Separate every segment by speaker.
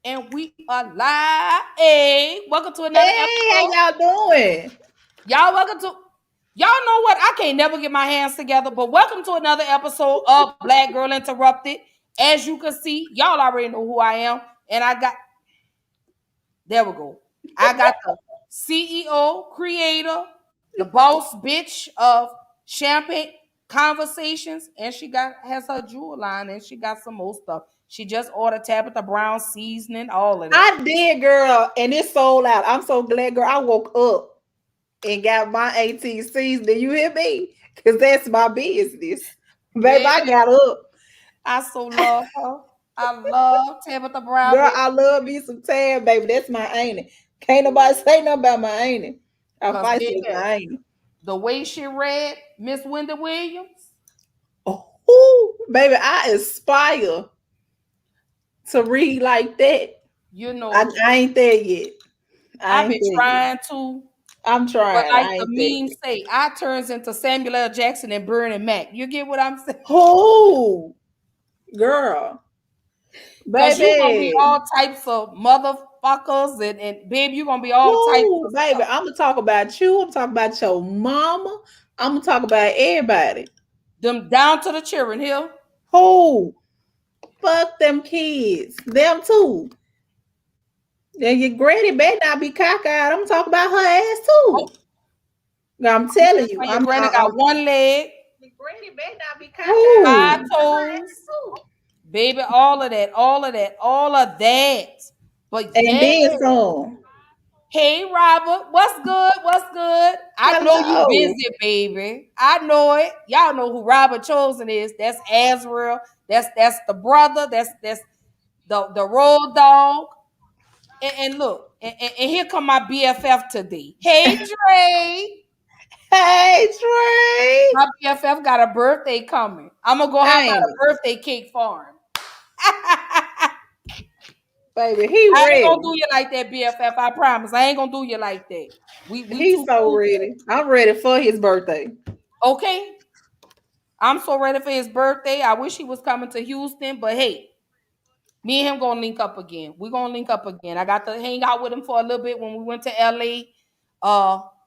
Speaker 1: And we are live. Hey, welcome to another
Speaker 2: Hey,
Speaker 1: episode.
Speaker 2: how y'all doing?
Speaker 1: Y'all, welcome to. Y'all know what? I can't never get my hands together, but welcome to another episode of Black Girl Interrupted. As you can see, y'all already know who I am. And I got, there we go. I got the CEO, creator, the boss bitch of Champagne Conversations, and she got has her jewel line, and she got some more stuff. She just ordered Tabitha Brown seasoning, all of that.
Speaker 2: I did, girl, and it sold out. I'm so glad, girl. I woke up and got my 18 season. Do you hear me? Because that's my business. Baby,
Speaker 1: Baby,
Speaker 2: I got up.
Speaker 1: I so love her. I love Tabitha Brown,
Speaker 2: Girl,
Speaker 1: baby,
Speaker 2: I love me some tan, baby. That's my auntie. Can't nobody say nothing about my auntie. I
Speaker 1: because
Speaker 2: fight
Speaker 1: baby,
Speaker 2: with my auntie.
Speaker 1: the way she read Miss Wendy Williams,
Speaker 2: Oh, baby, I aspire to read like that.
Speaker 1: you
Speaker 2: I,
Speaker 1: know,
Speaker 2: I ain't there yet. I
Speaker 1: I've
Speaker 2: ain't
Speaker 1: been
Speaker 2: there yet.
Speaker 1: trying to.
Speaker 2: I'm
Speaker 1: But
Speaker 2: trying.
Speaker 1: like
Speaker 2: I
Speaker 1: the
Speaker 2: ain't there
Speaker 1: memes
Speaker 2: yet.
Speaker 1: say, I turns into Samuel L. Jackson and Bernie Mac. You get what I'm saying?
Speaker 2: Who? Girl,
Speaker 1: Because you going to be
Speaker 2: baby,
Speaker 1: all types of motherfuckers and baby, you going to be all types
Speaker 2: who,
Speaker 1: of
Speaker 2: baby?
Speaker 1: stuff.
Speaker 2: I'm gonna talk about you. I'm talking about your mama. I'm gonna talk about everybody.
Speaker 1: Them down to the children here.
Speaker 2: Who? Fuck them kids. Them too. And your granny better not be cockeyed. I'm talking about her ass too.
Speaker 1: Oh,
Speaker 2: I'm
Speaker 1: you
Speaker 2: telling
Speaker 1: just
Speaker 2: you.
Speaker 1: say your granny got one leg,
Speaker 2: Your granny better not be cockeyed.
Speaker 1: five
Speaker 2: Who? Her ass
Speaker 1: toes,
Speaker 2: too.
Speaker 1: baby, all of that, all of that, all of that. But
Speaker 2: And
Speaker 1: yeah,
Speaker 2: then some.
Speaker 1: hey Robert, what's good? What's good? I know you
Speaker 2: Hello.
Speaker 1: busy, baby. I know it. Y'all know who Robert Chosen is. That's Azrael. That's the brother. That's the road dog. And look, and here come my BFF today. Hey Dre.
Speaker 2: Hey, Trey.
Speaker 1: My BFF got a birthday coming. I'm gonna go hop out
Speaker 2: Ain't
Speaker 1: a
Speaker 2: it?
Speaker 1: birthday cake for him.
Speaker 2: Baby, he
Speaker 1: I ain't gonna
Speaker 2: ready.
Speaker 1: do you like that, BFF. I promise. I ain't gonna do you like that. We
Speaker 2: He's
Speaker 1: too
Speaker 2: so
Speaker 1: cool for
Speaker 2: ready. I'm ready for his birthday.
Speaker 1: that. Okay. I'm so ready for his birthday. I wish he was coming to Houston, but hey, me and him gonna link up again. We're gonna link up again. I got to hang out with him for a little bit when we went to LA.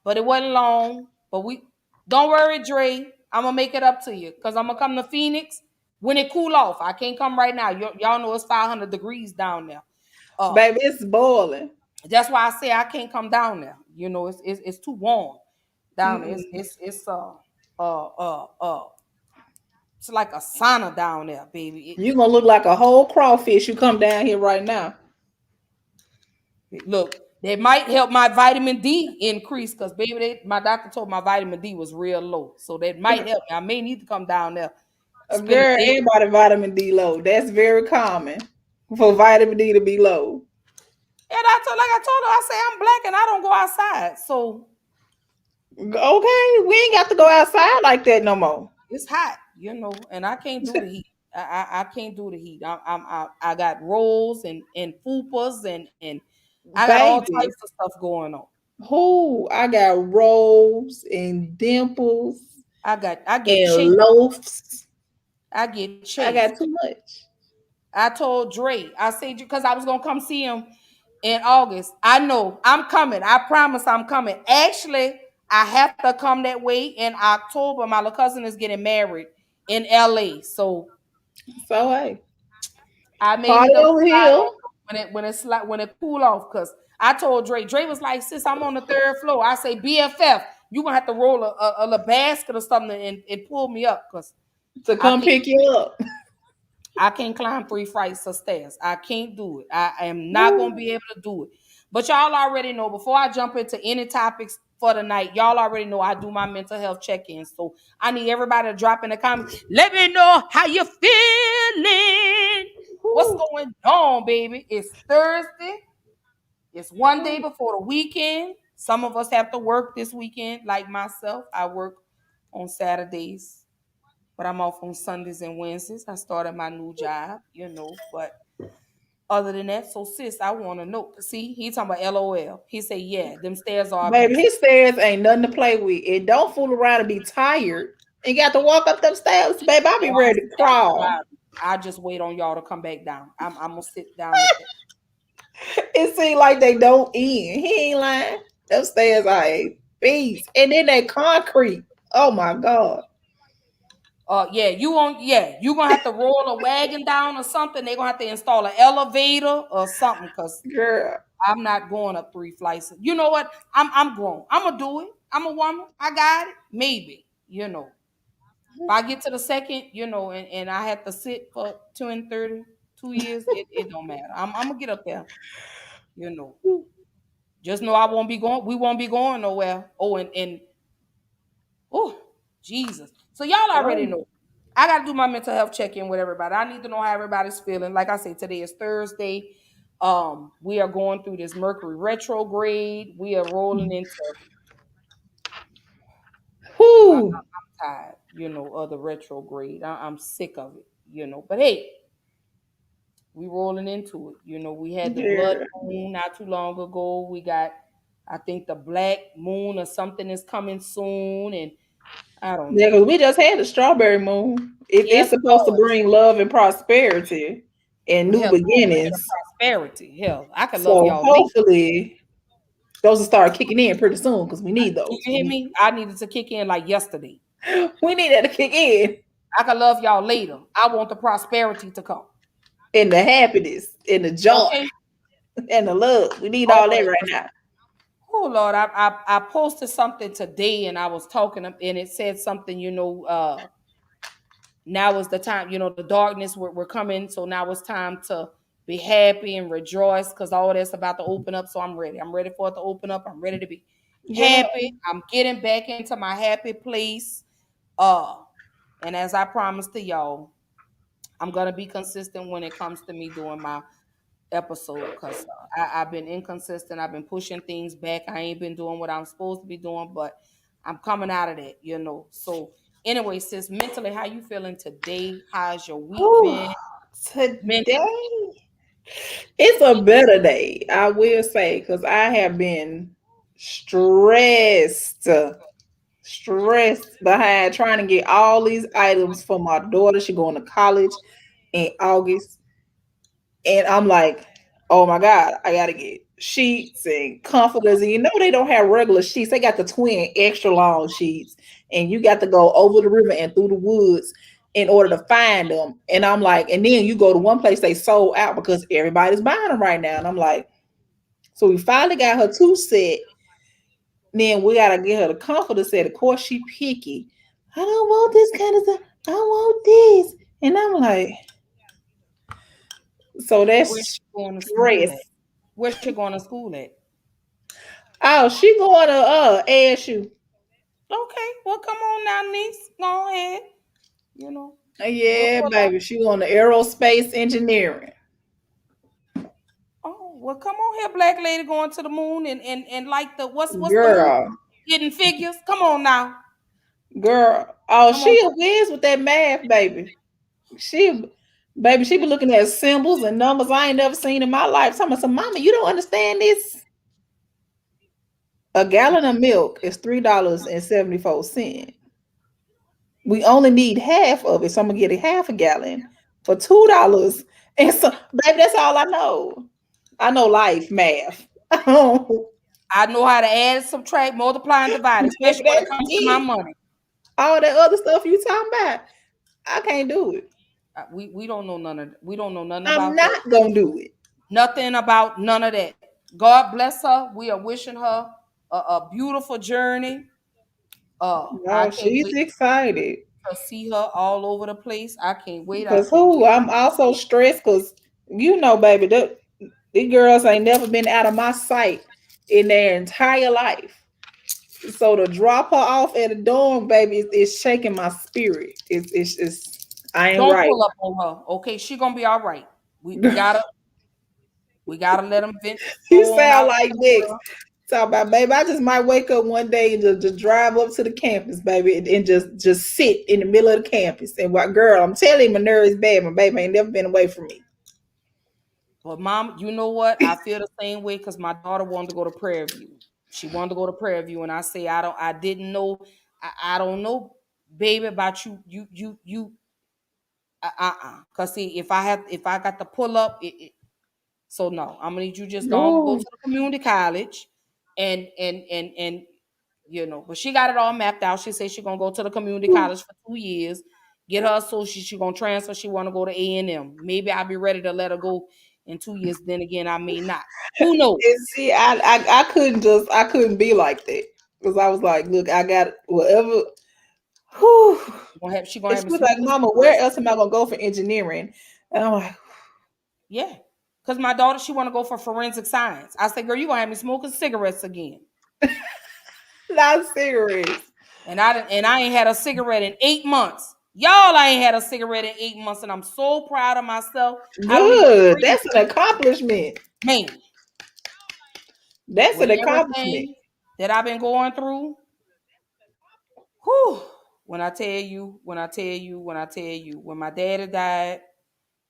Speaker 1: But it wasn't long. But we don't worry, Dre. I'm gonna make it up to you because I'm gonna come to Phoenix when it cool off. I can't come right now. Y'all know it's 500 degrees down there. Uh,
Speaker 2: Baby, it's boiling.
Speaker 1: that's why I say I can't come down there. You know, it's too warm down there.
Speaker 2: Mm-mm.
Speaker 1: Uh uh uh it's like a sauna down there, baby.
Speaker 2: You gonna look like a whole crawfish. You come down here right now.
Speaker 1: Look, they might help my vitamin D increase because baby, my doctor told my vitamin D was real low, so that might help me. I may need to come down there, spend a
Speaker 2: Girl,
Speaker 1: day.
Speaker 2: everybody vitamin D low. That's very common for vitamin D to be low.
Speaker 1: And like I told her, I say I'm black and I don't go outside, so
Speaker 2: Okay, we ain't got to go outside like that no more.
Speaker 1: it's hot, you know, and I can't do the heat. I can't do the heat. I got rolls and fupas and I got all
Speaker 2: Baby,
Speaker 1: types of stuff going on.
Speaker 2: who? I got rolls and dimples
Speaker 1: I get
Speaker 2: and
Speaker 1: chafed.
Speaker 2: loafs.
Speaker 1: I get
Speaker 2: I
Speaker 1: chafed.
Speaker 2: got too much.
Speaker 1: I told Dre, I said because I was gonna come see him in August. I know I'm coming. I promise I'm coming. Actually, I have to come that way in October. My little cousin is getting married in LA. So
Speaker 2: So hey,
Speaker 1: I may
Speaker 2: party
Speaker 1: need to
Speaker 2: over
Speaker 1: slide
Speaker 2: here.
Speaker 1: on when it cool off. Cause I told Dre, Dre was like, sis, I'm on the third floor. I say, BFF, you gonna have to roll a little basket or something and pull me up. Cause
Speaker 2: To
Speaker 1: I
Speaker 2: come
Speaker 1: can't
Speaker 2: pick you up.
Speaker 1: I can't climb 3 flights of stairs. I can't do it. I am not gonna
Speaker 2: Woo.
Speaker 1: be able to do it. But y'all already know before I jump into any topics for the night, y'all already know I do my mental health check-ins. So I need everybody to drop in the comments. Let me know how you feeling. What's
Speaker 2: Woo.
Speaker 1: going on, baby? It's Thursday. It's one day
Speaker 2: Woo.
Speaker 1: before the weekend. Some of us have to work this weekend, like myself. I work on Saturdays, but I'm off on Sundays and Wednesdays. I started my new job, you know. But other than that, so sis, I want to know. See, he talking about LOL. He said, "Yeah, them stairs are
Speaker 2: Baby,
Speaker 1: abusive."
Speaker 2: his stairs ain't nothing to play with. And don't fool around and be tired and got to walk up them stairs. Baby, I be
Speaker 1: Oh, I'm
Speaker 2: ready to
Speaker 1: scared
Speaker 2: crawl.
Speaker 1: about it. I just wait on y'all to come back down. I'm gonna sit down at the
Speaker 2: It seems like they don't end. He ain't lying. Them stairs are a beast. And then that concrete. Oh my God.
Speaker 1: yeah, you gonna have to roll a wagon down or something. They're gonna have to install an elevator or something because
Speaker 2: Girl.
Speaker 1: I'm not going up 3 flights. You know what? I'm grown. I'm gonna do it. I'm a woman. I got it. Maybe, If I get to the second, and I have to sit for 20, 30, 2 years, it don't matter. I'm gonna get up there, you know. Just know I won't be going, we won't be going nowhere. Oh, and oh, Jesus. So y'all already
Speaker 2: Oh,
Speaker 1: know. I gotta do my mental health check-in with everybody. I need to know how everybody's feeling. Like I said, today is Thursday. We are going through this Mercury retrograde. We are rolling into
Speaker 2: whew.
Speaker 1: tired, of the retrograde. I'm sick of it, But hey, we rolling into it. We had the blood
Speaker 2: Girl.
Speaker 1: moon not too long ago. We got, I think, the black moon or something is coming soon, and I don't
Speaker 2: Yeah,
Speaker 1: know.
Speaker 2: because we just had the strawberry moon. It's
Speaker 1: Yes,
Speaker 2: supposed to
Speaker 1: Lord.
Speaker 2: bring love and prosperity and new
Speaker 1: Hell, speaking of
Speaker 2: beginnings.
Speaker 1: prosperity, hell, I could love
Speaker 2: So
Speaker 1: y'all later.
Speaker 2: hopefully those will start kicking in pretty soon because we need
Speaker 1: Can
Speaker 2: those.
Speaker 1: you hear me? I needed to kick in like yesterday.
Speaker 2: We need that to kick in.
Speaker 1: I could love y'all later. I want the prosperity to come.
Speaker 2: And the happiness and the joy
Speaker 1: Okay.
Speaker 2: and the love. We need
Speaker 1: All
Speaker 2: all that
Speaker 1: that.
Speaker 2: right now.
Speaker 1: Oh Lord, I posted something today, and I was talking, and it said something. Now is the time. The darkness we're coming, so now it's time to be happy and rejoice because all that's about to open up. So I'm ready. I'm ready for it to open up. I'm ready to be
Speaker 2: Girl.
Speaker 1: happy. I'm getting back into my happy place. Uh, and as I promised to y'all, I'm gonna be consistent when it comes to me doing my episode because I've been inconsistent. I've been pushing things back. I ain't been doing what I'm supposed to be doing, but I'm coming out of that. So anyway, sis, mentally, how you feeling today? How's your week
Speaker 2: Whew.
Speaker 1: been? Mentally,
Speaker 2: Today it's a better day, I will say, because I have been stressed, stressed behind trying to get all these items for my daughter. She going to college in August. And I'm like, oh my God, I gotta get sheets and comforters. And they don't have regular sheets. They got the twin extra long sheets. And you got to go over the river and through the woods in order to find them. And I'm like, and then you go to one place they sold out because everybody's buying them right now. And I'm like, so we finally got her two set. Then we gotta get her the comforter set. Of course, she picky. I don't want this kind of stuff. I want this. And I'm like, so
Speaker 1: where's
Speaker 2: that's
Speaker 1: she going to school at?
Speaker 2: stress.
Speaker 1: Where's she going to school at?
Speaker 2: Oh, she going to ASU.
Speaker 1: Okay, well, come on now, niece. Go ahead. We'll
Speaker 2: Yeah,
Speaker 1: pull up.
Speaker 2: baby. She going to aerospace engineering.
Speaker 1: Oh, well, come on here, black lady going to the moon and like what's the movie?
Speaker 2: Girl,
Speaker 1: Hidden Figures. Come on now.
Speaker 2: girl. Oh,
Speaker 1: Come on.
Speaker 2: she a whiz with that math, baby. Baby, she be looking at symbols and numbers I ain't never seen in my life. Talking about some mama, you don't understand this. A gallon of milk is $3.74. We only need half of it, so I'm gonna get a half a gallon for $2. And so, baby, that's all I know. I know life math.
Speaker 1: I know how to add, subtract, multiply, and divide,
Speaker 2: Baby,
Speaker 1: especially when it
Speaker 2: that's
Speaker 1: comes to my
Speaker 2: it.
Speaker 1: money.
Speaker 2: All that other stuff you talking about, I can't do it.
Speaker 1: We don't know none of we don't know nothing
Speaker 2: I'm
Speaker 1: about that.
Speaker 2: not gonna do it.
Speaker 1: Nothing about none of that. God bless her. We are wishing her a beautiful journey. I
Speaker 2: No,
Speaker 1: can't
Speaker 2: she's
Speaker 1: wait
Speaker 2: excited.
Speaker 1: to see her all over the place. I can't wait. I
Speaker 2: Cause
Speaker 1: can't
Speaker 2: who?
Speaker 1: wait.
Speaker 2: I'm also stressed because baby, these girls ain't never been out of my sight in their entire life. So to drop her off at a dorm, baby, it's shaking my spirit. It's I ain't
Speaker 1: Don't
Speaker 2: right.
Speaker 1: pull up on her. Okay, she gonna be all right. We gotta let them vent
Speaker 2: You
Speaker 1: go on
Speaker 2: sound
Speaker 1: out
Speaker 2: like
Speaker 1: into the
Speaker 2: Dix.
Speaker 1: world.
Speaker 2: Talk about, baby, I just might wake up one day and just drive up to the campus, baby, and just sit in the middle of the campus. And what, girl, I'm telling you, my nerves bad. My baby ain't never been away from me.
Speaker 1: But mom, you know what? I feel the same way because my daughter wanted to go to Prairie View. She wanted to go to Prairie View, and I say I didn't know. I don't know, baby, about you. Cause see, if I got to pull up, so no, I'm gonna need you just go
Speaker 2: Oh,
Speaker 1: to the community college, and you know. But she got it all mapped out. She said she gonna go to the community college for 2 years, get her associate. She gonna transfer. She want to go to A&M. Maybe I'll be ready to let her go in 2 years. Then again, I may not. Who knows?
Speaker 2: and see, I couldn't be like that because I was like, look, I got whatever. Whew.
Speaker 1: She gonna
Speaker 2: And
Speaker 1: have
Speaker 2: she
Speaker 1: me
Speaker 2: was like,
Speaker 1: smoking
Speaker 2: Mama, where
Speaker 1: cigarettes.
Speaker 2: else am I gonna go for engineering? And I'm like,
Speaker 1: Yeah, cause my daughter she want to go for forensic science. I said, girl, you gonna have me smoking cigarettes again.
Speaker 2: not serious.
Speaker 1: And I ain't had a cigarette in 8 months. Y'all, I ain't had a cigarette in 8 months, and I'm so proud of myself. I don't even
Speaker 2: Good.
Speaker 1: breathe.
Speaker 2: That's an accomplishment.
Speaker 1: Man,
Speaker 2: That's
Speaker 1: with
Speaker 2: an accomplishment.
Speaker 1: everything that I've been going through, whew, when I tell you, when my daddy died,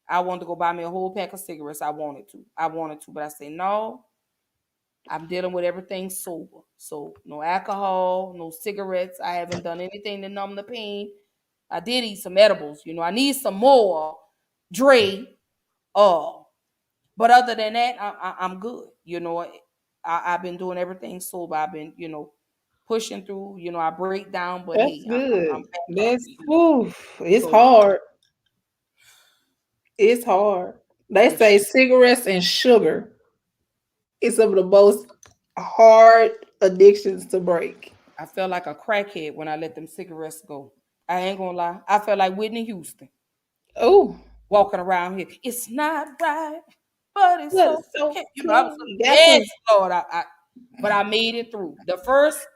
Speaker 1: I wanted to go buy me a whole pack of cigarettes. I wanted to, but I said no. I'm dealing with everything sober. So no alcohol, no cigarettes. I haven't done anything to numb the pain. I did eat some edibles. You know, I need some more Dre. Uh, but other than that, I'm good. You know, I've been doing everything sober. I've been, pushing through. You know, I break down, but
Speaker 2: That's
Speaker 1: hey, I'm
Speaker 2: good.
Speaker 1: back up.
Speaker 2: That's whew, it's
Speaker 1: So
Speaker 2: hard. It's hard. They
Speaker 1: it's
Speaker 2: say cigarettes and sugar is some of the most hard addictions to break.
Speaker 1: I felt like a crackhead when I let them cigarettes go. I ain't gonna lie. I felt like Whitney Houston
Speaker 2: Oh,
Speaker 1: walking around here. It's not right, but it's
Speaker 2: that is so
Speaker 1: okay. You know, I was
Speaker 2: okay. Got
Speaker 1: yes,
Speaker 2: to
Speaker 1: Lord. But I made it through. The first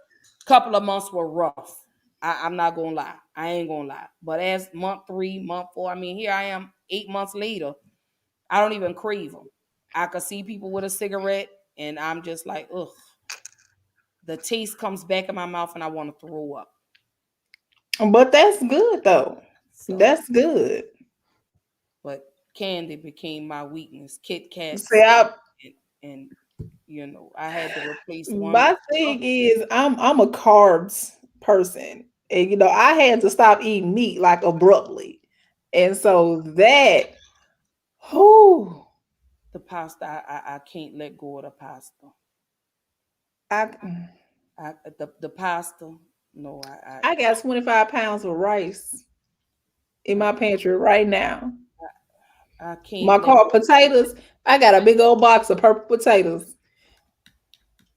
Speaker 1: couple of months were rough. I'm not gonna lie. I ain't gonna lie. But as month 3, month 4, I mean, here I am 8 months later. I don't even crave them. I could see people with a cigarette, and I'm just like, ugh. The taste comes back in my mouth, and I want to throw up.
Speaker 2: but that's good though.
Speaker 1: So,
Speaker 2: That's good.
Speaker 1: but candy became my weakness. Kit
Speaker 2: See,
Speaker 1: Kats, and I had to replace one with
Speaker 2: my thing is I'm a carbs person. And I had to stop eating meat like abruptly. And so that who
Speaker 1: the pasta. I can't let go of the pasta.
Speaker 2: I
Speaker 1: The pasta. No,
Speaker 2: I got 25 pounds of rice in
Speaker 1: I
Speaker 2: my pantry right now.
Speaker 1: I
Speaker 2: My
Speaker 1: can't let
Speaker 2: car
Speaker 1: go.
Speaker 2: potatoes, I got a big old box of purple potatoes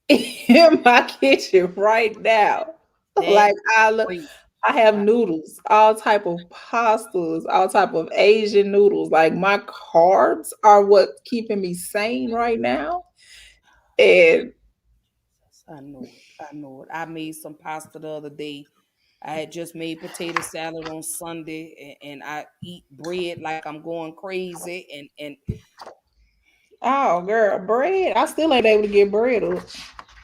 Speaker 2: in my kitchen right now.
Speaker 1: That
Speaker 2: Like
Speaker 1: crazy.
Speaker 2: I have
Speaker 1: I,
Speaker 2: noodles, all type of pastas, all type of Asian noodles. Like my carbs are what keeping me sane right now. And
Speaker 1: I know it. I know it. I made some pasta the other day. I had just made potato salad on Sunday, and I eat bread like I'm going crazy. And
Speaker 2: oh girl, bread. I still ain't able to get bread up.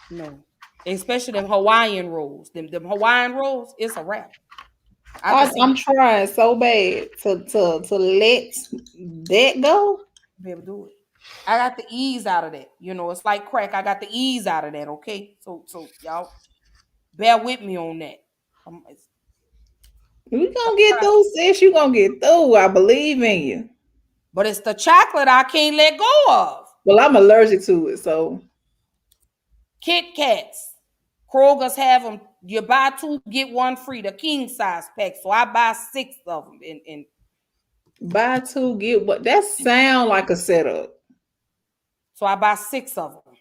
Speaker 1: no, especially them Hawaiian rolls. Them Hawaiian rolls, it's a wrap. I could see
Speaker 2: I'm trying so bad to let that go.
Speaker 1: be able to do it. I got the ease out of that. It's like crack. I got the ease out of that. Okay, so y'all bear with me on that. It's
Speaker 2: We
Speaker 1: a
Speaker 2: gonna get through,
Speaker 1: process.
Speaker 2: sis. You gonna get through. I believe in you.
Speaker 1: But it's the chocolate I can't let go of.
Speaker 2: Well, I'm allergic to it, so
Speaker 1: Kit Kats. Kroger's have them. You buy two, get one free. The king size pack. So I buy six of them. And
Speaker 2: buy two, get what that sound like a setup.
Speaker 1: so I buy six of them.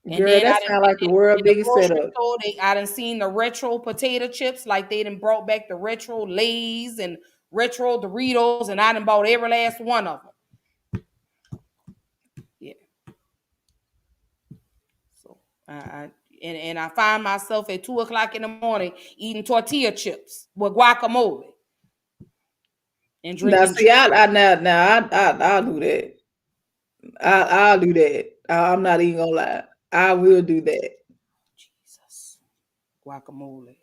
Speaker 1: And
Speaker 2: Girl,
Speaker 1: then
Speaker 2: that sound like the world
Speaker 1: in the
Speaker 2: biggest
Speaker 1: grocery
Speaker 2: setup.
Speaker 1: store, I done seen the retro potato chips, like they done brought back the retro Lay's and retro Doritos, and I done bought every last one of them. Yeah. So and I find myself at 2 o'clock in the morning eating tortilla chips with guacamole and
Speaker 2: Now,
Speaker 1: drinking
Speaker 2: see,
Speaker 1: juice.
Speaker 2: I'll do that. I'll do that. I'm not even gonna lie. I will do that.
Speaker 1: Jesus, guacamole.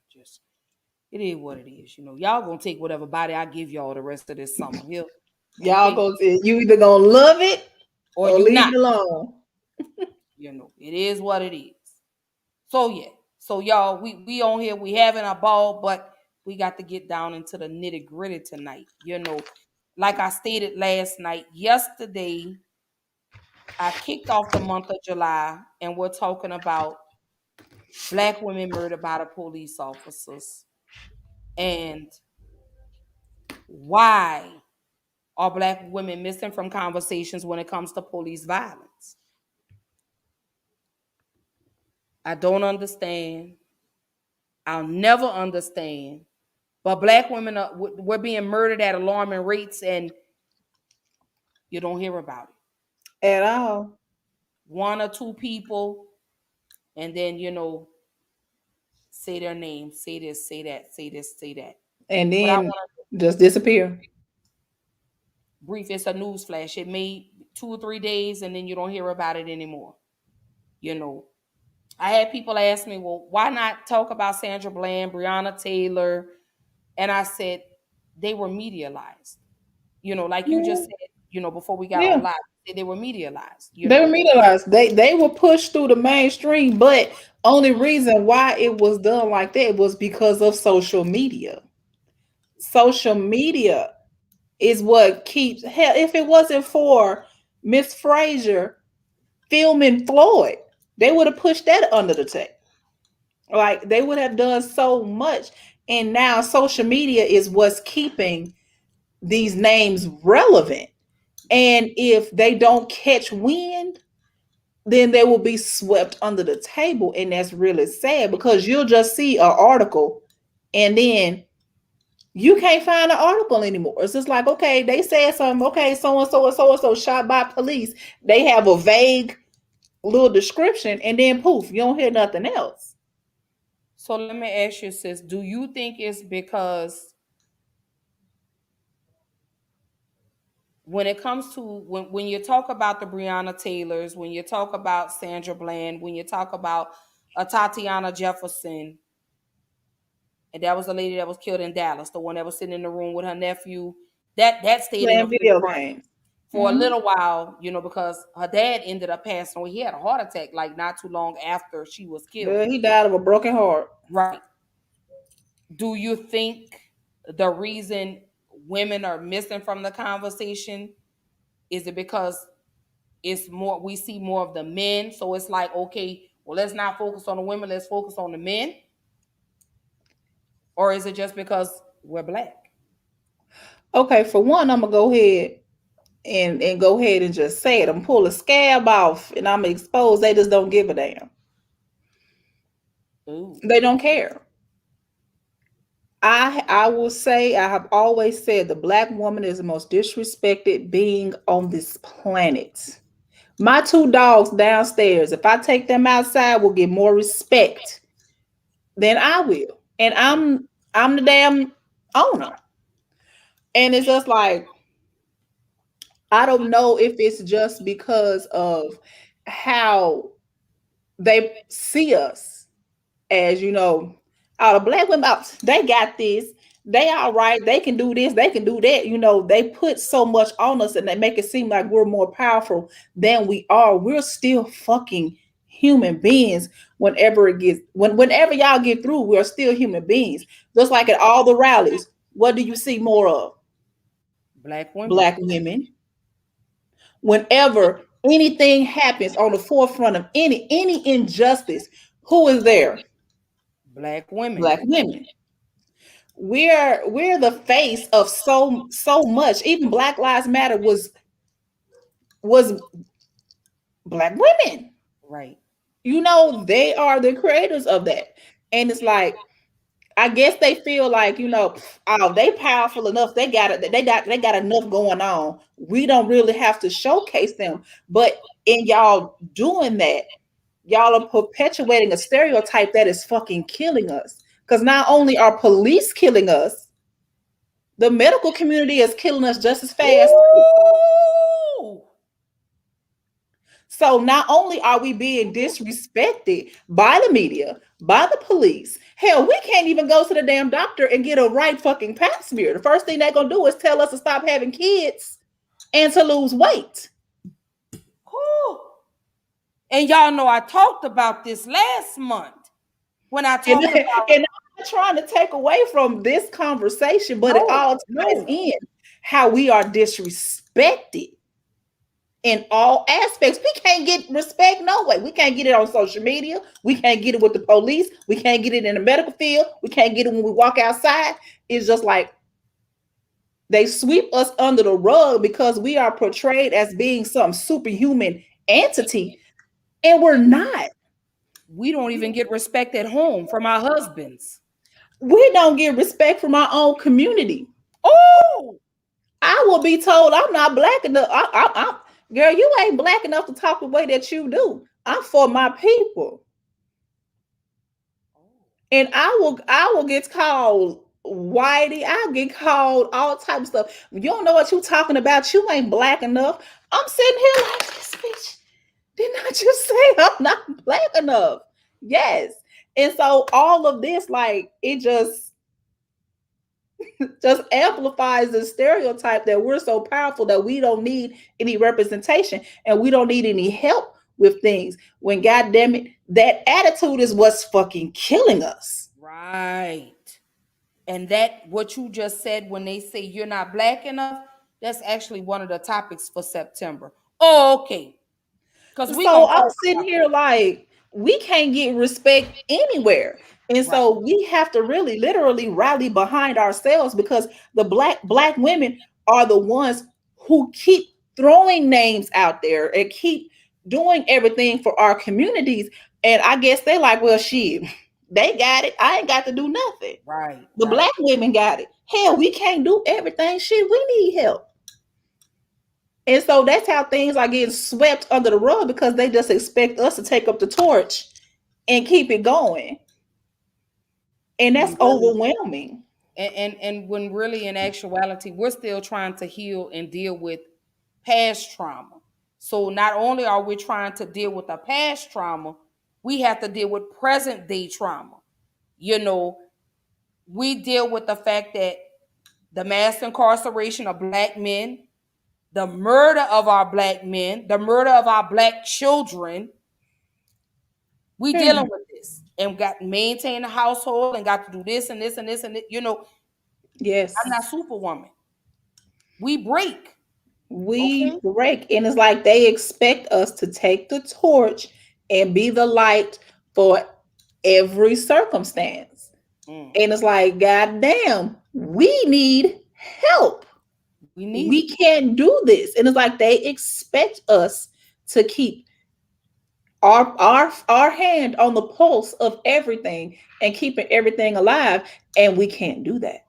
Speaker 1: Just it is what it is. Y'all gonna take whatever body I give y'all the rest of this summer here,
Speaker 2: Y'all
Speaker 1: okay?
Speaker 2: gonna say you either gonna love it
Speaker 1: Or
Speaker 2: or
Speaker 1: you
Speaker 2: leave
Speaker 1: not.
Speaker 2: it alone.
Speaker 1: It is what it is. So yeah. So y'all, we on here, we having a ball, but we got to get down into the nitty gritty tonight. Like I stated last night, yesterday, I kicked off the month of July, and we're talking about Black women murdered by the police officers. And why are Black women missing from conversations when it comes to police violence? I don't understand. I'll never understand. But Black women we're being murdered at alarming rates, and you don't hear about it.
Speaker 2: At all.
Speaker 1: One or two people, and then say their name, say this, say that, say this, say that.
Speaker 2: And
Speaker 1: But I
Speaker 2: then
Speaker 1: want to
Speaker 2: just disappear.
Speaker 1: brief. It's a news flash. It may 2 or 3 days, and then you don't hear about it anymore. You know, I had people ask me, well, why not talk about Sandra Bland, Breonna Taylor? And I said, they were medialized. Like you just
Speaker 2: Mhm.
Speaker 1: said, before we got
Speaker 2: Yeah.
Speaker 1: on live, they were medialized,
Speaker 2: They were realized they were pushed through the mainstream, but only reason why it was done like that was because of social media. Social media is what keeps hell. If it wasn't for Miss Frazier filming Floyd, they would have pushed that under the table. Like they would have done so much. And now social media is what's keeping these names relevant. And if they don't catch wind, then they will be swept under the table. And that's really sad because you'll just see an article and then you can't find an article anymore. It's just like, okay, they said something, okay, so and so and so and so shot by police. They have a vague little description, and then poof, you don't hear nothing else.
Speaker 1: So let me ask you, sis, do you think it's because when it comes to when you talk about the Breonna Taylors, when you talk about Sandra Bland, when you talk about Tatiana Jefferson, and that was the lady that was killed in Dallas, the one that was sitting in the room with her nephew, that stayed in the
Speaker 2: Playing video
Speaker 1: forefront
Speaker 2: games.
Speaker 1: for a
Speaker 2: Mhm.
Speaker 1: little while, because her dad ended up passing away. He had a heart attack like not too long after she was killed.
Speaker 2: Well, he died of a broken heart.
Speaker 1: Right. Do you think the reason women are missing from the conversation is it because it's more we see more of the men, so it's like, okay, well, let's not focus on the women, let's focus on the men? Or is it just because we're Black?
Speaker 2: Okay, for one, I'm gonna go ahead and go ahead and just say it. I'm pull a scab off and I'm exposed. They just don't give a damn.
Speaker 1: Ooh.
Speaker 2: They don't care. I will say I have always said the Black woman is the most disrespected being on this planet. My two dogs downstairs, if I take them outside, will get more respect than I will. And I'm the damn owner. And it's just like I don't know if it's just because of how they see us as, all the Black women, oh, they got this, they all right, they can do this, they can do that. They put so much on us and they make it seem like we're more powerful than we are. We're still fucking human beings. Whenever y'all get through, we're still human beings. Just like at all the rallies, what do you see more of?
Speaker 1: Black women.
Speaker 2: Black women. Whenever anything happens on the forefront of any injustice, who is there?
Speaker 1: Black women.
Speaker 2: Black women. We're the face of so much. Even Black Lives Matter was Black women.
Speaker 1: Right.
Speaker 2: They are the creators of that. And it's like I guess they feel like, oh, they powerful enough. They got enough going on. We don't really have to showcase them. But in y'all doing that, y'all are perpetuating a stereotype that is fucking killing us. Because not only are police killing us, the medical community is killing us just as fast.
Speaker 1: Ooh.
Speaker 2: So not only are we being disrespected by the media, by the police, hell, we can't even go to the damn doctor and get a right fucking pap smear. The first thing they're gonna do is tell us to stop having kids and to lose weight.
Speaker 1: Ooh. And y'all know I talked about this last month when I
Speaker 2: And,
Speaker 1: talked about
Speaker 2: and not trying to take away from this conversation, but it
Speaker 1: No,
Speaker 2: all ties
Speaker 1: no.
Speaker 2: in how we are disrespected in all aspects. We can't get respect no way. We can't get it on social media. We can't get it with the police. We can't get it in the medical field. We can't get it when we walk outside. It's just like they sweep us under the rug because we are portrayed as being some superhuman entity, and we're not.
Speaker 1: We don't even get respect at home from our husbands.
Speaker 2: We don't get respect from our own community.
Speaker 1: Oh,
Speaker 2: I will be told I'm not black enough. Girl, you ain't black enough to talk the way that you do. I'm for my people. And I will get called whitey. I'll get called all type of stuff. You don't know what you talking about. You ain't black enough. I'm sitting here like this bitch. Didn't I just say I'm not black enough? Yes. And so all of this, like, it just amplifies the stereotype that we're so powerful that we don't need any representation and we don't need any help with things. When God damn it, that attitude is what's fucking killing us.
Speaker 1: right. And that what you just said when they say you're not black enough, that's actually one of the topics for September. Oh, okay. Because we
Speaker 2: So
Speaker 1: gonna
Speaker 2: I'm
Speaker 1: talk
Speaker 2: sitting
Speaker 1: about
Speaker 2: here
Speaker 1: that.
Speaker 2: like, we can't get respect anywhere. And
Speaker 1: Right.
Speaker 2: so we have to really literally rally behind ourselves because the black women are the ones who keep throwing names out there and keep doing everything for our communities. And I guess they like, well, shit, they got it. I ain't got to do nothing.
Speaker 1: Right.
Speaker 2: The
Speaker 1: Right.
Speaker 2: black women got it. Hell, we can't do everything. Shit, we need help. And so that's how things are getting swept under the rug because they just expect us to take up the torch and keep it going. And that's
Speaker 1: When really
Speaker 2: overwhelming.
Speaker 1: and when really in actuality, we're still trying to heal and deal with past trauma. So not only are we trying to deal with the past trauma, we have to deal with present day trauma. You know, we deal with the fact that the mass incarceration of black men, the murder of our black men, the murder of our black children. We dealing
Speaker 2: Hmm.
Speaker 1: with this and got to maintain the household and got to do this and this and this and this. You know, I'm not
Speaker 2: Yes.
Speaker 1: superwoman. We break.
Speaker 2: We
Speaker 1: Okay.
Speaker 2: break. And it's like they expect us to take the torch and be the light for every circumstance.
Speaker 1: Mm,
Speaker 2: And it's like, God damn, we need help.
Speaker 1: we need it.
Speaker 2: We can't do this. And it's like they expect us to keep our hand on the pulse of everything and keeping everything alive, and we can't do that.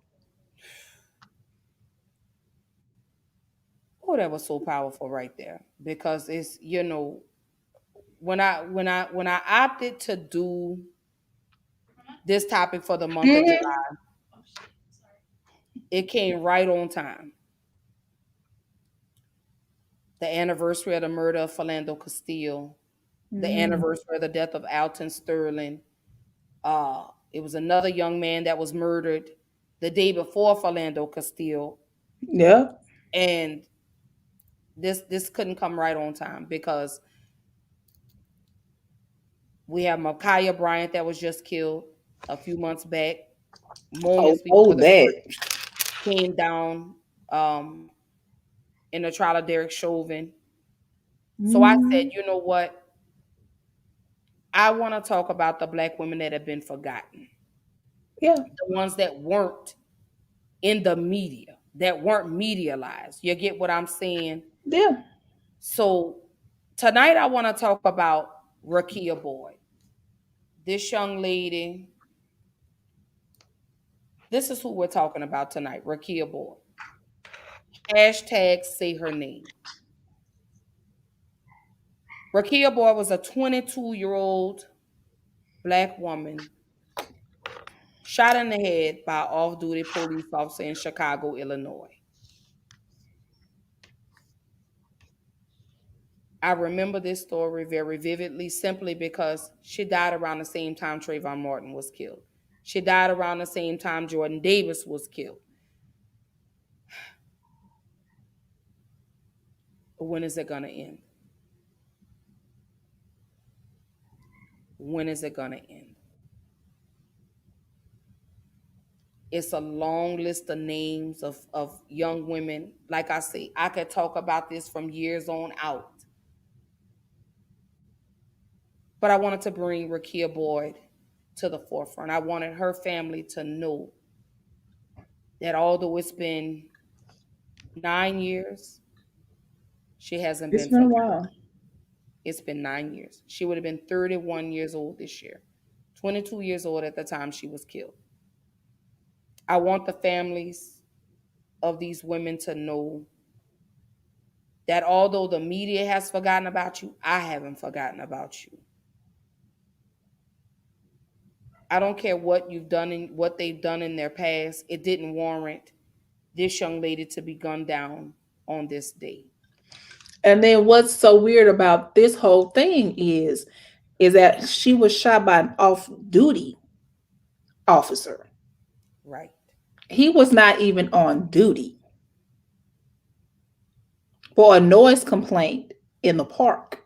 Speaker 1: Oh, that was so powerful right there. Because it's, you know, when I opted to do this topic for the month of
Speaker 2: Mhm.
Speaker 1: July, it came right on time. The anniversary of the murder of Philando Castile, the
Speaker 2: Mm.
Speaker 1: anniversary of the death of Alton Sterling. It was another young man that was murdered the day before Philando Castile,
Speaker 2: Yeah.
Speaker 1: and this couldn't come right on time because we have Micaiah Bryant that was just killed a few months back,
Speaker 2: Oh,
Speaker 1: moments before
Speaker 2: oh,
Speaker 1: the
Speaker 2: that.
Speaker 1: court came down in the trial of Derek Chauvin. So I said,
Speaker 2: Mm.
Speaker 1: you know what? I want to talk about the black women that have been forgotten,
Speaker 2: Yeah.
Speaker 1: the ones that weren't in the media, that weren't medialized. You get what I'm saying?
Speaker 2: Yeah.
Speaker 1: So tonight I want to talk about Rekia Boyd. This young lady, this is who we're talking about tonight, Rekia Boyd. Hashtag say her name. Rekia Boyd was a 22-year-old black woman shot in the head by an off-duty police officer in Chicago, Illinois. I remember this story very vividly simply because she died around the same time Trayvon Martin was killed. She died around the same time Jordan Davis was killed. When is it going to end? When is it going to end? It's a long list of names of young women. Like I say, I could talk about this from years on out. But I wanted to bring Rekia Boyd to the forefront. I wanted her family to know that although it's been 9 years, she hasn't
Speaker 2: It's
Speaker 1: been
Speaker 2: been a
Speaker 1: forgotten.
Speaker 2: while.
Speaker 1: It's been 9 years. She would have been 31 years old this year, 22 years old at the time she was killed. I want the families of these women to know that although the media has forgotten about you, I haven't forgotten about you. I don't care what you've done and what they've done in their past. It didn't warrant this young lady to be gunned down on this day.
Speaker 2: And then what's so weird about this whole thing is that she was shot by an off-duty officer.
Speaker 1: Right.
Speaker 2: He was not even on duty for a noise complaint in the park.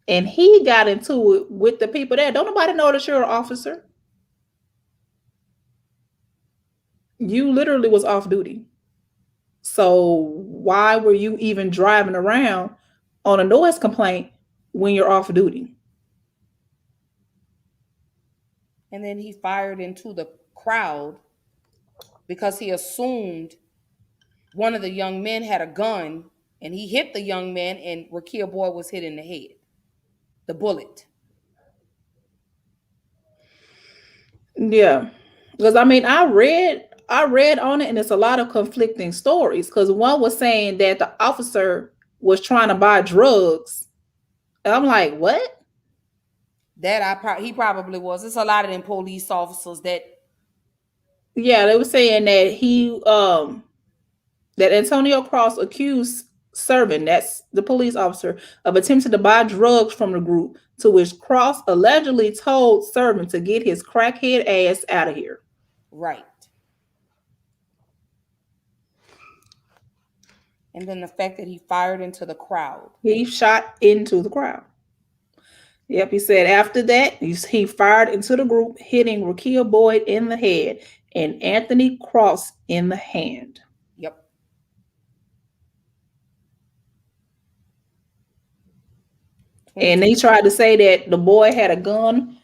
Speaker 2: And he got into it with the people there. Don't nobody know that you're an officer. You literally was off duty. So why were you even driving around on a noise complaint when you're off duty?
Speaker 1: And then he fired into the crowd because he assumed one of the young men had a gun and he hit the young man and Rekia Boyd was hit in the head. The bullet.
Speaker 2: Yeah. Because I mean I read on it and it's a lot of conflicting stories. Because one was saying that the officer was trying to buy drugs. And I'm like, what?
Speaker 1: He probably was. It's a lot of them police officers that
Speaker 2: Yeah, they were saying that that Antonio Cross accused Servin, that's the police officer, of attempting to buy drugs from the group, to which Cross allegedly told Servin to get his crackhead ass out of here.
Speaker 1: right. And then the fact that he fired into the crowd.
Speaker 2: He shot into the crowd. Yep, he said after that, he fired into the group, hitting Rekia Boyd in the head and Anthony Cross in the hand.
Speaker 1: Yep.
Speaker 2: And
Speaker 1: 22.
Speaker 2: they tried to say that the boy had a gun.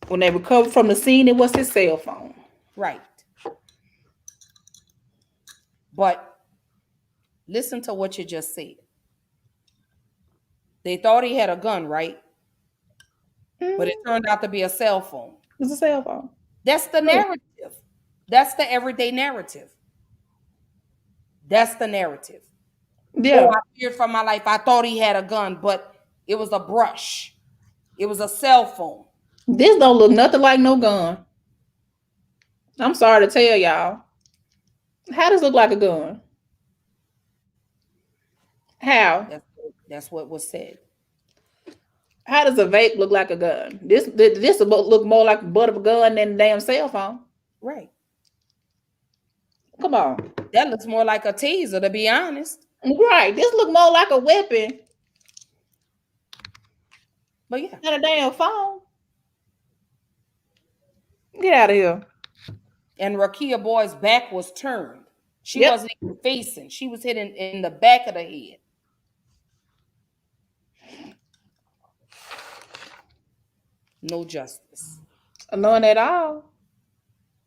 Speaker 2: When they recovered from the scene, it was his cell phone.
Speaker 1: Right. But listen to what you just said. They thought he had a gun, right? But it turned out to be a cell phone.
Speaker 2: It was a cell phone.
Speaker 1: That's the narrative. That's the everyday narrative. That's the narrative. Oh,
Speaker 2: Yeah.
Speaker 1: I feared for my life. I thought he had a gun, but it was a brush. It was a cell phone.
Speaker 2: This don't look nothing like no gun. I'm sorry to tell y'all. How does it look like a gun? How?
Speaker 1: That's what was said.
Speaker 2: How does a vape look like a gun? This look more like the butt of a gun than a damn cell phone.
Speaker 1: Right.
Speaker 2: Come on.
Speaker 1: That looks more like a teaser, to be honest.
Speaker 2: Right. This look more like a weapon
Speaker 1: But yeah.
Speaker 2: than a damn phone. Get out of here.
Speaker 1: And Rekia Boyd's back was turned. She
Speaker 2: Yep.
Speaker 1: wasn't even facing. She was hit in the back of the head. No justice.
Speaker 2: None at all.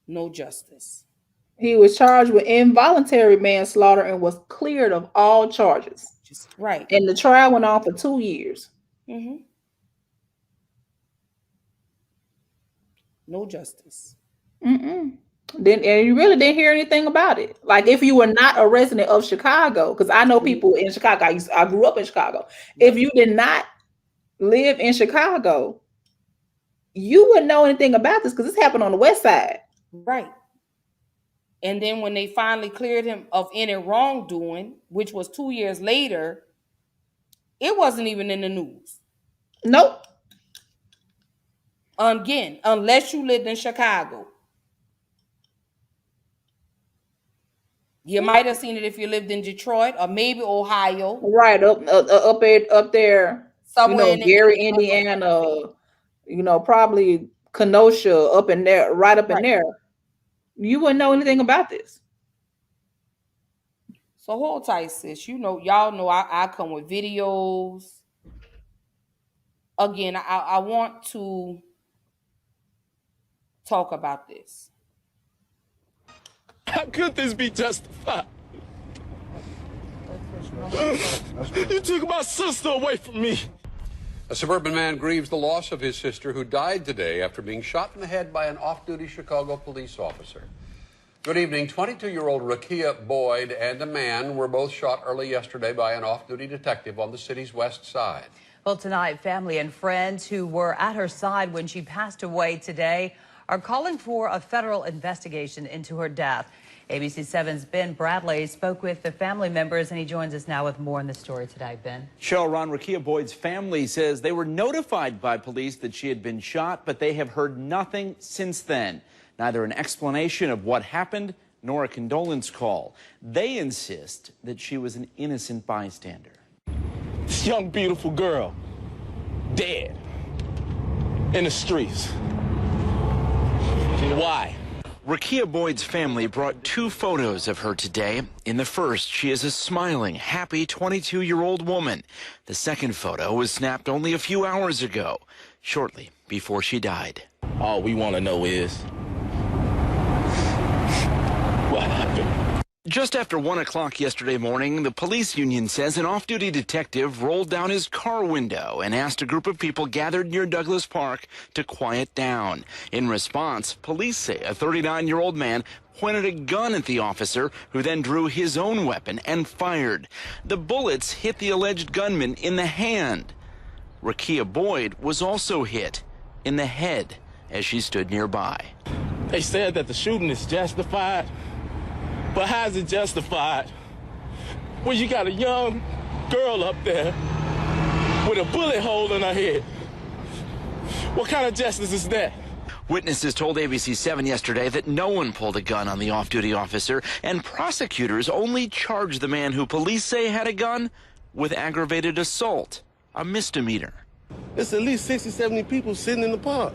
Speaker 1: No justice.
Speaker 2: He was charged with involuntary manslaughter and was cleared of all charges.
Speaker 1: Just right.
Speaker 2: And the trial went on for 2 years.
Speaker 1: Mm-hmm. No justice.
Speaker 2: Mm-mm. And you really didn't hear anything about it. Like if you were not a resident of Chicago, because I know people in Chicago. I grew up in Chicago. If you did not live in Chicago, you wouldn't know anything about this because this happened on the West Side.
Speaker 1: Right. And then when they finally cleared him of any wrongdoing, which was 2 years later, it wasn't even in the news.
Speaker 2: Nope.
Speaker 1: Again, unless you lived in Chicago. You might have seen it if you lived in Detroit or maybe Ohio.
Speaker 2: Right up there.
Speaker 1: Somewhere in the
Speaker 2: Gary,
Speaker 1: area.
Speaker 2: Indiana. Probably Kenosha up in there, right up in there. You wouldn't know anything about this.
Speaker 1: So hold tight, sis. Y'all know I come with videos. Again, I want to talk about this.
Speaker 3: How could this be justified? You took my sister away from me.
Speaker 4: A suburban man grieves the loss of his sister who died today after being shot in the head by an off-duty Chicago police officer. Good evening. 22-year-old Rekia Boyd and a man were both shot early yesterday by an off-duty detective on the city's west side.
Speaker 5: Well, tonight, family and friends who were at her side when she passed away today are calling for a federal investigation into her death. ABC 7's Ben Bradley spoke with the family members, and he joins us now with more on the story today. Ben.
Speaker 6: Cheryl, Ron, Rekia Boyd's family says they were notified by police that she had been shot, but they have heard nothing since then. Neither an explanation of what happened nor a condolence call. They insist that she was an innocent bystander.
Speaker 3: This young, beautiful girl, dead in the streets. Why?
Speaker 6: Rekia Boyd's family brought 2 photos of her today. In the first, she is a smiling, happy 22-year-old woman. The second photo was snapped only a few hours ago, shortly before she died.
Speaker 3: All we want to know is what happened.
Speaker 6: Just after 1 o'clock yesterday morning, the police union says an off-duty detective rolled down his car window and asked a group of people gathered near Douglas Park to quiet down. In response, police say a 39-year-old man pointed a gun at the officer, who then drew his own weapon and fired. The bullets hit the alleged gunman in the hand. Rekia Boyd was also hit in the head as she stood nearby.
Speaker 3: They said that the shooting is justified. But how is it justified when you got a young girl up there with a bullet hole in her head? What kind of justice is that?
Speaker 6: Witnesses told ABC 7 yesterday that no one pulled a gun on the off-duty officer, and prosecutors only charged the man who police say had a gun with aggravated assault, a misdemeanor.
Speaker 3: It's at least 60, 70 people sitting in the park.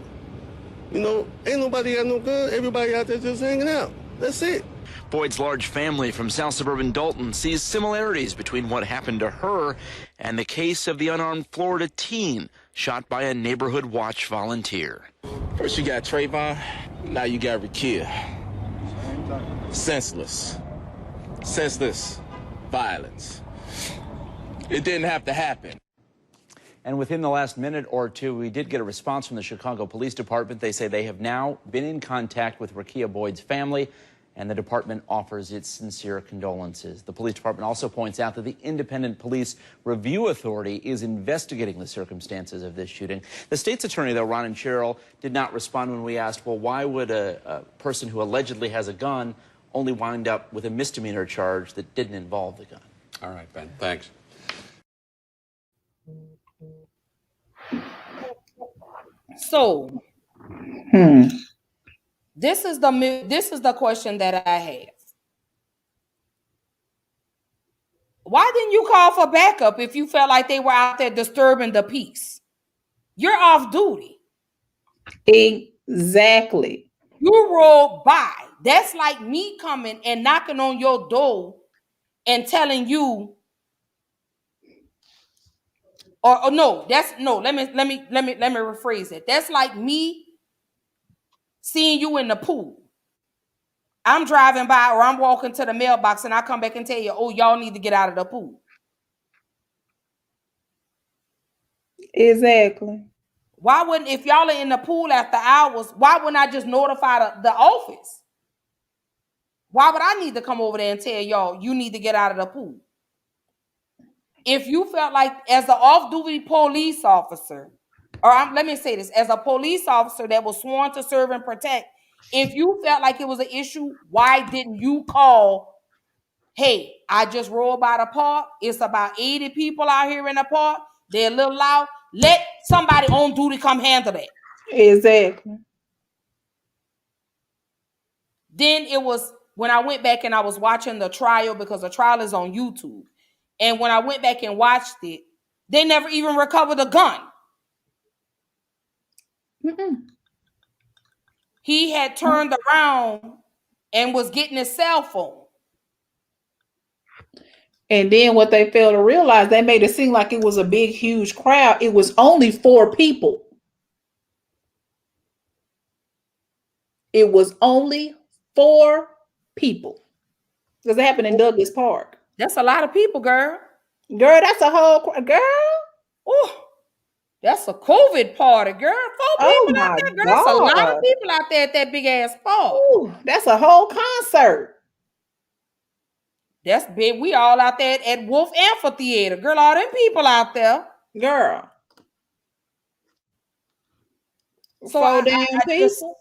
Speaker 3: You know, ain't nobody got no gun. Everybody out there just hanging out. That's it.
Speaker 6: Boyd's large family from South Suburban Dalton sees similarities between what happened to her and the case of the unarmed Florida teen shot by a neighborhood watch volunteer.
Speaker 3: First you got Trayvon, now you got Rekia. Senseless violence. It didn't have to happen.
Speaker 6: And within the last minute or two, we did get a response from the Chicago Police Department. They say they have now been in contact with Rekia Boyd's family, and the department offers its sincere condolences. The police department also points out that the Independent Police Review Authority is investigating the circumstances of this shooting. The state's attorney, though, Ron and Cheryl, did not respond when we asked, well, why would a person who allegedly has a gun only wind up with a misdemeanor charge that didn't involve the gun?
Speaker 4: All right, Ben. Thanks.
Speaker 1: So, this is the question that I have. Why didn't you call for backup if you felt like they were out there disturbing the peace? You're off duty.
Speaker 2: Exactly.
Speaker 1: You rolled by. That's like me coming and knocking on your door and telling you, or no, that's no. Let me rephrase it. That's like me seeing you in the pool. I'm driving by or I'm walking to the mailbox and I come back and tell you, oh, y'all need to get out of the pool.
Speaker 2: Exactly.
Speaker 1: Why wouldn't, if y'all are in the pool after hours, why wouldn't I just notify the office? Why would I need to come over there and tell y'all you need to get out of the pool? If you felt like, as an off-duty police officer, or let me say this, as a police officer that was sworn to serve and protect, if you felt like it was an issue, why didn't you call, hey, I just rolled by the park. It's about 80 people out here in the park. They're a little loud. Let somebody on duty come handle that.
Speaker 2: Exactly.
Speaker 1: Then it was when I went back and I was watching the trial, because the trial is on YouTube. And when I went back and watched it, they never even recovered a gun. He had turned around and was getting his cell phone.
Speaker 2: And then what they failed to realize, they made it seem like it was a big, huge crowd. It was only 4 people. It was only 4 people. Because it happened in Douglas Park.
Speaker 1: That's a lot of people, girl.
Speaker 2: Girl, that's a whole girl.
Speaker 1: Oh, that's a COVID party, girl. 4
Speaker 2: Oh
Speaker 1: people out
Speaker 2: my
Speaker 1: there, girl. That's a lot
Speaker 2: God.
Speaker 1: of people out there at that big ass park.
Speaker 2: Ooh, that's a whole concert.
Speaker 1: That's big. We all out there at Wolf Amphitheater, girl. All them people out there,
Speaker 2: Girl.
Speaker 1: So
Speaker 2: 4 damn people.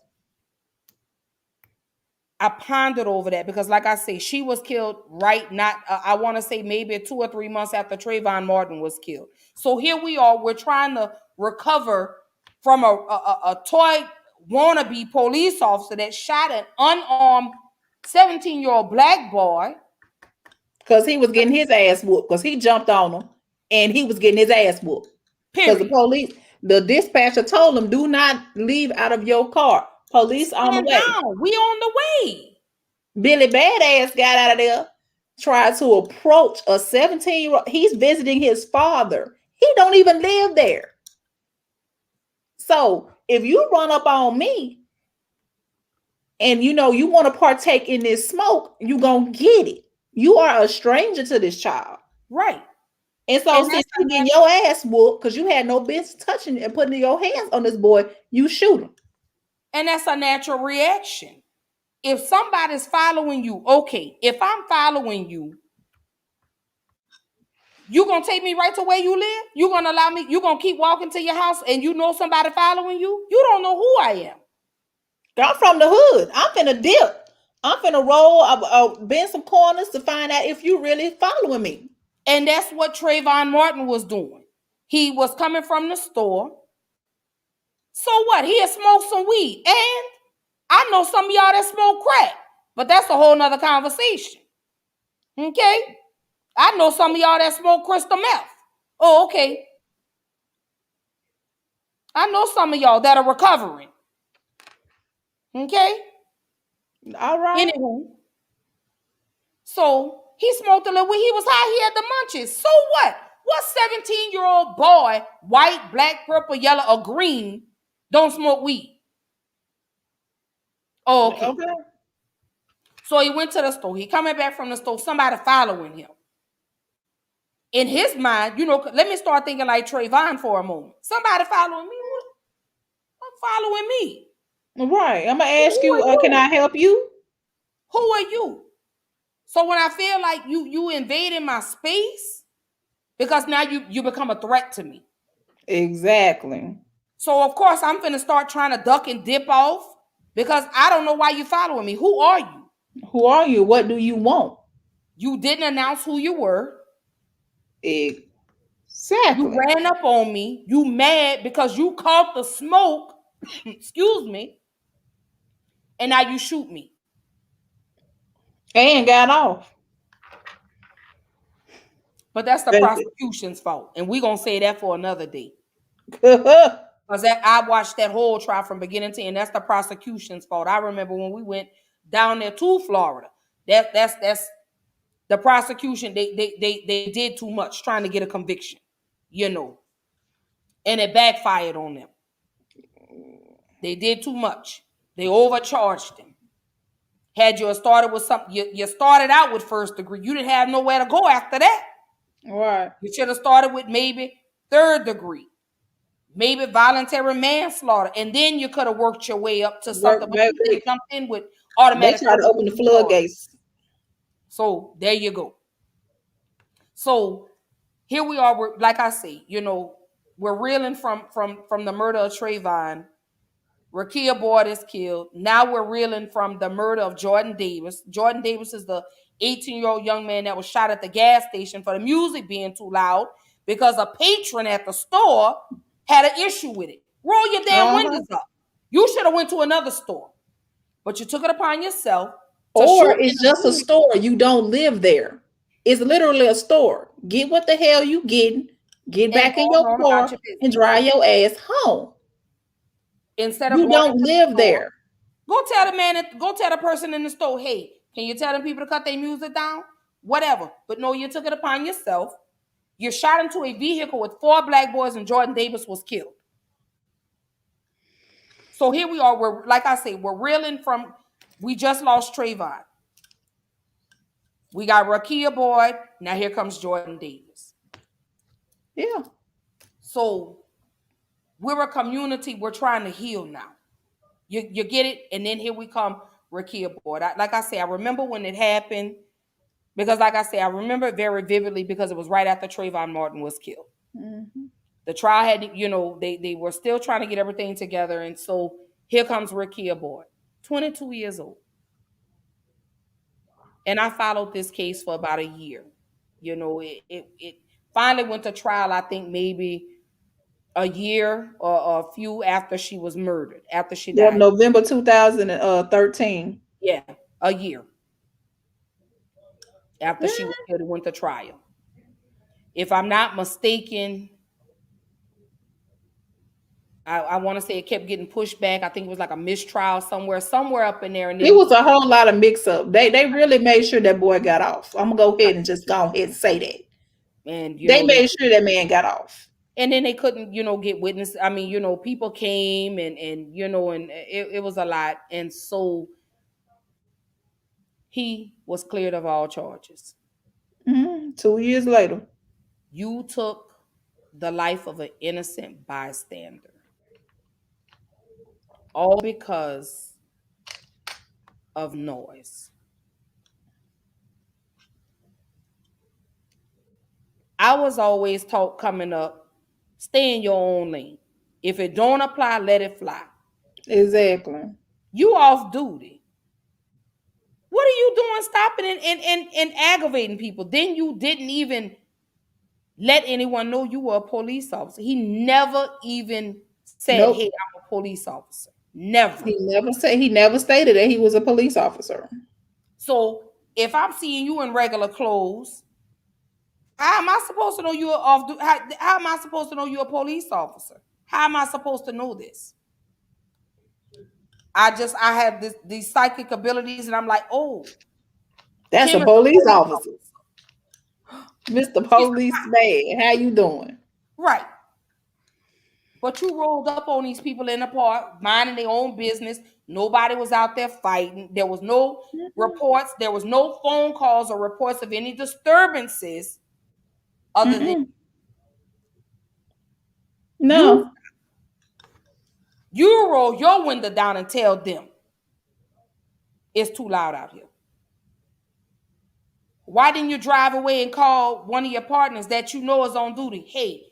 Speaker 1: I pondered over that because, like I say, she was killed right not, I want to say maybe 2 or 3 months after Trayvon Martin was killed. So here we are, we're trying to recover from a toy wannabe police officer that shot an unarmed 17-year-old black boy.
Speaker 2: Because he was getting his ass whooped. Because he jumped on him and he was getting his ass whooped. Because the police, the dispatcher told him, do not leave out of your car. Police on the way.
Speaker 1: Down. We on the way.
Speaker 2: Billy Badass got out of there, tried to approach a 17-year-old. He's visiting his father. He don't even live there. So if you run up on me and you know you want to partake in this smoke, you gonna get it. You are a stranger to this child.
Speaker 1: Right.
Speaker 2: And so since you getting your ass whooped because you had no business touching and putting your hands on this boy, you shoot him.
Speaker 1: And that's a natural reaction. If somebody's following you, okay, if I'm following you, you gonna take me right to where you live? You gonna allow me, you gonna keep walking to your house and you know somebody following you? You don't know who I am.
Speaker 2: I'm from the hood. I'm finna dip. I'm finna roll, bend some corners to find out if you really following me.
Speaker 1: And that's what Trayvon Martin was doing. He was coming from the store. So what? He had smoked some weed. And I know some of y'all that smoke crack, but that's a whole nother conversation. Okay? I know some of y'all that smoke crystal meth. Oh, okay. I know some of y'all that are recovering. Okay?
Speaker 2: All right.
Speaker 1: Anywho. So he smoked a little weed. He was high. He had the munchies. So what? What 17-year-old boy, white, black, purple, yellow, or green, don't smoke weed? Oh, okay. So he went to the store. He coming back from the store. Somebody following him. In his mind, you know, let me start thinking like Trayvon for a moment. Somebody following me? What? Following me?
Speaker 2: Right. I'm going to ask you, can I help you?
Speaker 1: Who are you? So when I feel like you invading my space, because now you become a threat to me.
Speaker 2: Exactly.
Speaker 1: So of course I'm finna start trying to duck and dip off because I don't know why you following me. Who are you?
Speaker 2: Who are you? What do you want?
Speaker 1: You didn't announce who you were.
Speaker 2: Exactly.
Speaker 1: You ran up on me. You mad because you caught the smoke. Excuse me. And now you shoot me.
Speaker 2: And got off.
Speaker 1: But that's the prosecution's fault. And we're going to say that for another day. Because I watched that whole trial from beginning to end. That's the prosecution's fault. I remember when we went down there to Florida. That's the prosecution. They did too much trying to get a conviction, you know. And it backfired on them. They did too much. They overcharged him. Had you started with something, you started out with first degree. You didn't have nowhere to go after that.
Speaker 2: Right.
Speaker 1: You should have started with maybe third degree, maybe voluntary manslaughter, and then you could have worked your way up to something. But you jumped in with automatic.
Speaker 2: They tried to open the floodgates.
Speaker 1: So there you go. So here we are. We're, like I say, you know, we're reeling from the murder of Trayvon. Rekia Boyd is killed. Now we're reeling from the murder of Jordan Davis. Jordan Davis is the 18-year-old young man that was shot at the gas station for the music being too loud because a patron at the store had an issue with it. Roll your damn windows up. You should have went to another store, but you took it upon yourself.
Speaker 2: Or it's just a store. You don't live there. It's literally a store. Get what the hell you getting. Get back in your car and drive your ass home.
Speaker 1: Instead of
Speaker 2: you don't live there.
Speaker 1: Go tell the man, go tell the person in the store, hey, can you tell them people to cut their music down? Whatever. But no, you took it upon yourself. You shot into a vehicle with 4 black boys and Jordan Davis was killed. So here we are. We're, like I say, we're reeling from, we just lost Trayvon. We got Rekia Boyd. Now here comes Jordan Davis.
Speaker 2: Yeah.
Speaker 1: So we're a community. We're trying to heal now. You get it? And then here we come, Rekia Boyd. Like I say, I remember when it happened because, like I say, I remember it very vividly because it was right after Trayvon Martin was killed.
Speaker 2: Mm-hmm.
Speaker 1: The trial had, they were still trying to get everything together. And so here comes Rekia Boyd, 22 years old. And I followed this case for about a year. It finally went to trial, I think maybe a year or a few after she was murdered, after she
Speaker 2: Yeah,
Speaker 1: died.
Speaker 2: November 2013.
Speaker 1: Yeah, a year after
Speaker 2: Yeah.
Speaker 1: she was killed, it went to trial. If I'm not mistaken, I want to say it kept getting pushed back. I think it was like a mistrial somewhere up in there. And
Speaker 2: It
Speaker 1: then,
Speaker 2: was a whole lot of mix up. They really made sure that boy got off. I'm gonna go ahead and just go ahead and say that.
Speaker 1: and
Speaker 2: They made sure that man got off.
Speaker 1: and then they couldn't, get witness. I mean, people came and it was a lot. And so he was cleared of all charges.
Speaker 2: 2 years later.
Speaker 1: You took the life of an innocent bystander. All because of noise. I was always taught coming up, stay in your own lane. If it don't apply, let it fly.
Speaker 2: Exactly.
Speaker 1: You off duty. What are you doing stopping and aggravating people? Then you didn't even let anyone know you were a police officer. He never even said, hey,
Speaker 2: Nope.
Speaker 1: I'm a police officer. Never.
Speaker 2: He never stated that he was a police officer.
Speaker 1: So if I'm seeing you in regular clothes, how am I supposed to know you're off? How am I supposed to know you're a police officer? How am I supposed to know this? I have these psychic abilities, and I'm like, oh,
Speaker 2: That's
Speaker 1: Kim
Speaker 2: a
Speaker 1: is a
Speaker 2: police
Speaker 1: police
Speaker 2: officer. Mr.
Speaker 1: She's
Speaker 2: Police Man, how you doing?
Speaker 1: right. But you rolled up on these people in the park, minding their own business. Nobody was out there fighting. There was no reports. There was no phone calls or reports of any disturbances other than you.
Speaker 2: No.
Speaker 1: You roll your window down and tell them it's too loud out here. Why didn't you drive away and call one of your partners that you know is on duty? Hey,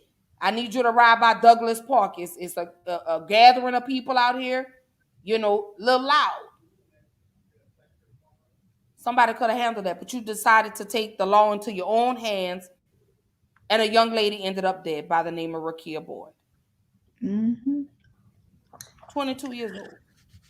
Speaker 1: I need you to ride by Douglas Park. It's a gathering of people out here, a little loud. Somebody could have handled that, but you decided to take the law into your own hands, and a young lady ended up dead by the name of Rekia Boyd. 22 years old.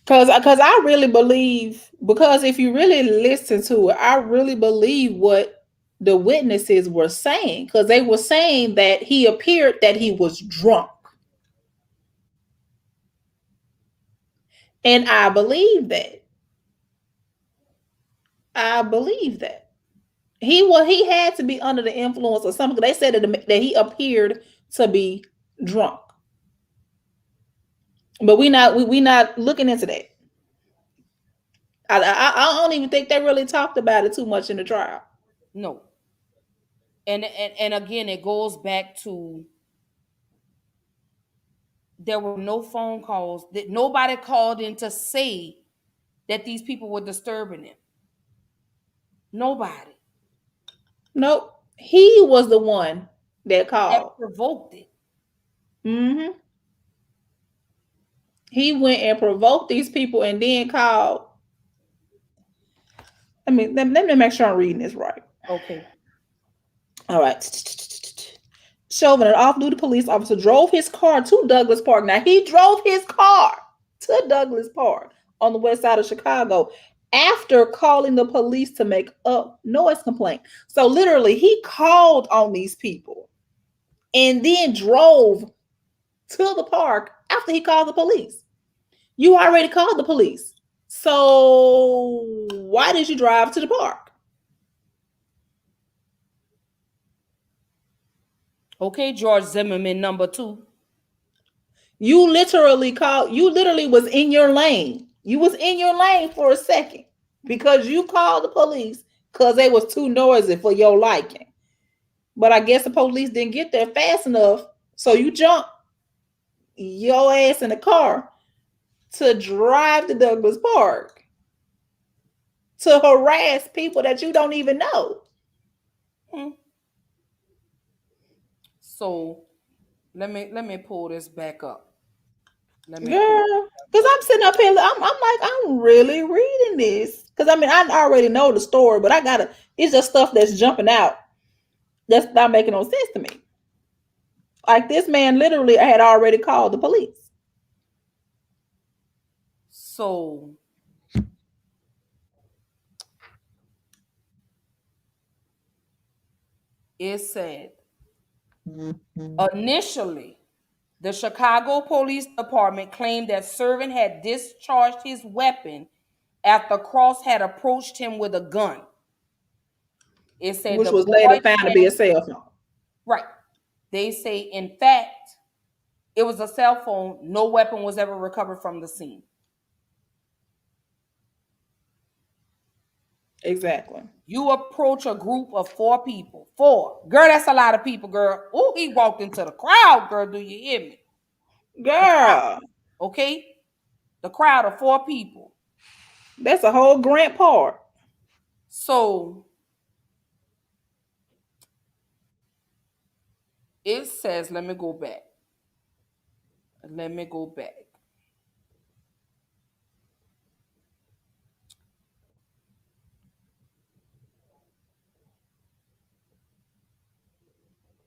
Speaker 2: Because I really believe, because if you really listen to it, I really believe what the witnesses were saying. Because they were saying that he appeared that he was drunk. And I believe that. I believe that. He had to be under the influence of something. They said that he appeared to be drunk. But we not looking into that. I don't even think they really talked about it too much in the trial.
Speaker 1: No. And again, it goes back to there were no phone calls. That nobody called in to say that these people were disturbing him. Nobody.
Speaker 2: Nope. He was the one that called.
Speaker 1: That provoked it.
Speaker 2: He went and provoked these people and then called. Let me make sure I'm reading this right.
Speaker 1: Okay.
Speaker 2: All right. Chauvin, an off-duty police officer, drove his car to Douglas Park. Now, he drove his car to Douglas Park on the west side of Chicago after calling the police to make a noise complaint. So, literally, he called on these people and then drove to the park after he called the police. You already called the police. So why did you drive to the park?
Speaker 1: Okay, George Zimmerman number 2.
Speaker 2: You literally was in your lane. You was in your lane for a second because you called the police because they was too noisy for your liking. But I guess the police didn't get there fast enough. So you jumped your ass in the car to drive to Douglas Park to harass people that you don't even know.
Speaker 1: So let me pull this back up.
Speaker 2: Girl, because I'm sitting up here, I'm like, I'm really reading this. Because I mean, I already know the story, but it's just stuff that's jumping out that's not making no sense to me. Like this man literally had already called the police.
Speaker 1: So it said initially, the Chicago Police Department claimed that servant had discharged his weapon after Cross had approached him with a gun. It said
Speaker 2: Which
Speaker 1: the
Speaker 2: was later
Speaker 1: boy
Speaker 2: found to be a cell phone.
Speaker 1: Right. They say, in fact, it was a cell phone. No weapon was ever recovered from the scene.
Speaker 2: Exactly.
Speaker 1: You approach a group of 4 people. 4. Girl, that's a lot of people, girl. Oh, he walked into the crowd, girl. Do you hear me?
Speaker 2: Girl.
Speaker 1: Okay? The crowd of 4 people.
Speaker 2: That's a whole Grant Park.
Speaker 1: So it says, let me go back.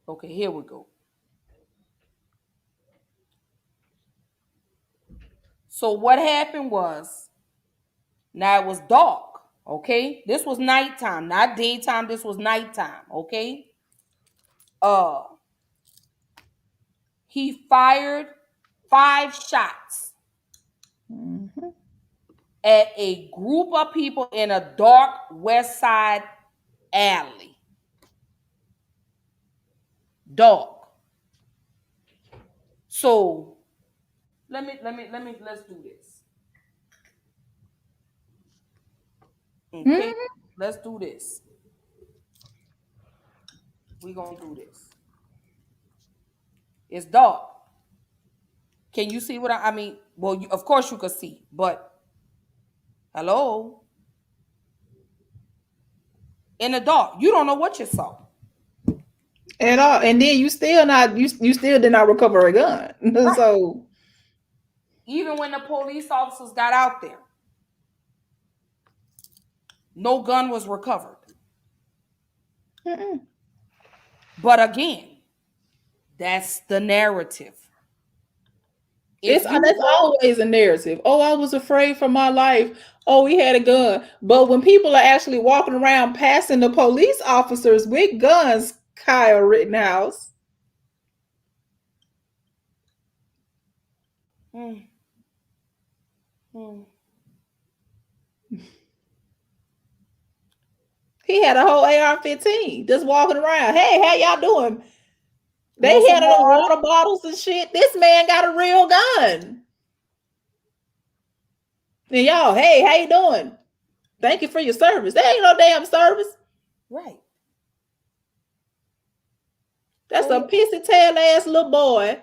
Speaker 1: Okay, here we go. So what happened was, now it was dark, okay? This was nighttime, not daytime. This was nighttime, okay? He fired 5 shots at a group of people in a dark west side alley. Dark. So let's do this. Okay, let's do this. We're gonna do this. It's dark. Can you see what I mean? Well, of course you could see, but hello? In the dark, you don't know what you saw.
Speaker 2: And then you still did not recover a gun. Right. So
Speaker 1: even when the police officers got out there, no gun was recovered. But again, that's the narrative.
Speaker 2: That's always a narrative. Oh, I was afraid for my life. Oh, he had a gun. But when people are actually walking around passing the police officers with guns, Kyle Rittenhouse. He had a whole AR-15 just walking around. Hey, how y'all doing? They had water bottles and shit. This man got a real gun. And y'all, hey, how you doing? Thank you for your service. There ain't no damn service.
Speaker 1: Right.
Speaker 2: That's a pissy tail ass little boy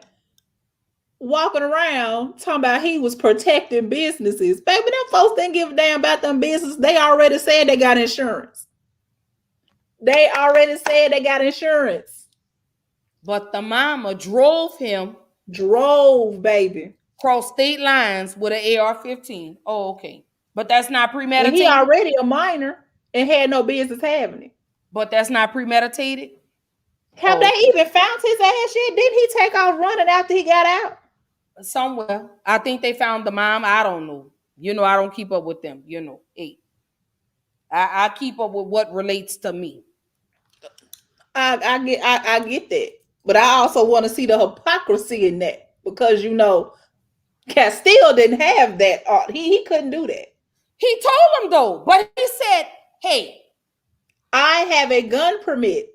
Speaker 2: walking around talking about he was protecting businesses. Baby, them folks didn't give a damn about them business. They already said they got insurance.
Speaker 1: But the mama drove him.
Speaker 2: Baby.
Speaker 1: Cross state lines with an AR-15. Oh, okay. But that's not premeditated.
Speaker 2: And he already a minor and had no business having it.
Speaker 1: But that's not premeditated.
Speaker 2: Have they even found his ass yet? Didn't he take off running after he got out?
Speaker 1: Somewhere. I think they found the mom. I don't know. I don't keep up with them. Hey. I keep up with what relates to me.
Speaker 2: I get that. But I also want to see the hypocrisy in that. Because Castile didn't have that. He couldn't do that.
Speaker 1: He told him though, but he said, "Hey,
Speaker 2: I have a gun permit.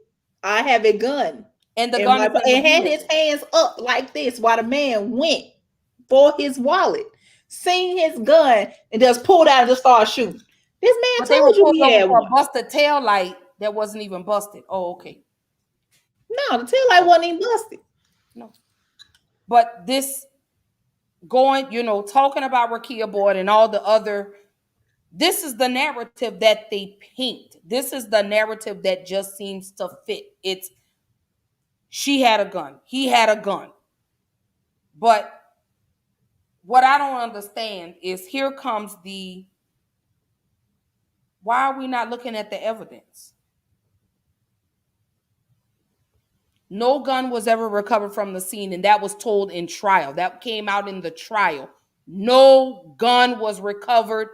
Speaker 2: I have a gun."
Speaker 1: and the
Speaker 2: And,
Speaker 1: gun is in the
Speaker 2: and had his
Speaker 1: vehicle."
Speaker 2: hands up like this while the man went for his wallet, seen his gun, and just pulled out and just started shooting. This man
Speaker 1: But they were
Speaker 2: told you
Speaker 1: pulled
Speaker 2: he
Speaker 1: over
Speaker 2: had
Speaker 1: for a
Speaker 2: one.
Speaker 1: busted tail light that wasn't even busted. Oh, okay.
Speaker 2: No, the tail light wasn't even busted.
Speaker 1: No. But this going, talking about Rekia Boyd and all the other, this is the narrative that they paint. This is the narrative that just seems to fit. It's she had a gun, he had a gun. But what I don't understand is here comes the why are we not looking at the evidence? No gun was ever recovered from the scene, and that was told in trial. That came out in the trial. No gun was recovered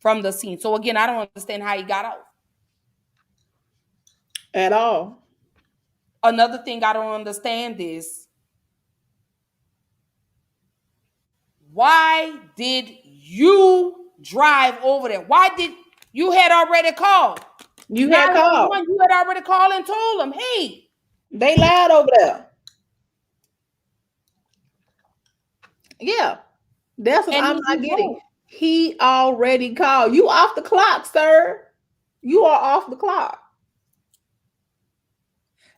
Speaker 1: from the scene. So again, I don't understand how he got out.
Speaker 2: At all.
Speaker 1: Another thing I don't understand is why did you drive over there? Why did you had already called?
Speaker 2: You had called.
Speaker 1: 911, you had already called and told them, hey.
Speaker 2: They lied over there. Yeah. That's what I'm not getting. He already called. You off the clock, sir. You are off the clock.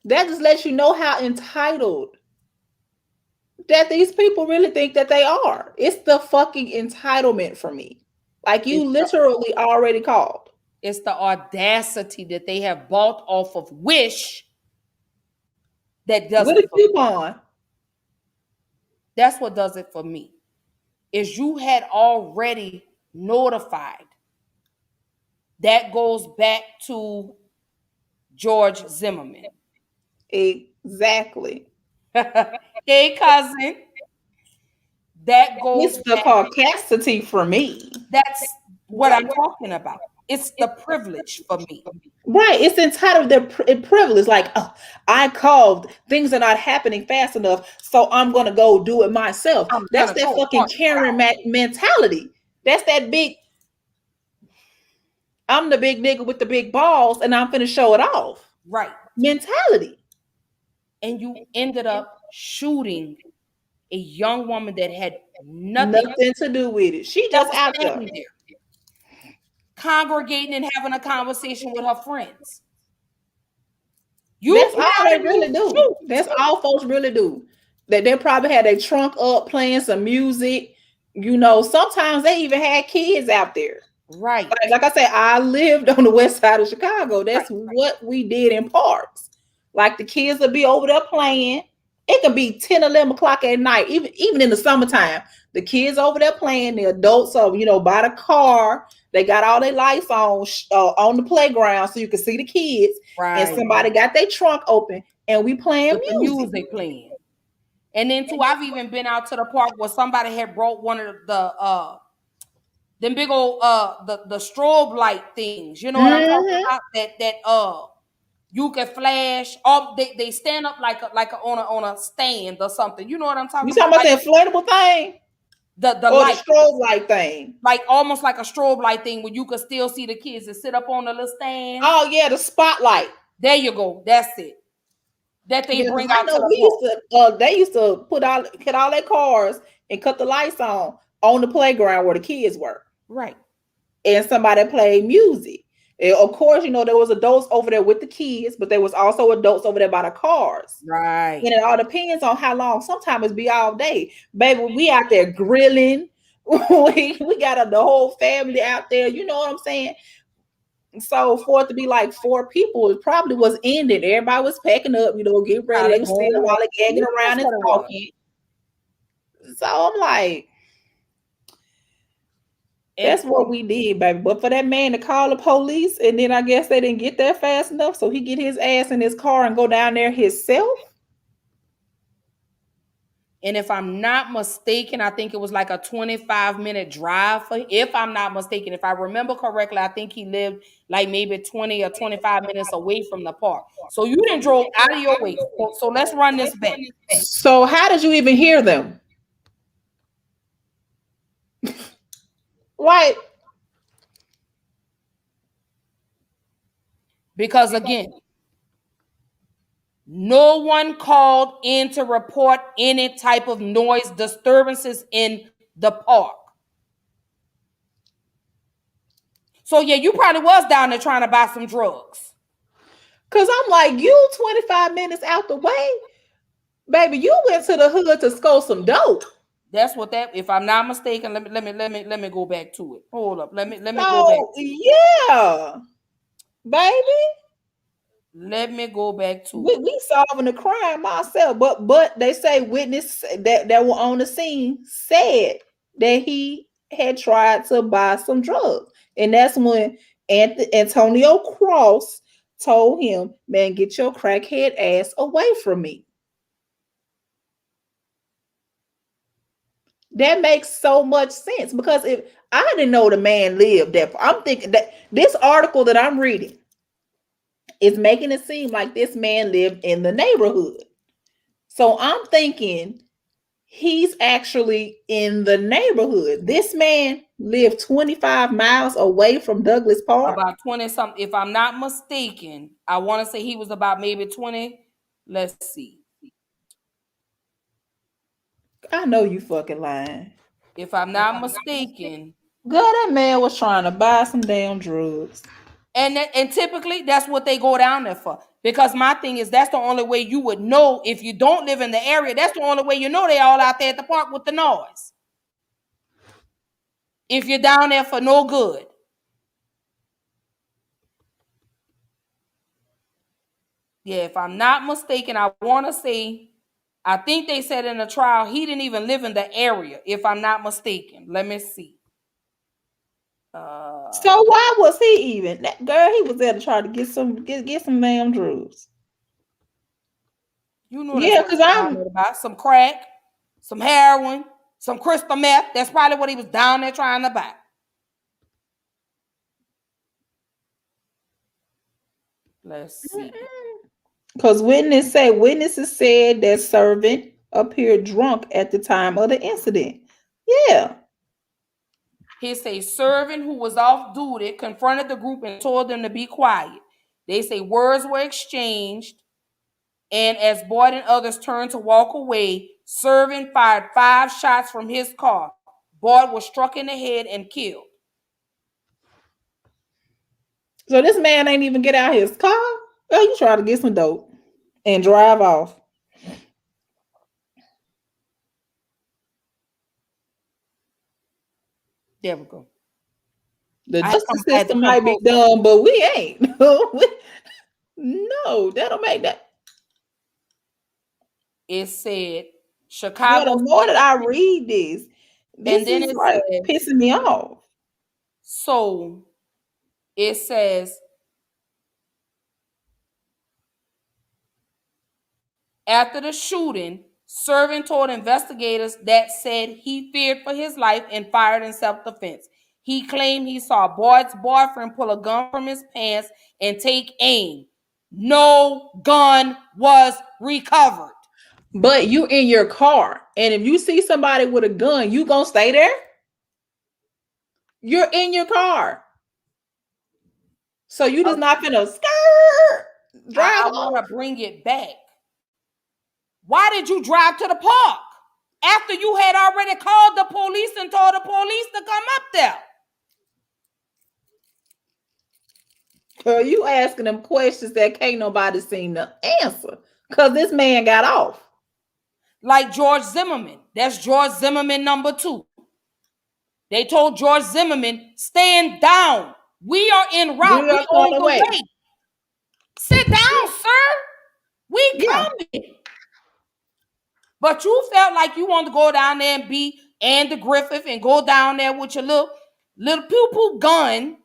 Speaker 2: That just lets you know how entitled that these people really think that they are. It's the fucking entitlement for me. Like you literally already called.
Speaker 1: It's the audacity that they have bought off of Wish that does
Speaker 2: With
Speaker 1: it
Speaker 2: a
Speaker 1: for me.
Speaker 2: coupon.
Speaker 1: That's what does it for me. Is you had already notified. That goes back to George Zimmerman.
Speaker 2: Exactly.
Speaker 1: Hey, cousin. That goes
Speaker 2: It's the caucasity for me.
Speaker 1: That's what I'm talking about. It's the privilege for me.
Speaker 2: Right. It's entitled their privilege. Like, oh, I called. Things are not happening fast enough, so I'm going to go do it myself. That's that fucking Karen mentality. That's that big, I'm the big nigga with the big balls, and I'm finna show it off.
Speaker 1: Right.
Speaker 2: Mentality.
Speaker 1: And you ended up shooting a young woman that had nothing
Speaker 2: to do with it. She just out there.
Speaker 1: Congregating and having a conversation with her friends.
Speaker 2: That's all they really do. That's all folks really do. That they probably had their trunk up playing some music. Sometimes they even had kids out there.
Speaker 1: Right.
Speaker 2: Like I said, I lived on the west side of Chicago. That's what we did in parks. Like the kids would be over there playing. It could be 10, 11 o'clock at night, even in the summertime. The kids over there playing, the adults are, by the car. They got all their lights on the playground so you can see the kids. Right. And somebody got their trunk open and we playing
Speaker 1: with music. The music playing. And then too, I've even been out to the park where somebody had brought one of the them big old the strobe light things. You know what I'm talking about? That you can flash. They stand up like on a stand or something. You know what I'm talking about?
Speaker 2: You talking about that inflatable thing?
Speaker 1: The
Speaker 2: light. The strobe light thing.
Speaker 1: Like almost like a strobe light thing where you can still see the kids that sit up on the little stand.
Speaker 2: Oh yeah, the spotlight.
Speaker 1: There you go. That's it. That they bring out to
Speaker 2: the they used to cut all their cars and cut the lights on the playground where the kids were.
Speaker 1: Right.
Speaker 2: And somebody played music. And of course, there was adults over there with the kids, but there was also adults over there by the cars.
Speaker 1: Right.
Speaker 2: And it all depends on how long. Sometimes it's be all day. Baby, we out there grilling. we got the whole family out there. You know what I'm saying? So for it to be like 4 people, it probably was ended. Everybody was packing up, getting ready. They were still lollygagging around and talking. So I'm like, that's what we did, baby. But for that man to call the police, and then I guess they didn't get there fast enough, so he get his ass in his car and go down there himself.
Speaker 1: And if I'm not mistaken, I think it was like a 25-minute drive if I'm not mistaken. If I remember correctly, I think he lived like maybe 20 or 25 minutes away from the park. So you didn't drove out of your way. So let's run this back.
Speaker 2: So how did you even hear them? Right.
Speaker 1: Because again, no one called in to report any type of noise disturbances in the park. So yeah, you probably was down there trying to buy some drugs.
Speaker 2: Cause I'm like, you 25 minutes out the way, baby. You went to the hood to score some dope.
Speaker 1: That's what that. If I'm not mistaken, let me go back to it. Hold up. Let me go back.
Speaker 2: So yeah, baby.
Speaker 1: Let me go back to it.
Speaker 2: We solving the crime ourselves, but they say witness that were on the scene said that he had tried to buy some drugs, and that's when Antonio Cross told him, "Man, get your crackhead ass away from me." That makes so much sense because if I didn't know the man lived there, I'm thinking that this article that I'm reading is making it seem like this man lived in the neighborhood. So I'm thinking he's actually in the neighborhood. This man lived 25 miles away from Douglas Park.
Speaker 1: About 20 something. If I'm not mistaken, I want to say he was about maybe 20. Let's see.
Speaker 2: I know you fucking lying.
Speaker 1: If I'm not mistaken.
Speaker 2: Girl, that man was trying to buy some damn drugs.
Speaker 1: And typically that's what they go down there for. Because my thing is that's the only way you would know if you don't live in the area. That's the only way you know they all out there at the park with the noise. If you're down there for no good. Yeah, if I'm not mistaken, I want to say, I think they said in the trial he didn't even live in the area, if I'm not mistaken. Let me see.
Speaker 2: So why was he even? That girl, he was there to try to get some damn drugs.
Speaker 1: You know,
Speaker 2: Yeah,
Speaker 1: that's
Speaker 2: because
Speaker 1: what I'm about. Some crack, some heroin, some crystal meth. That's probably what he was down there trying to buy. Let's see.
Speaker 2: Because witnesses said that servant appeared drunk at the time of the incident. Yeah.
Speaker 1: He say servant who was off duty confronted the group and told them to be quiet. They say words were exchanged, and as Boyd and others turned to walk away, servant fired 5 shots from his car. Boyd was struck in the head and killed.
Speaker 2: So this man ain't even get out his car. Oh, you try to get some dope and drive off.
Speaker 1: There we go.
Speaker 2: The justice system might be dumb, but we ain't. No, that'll make that.
Speaker 1: It said Chicago.
Speaker 2: Yeah, the more that I read this is like pissing me off.
Speaker 1: So it says after the shooting, servant told investigators that said he feared for his life and fired in self-defense. He claimed he saw Boyd's boyfriend pull a gun from his pants and take aim. No gun was recovered.
Speaker 2: But you in your car, and if you see somebody with a gun, you gonna stay there? You're in your car. So you just not gonna drive.
Speaker 1: I want to bring it back. Why did you drive to the park after you had already called the police and told the police to come up there?
Speaker 2: Girl, you asking them questions that can't nobody seem to answer because this man got off.
Speaker 1: Like George Zimmerman. That's George Zimmerman number 2. They told George Zimmerman, stand down. We are en route. We on the way. Sit down, sir. We coming. But you felt like you wanted to go down there and be Andy Griffith and go down there with your little pew-pew gun.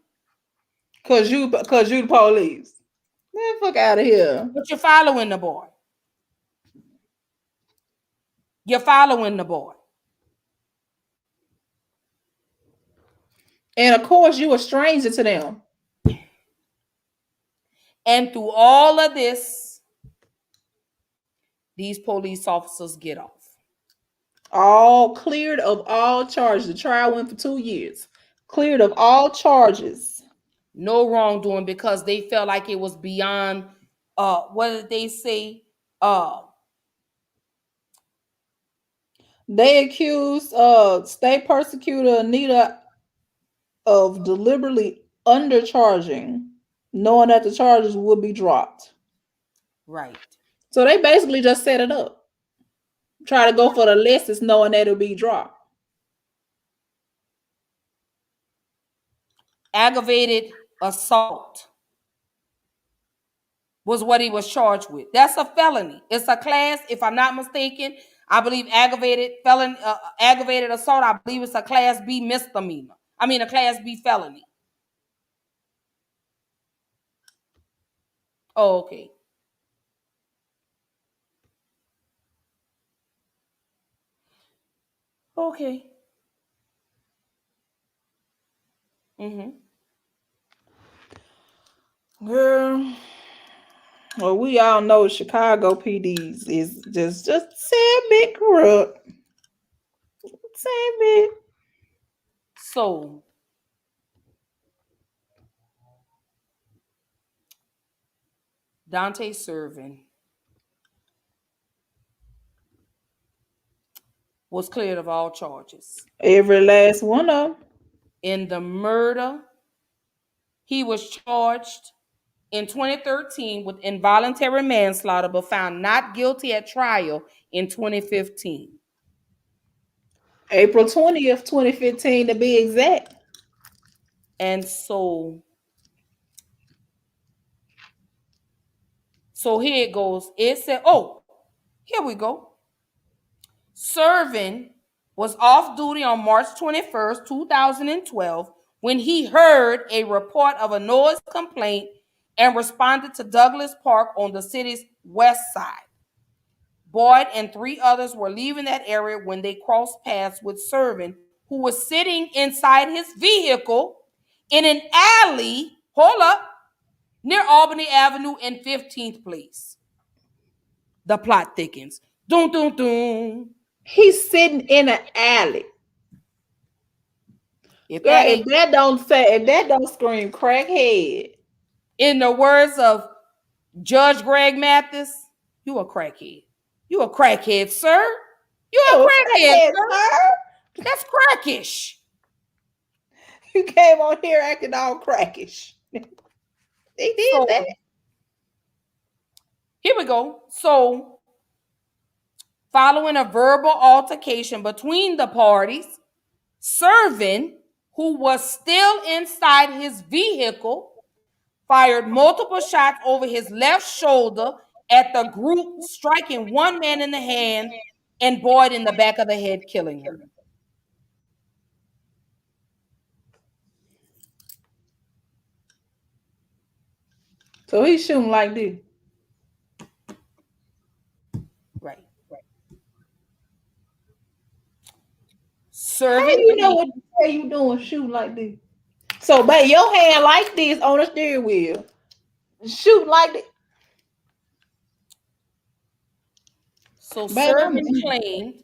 Speaker 2: Cause you the police. Man, fuck out of here.
Speaker 1: But you're following the boy. You're following the boy.
Speaker 2: And of course, you a stranger to them.
Speaker 1: And through all of this, these police officers get off.
Speaker 2: All cleared of all charges. The trial went for 2 years. Cleared of all charges.
Speaker 1: No wrongdoing because they felt like it was beyond what did they say?
Speaker 2: They accused state prosecutor Anita of deliberately undercharging, knowing that the charges would be dropped.
Speaker 1: Right.
Speaker 2: So they basically just set it up. Try to go for the lessest knowing that it'll be dropped.
Speaker 1: Aggravated assault was what he was charged with. That's a felony. It's a class, if I'm not mistaken. I believe aggravated assault. I believe it's a class B misdemeanor. I mean a class B felony. Oh, okay. Okay. Mm-hmm.
Speaker 2: Girl, well, we all know Chicago PDs is just sad bit corrupt. Sad bit.
Speaker 1: So Dante Servin was cleared of all charges.
Speaker 2: Every last one of them.
Speaker 1: In the murder, he was charged in 2013 with involuntary manslaughter, but found not guilty at trial in 2015.
Speaker 2: April 20th, 2015 to be exact.
Speaker 1: And so here it goes. It said, oh, here we go. Servin was off duty on March 21st, 2012, when he heard a report of a noise complaint and responded to Douglas Park on the city's west side. Boyd and 3 others were leaving that area when they crossed paths with Servin, who was sitting inside his vehicle in an alley, hold up, near Albany Avenue and 15th Place. The plot thickens. Dun, dun, dun.
Speaker 2: He's sitting in an alley.
Speaker 1: If
Speaker 2: Girl,
Speaker 1: that
Speaker 2: if that don't scream crackhead.
Speaker 1: in the words of Judge Greg Mathis, you a crackhead. You a crackhead, sir. You a crackhead, sir. That's crackish.
Speaker 2: You came on here acting all crackish. They did that.
Speaker 1: Here we go. So, following a verbal altercation between the parties, Servin, who was still inside his vehicle, fired multiple shots over his left shoulder at the group, striking one man in the hand and Boyd in the back of the head, killing him.
Speaker 2: So he's shooting like this.
Speaker 1: Right.
Speaker 2: How
Speaker 1: Servin,
Speaker 2: you know what the hell you doing shooting like this? So, babe, your hand like this on the steering wheel. Shooting like this.
Speaker 1: So
Speaker 2: Babe,
Speaker 1: Servin claimed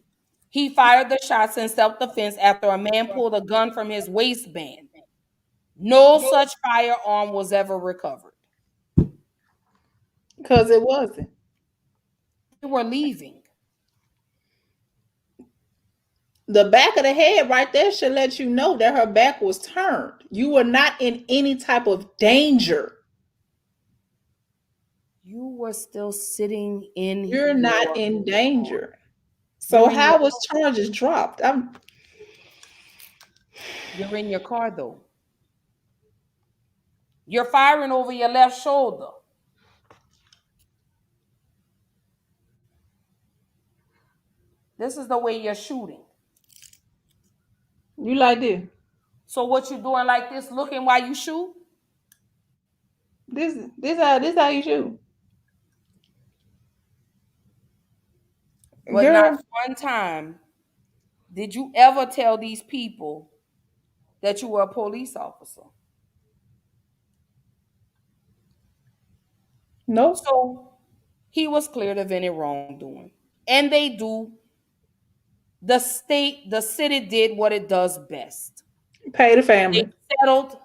Speaker 1: he fired the shots in self-defense after a man pulled a gun from his waistband. No such firearm was ever recovered.
Speaker 2: Because it wasn't.
Speaker 1: They were leaving.
Speaker 2: The back of the head right there should let you know that her back was turned. You were not in any type of danger.
Speaker 1: You were still sitting in.
Speaker 2: You're not in danger. So how was charges dropped?
Speaker 1: You're in your car though. You're firing over your left shoulder. This is the way you're shooting.
Speaker 2: You like this?
Speaker 1: So what you doing like this, looking while you shoot?
Speaker 2: This how you shoot.
Speaker 1: But
Speaker 2: Girl,
Speaker 1: not one time did you ever tell these people that you were a police officer.
Speaker 2: no.
Speaker 1: So he was cleared of any wrongdoing. And they do. The city did what it does best.
Speaker 2: Pay the
Speaker 1: They
Speaker 2: family.
Speaker 1: settled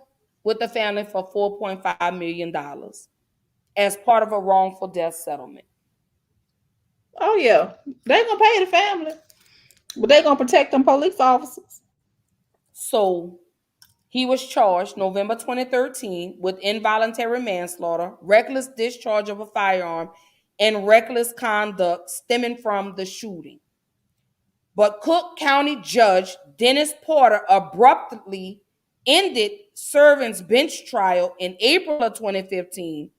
Speaker 1: with the family for $4.5 million as part of a wrongful death settlement.
Speaker 2: Oh yeah, they gonna pay the family, but they gonna protect them police officers.
Speaker 1: So he was charged November 2013 with involuntary manslaughter, reckless discharge of a firearm, and reckless conduct stemming from the shooting. But Cook County Judge Dennis Porter abruptly ended Servin's bench trial in April of 2015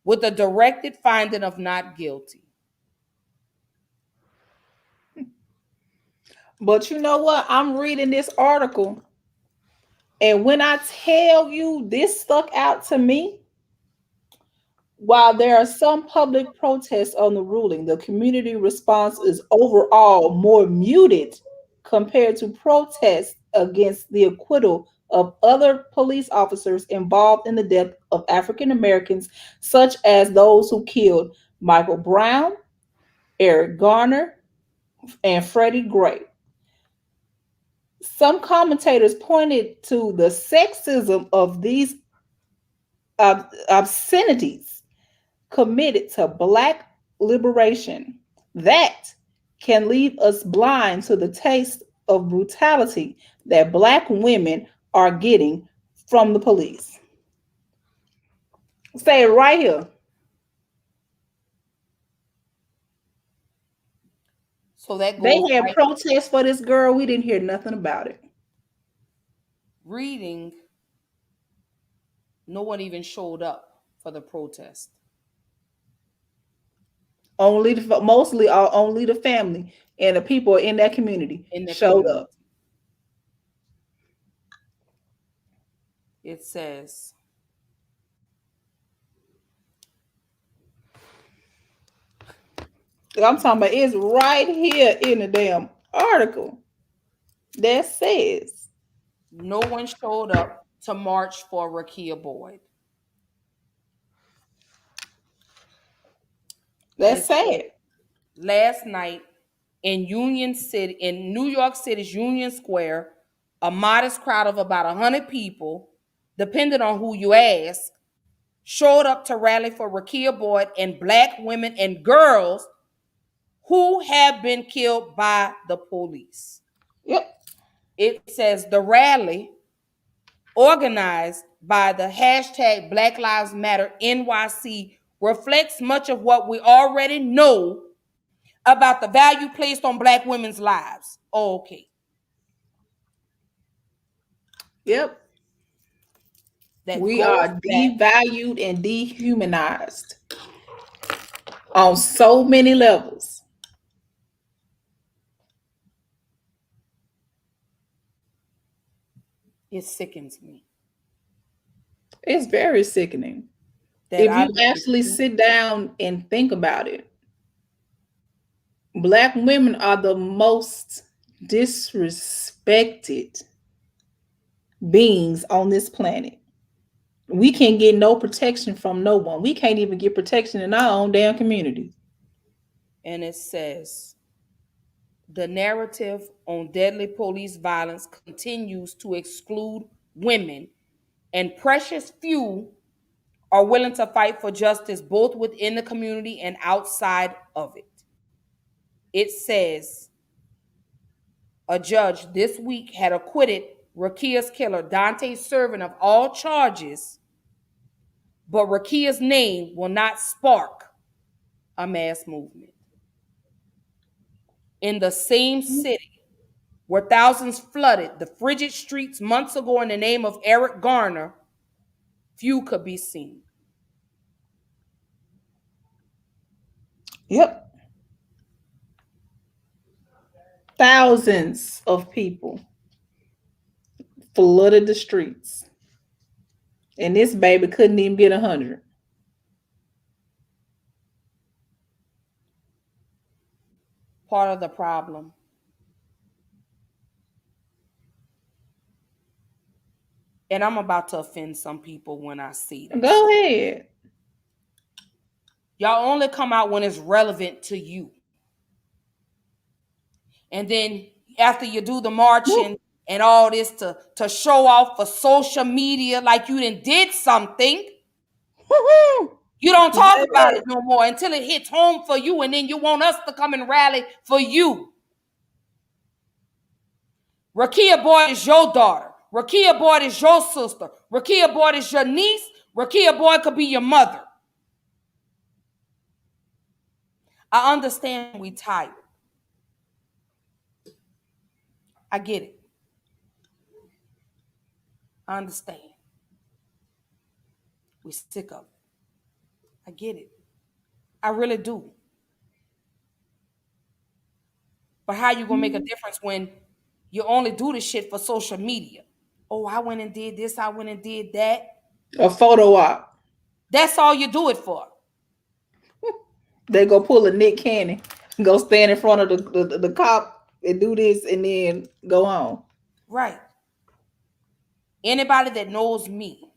Speaker 1: with a directed finding of not guilty.
Speaker 2: But you know what? I'm reading this article, and when I tell you this stuck out to me, while there are some public protests on the ruling, the community response is overall more muted compared to protests against the acquittal of other police officers involved in the death of African Americans, such as those who killed Michael Brown, Eric Garner, and Freddie Gray. Some commentators pointed to the sexism of these obscenities committed to Black liberation that can leave us blind to the taste of brutality that Black women are getting from the police. Say it right here.
Speaker 1: So that
Speaker 2: They
Speaker 1: goes
Speaker 2: had
Speaker 1: right.
Speaker 2: protests for this girl. We didn't hear nothing about it.
Speaker 1: Reading, no one even showed up for the protest.
Speaker 2: Only the family and the people in that community
Speaker 1: In the
Speaker 2: showed
Speaker 1: community.
Speaker 2: up.
Speaker 1: It says,
Speaker 2: I'm talking about it's right here in the damn article that says
Speaker 1: no one showed up to march for Rekia Boyd. And
Speaker 2: that's
Speaker 1: it said,
Speaker 2: sad.
Speaker 1: last night in New York City's Union Square, a modest crowd of about 100 people, depending on who you ask, showed up to rally for Rekia Boyd and Black women and girls who have been killed by the police.
Speaker 2: Yep.
Speaker 1: It says the rally, organized by the hashtag Black Lives Matter NYC, reflects much of what we already know about the value placed on Black women's lives. Oh, okay.
Speaker 2: Yep.
Speaker 1: That
Speaker 2: We
Speaker 1: goes
Speaker 2: are
Speaker 1: back.
Speaker 2: devalued and dehumanized on so many levels.
Speaker 1: It sickens me
Speaker 2: It's very sickening.
Speaker 1: that
Speaker 2: If
Speaker 1: I
Speaker 2: you
Speaker 1: look at
Speaker 2: actually
Speaker 1: you
Speaker 2: sit down and think about it, Black women are the most disrespected beings on this planet. We can't get no protection from no one. We can't even get protection in our own damn community.
Speaker 1: and it says the narrative on deadly police violence continues to exclude women, and precious few are willing to fight for justice both within the community and outside of it. It says a judge this week had acquitted Rekia's killer, Dante Servin, of all charges, but Rekia's name will not spark a mass movement. In the same city where thousands flooded the frigid streets months ago in the name of Eric Garner, few could be seen.
Speaker 2: Yep. Thousands of people flooded the streets. And this baby couldn't even get 100.
Speaker 1: Part of the problem. And I'm about to offend some people when I see this.
Speaker 2: Go ahead.
Speaker 1: Y'all only come out when it's relevant to you. And then after you do the marching and all this to show off for social media like you did something. You don't talk about it no more until it hits home for you, and then you want us to come and rally for you. Rekia Boyd is your daughter. Rekia Boyd is your sister. Rekia Boyd is your niece. Rekia Boyd could be your mother. I understand we tired. I get it. I understand. We sick of it. I get it. I really do. But how you gonna make a difference when you only do this shit for social media? Oh, I went and did this, I went and did that.
Speaker 2: A photo op.
Speaker 1: That's all you do it for.
Speaker 2: They go pull a Nick Cannon, go stand in front of the cop and do this and then go on.
Speaker 1: Right. Anybody that knows me,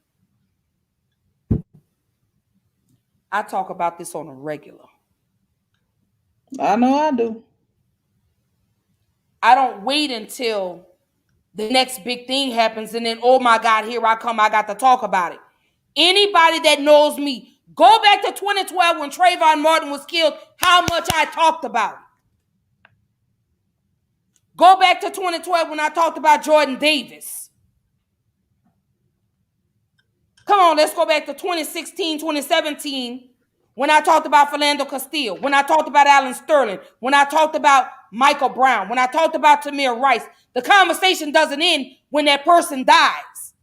Speaker 1: I talk about this on a regular.
Speaker 2: I know I do.
Speaker 1: I don't wait until the next big thing happens and then, oh my God, here I come, I got to talk about it. Anybody that knows me, go back to 2012 when Trayvon Martin was killed, how much I talked about it. Go back to 2012 when I talked about Jordan Davis. Come on, let's go back to 2016, 2017 when I talked about Philando Castile, when I talked about Alan Sterling, when I talked about Michael Brown, when I talked about Tamir Rice. The conversation doesn't end when that person dies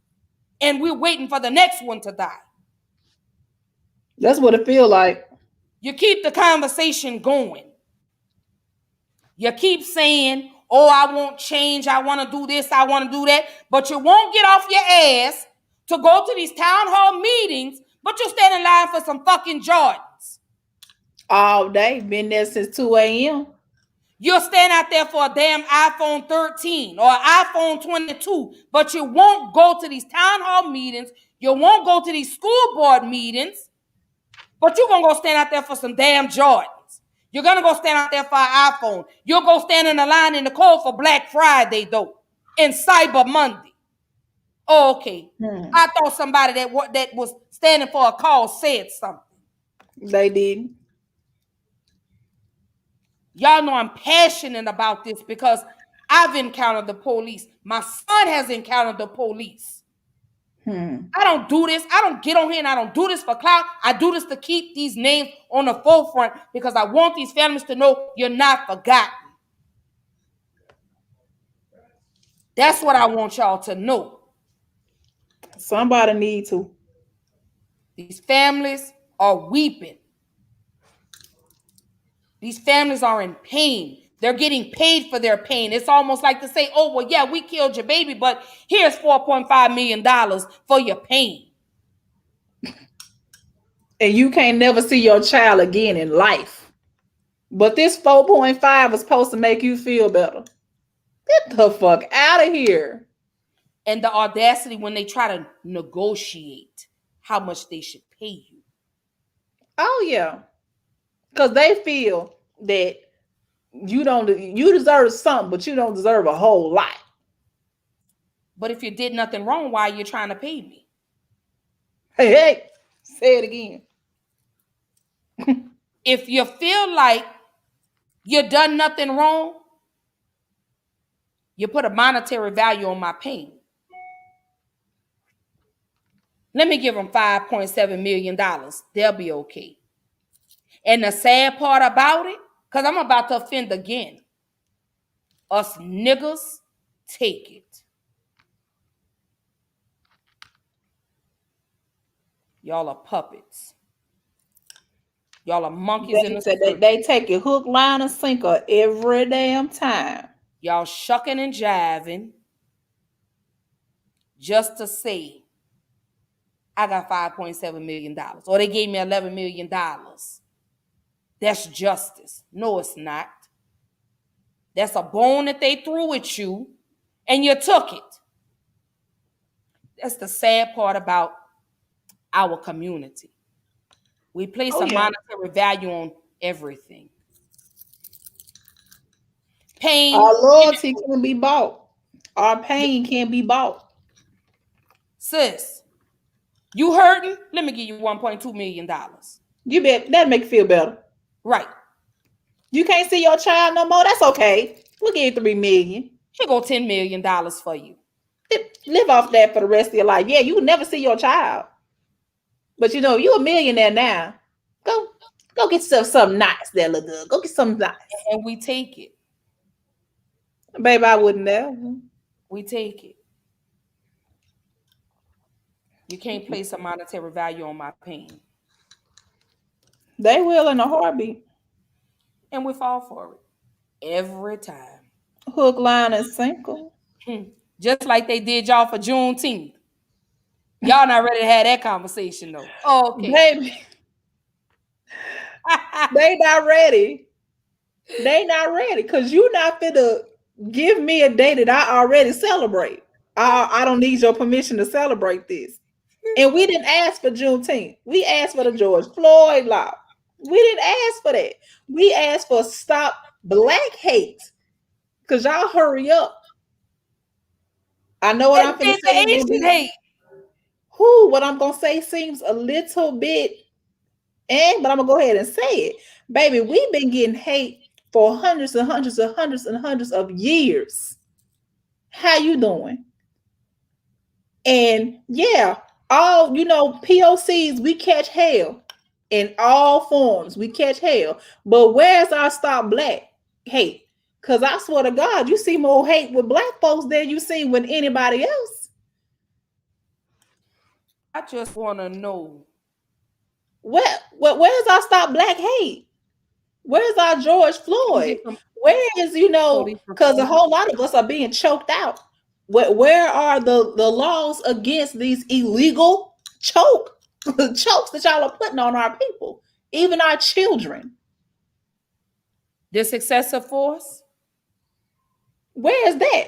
Speaker 1: and we're waiting for the next one to die.
Speaker 2: That's what it feels like.
Speaker 1: You keep the conversation going. You keep saying, oh, I want change, I want to do this, I want to do that, but you won't get off your ass to go to these town hall meetings, but you stand in line for some fucking Jordans.
Speaker 2: All day. Been there since 2 a.m.
Speaker 1: You'll stand out there for a damn iPhone 13 or iPhone 22, but you won't go to these town hall meetings. You won't go to these school board meetings, but you're going to go stand out there for some damn Jordans. You're going to go stand out there for an iPhone. You'll go stand in the line in the cold for Black Friday, though, and Cyber Monday. Oh, okay. I thought somebody that was standing for a cause said something.
Speaker 2: They did.
Speaker 1: Y'all know I'm passionate about this because I've encountered the police. My son has encountered the police. I don't do this. I don't get on here and I don't do this for clout. I do this to keep these names on the forefront because I want these families to know you're not forgotten. That's what I want y'all to know.
Speaker 2: Somebody need to.
Speaker 1: These families are weeping. These families are in pain. They're getting paid for their pain. It's almost like to say, oh, well, yeah, we killed your baby, but here's $4.5 million for your pain.
Speaker 2: And you can't never see your child again in life. But this 4.5 is supposed to make you feel better. Get the fuck out of here.
Speaker 1: And the audacity when they try to negotiate how much they should pay you.
Speaker 2: Oh, yeah. Because they feel that you deserve something, but you don't deserve a whole lot.
Speaker 1: But if you did nothing wrong, why are you trying to pay me?
Speaker 2: Hey, say it again.
Speaker 1: If you feel like you done nothing wrong, you put a monetary value on my pain. Let me give them $5.7 million. They'll be okay. And the sad part about it, because I'm about to offend again, us niggas take it. Y'all are puppets. Y'all are monkeys in the circus.
Speaker 2: They take it hook, line, and sinker every damn time.
Speaker 1: Y'all shucking and jiving just to say, I got $5.7 million. Or they gave me $11 million. That's justice. No, it's not. That's a bone that they threw at you, and you took it. That's the sad part about our community. We place a monetary value on everything. Pain.
Speaker 2: Our loyalty can be bought. Our pain can't be bought.
Speaker 1: Sis, you hurting? Let me give you $1.2 million.
Speaker 2: You bet that'll make you feel better.
Speaker 1: Right.
Speaker 2: You can't see your child no more. That's okay. We'll give you $3 million.
Speaker 1: Here go $10 million for you.
Speaker 2: Live off that for the rest of your life. Yeah, you will never see your child. But you know, you're a millionaire now. Go get yourself something nice there, little girl. Go get something nice.
Speaker 1: And we take it.
Speaker 2: Baby, I wouldn't know.
Speaker 1: We take it. You can't place a monetary value on my pain.
Speaker 2: They will in a heartbeat.
Speaker 1: And we fall for it. Every time.
Speaker 2: Hook, line, and sinker.
Speaker 1: Just like they did y'all for Juneteenth. Y'all not ready to have that conversation though. Oh, okay.
Speaker 2: Baby. They not ready. They not ready. Because you not finna give me a day that I already celebrate. I don't need your permission to celebrate this. And we didn't ask for Juneteenth. We asked for the George Floyd law. We didn't ask for that. We asked for stop black hate. Because y'all hurry up. I know what I'm finna say.
Speaker 1: Asian hate.
Speaker 2: What I'm gonna say seems a little bit, but I'm gonna go ahead and say it. Baby, we've been getting hate for hundreds and hundreds and hundreds and hundreds of years. How you doing? And yeah, all POCs, we catch hell in all forms. We catch hell. But where's our stop black hate? Because I swear to God, you see more hate with black folks than you see with anybody else.
Speaker 1: I just want to know.
Speaker 2: Where's our stop black hate? Where's our George Floyd? Where is, because a whole lot of us are being choked out. Where are the laws against these illegal chokes that y'all are putting on our people, even our children?
Speaker 1: This excessive force?
Speaker 2: Where is that?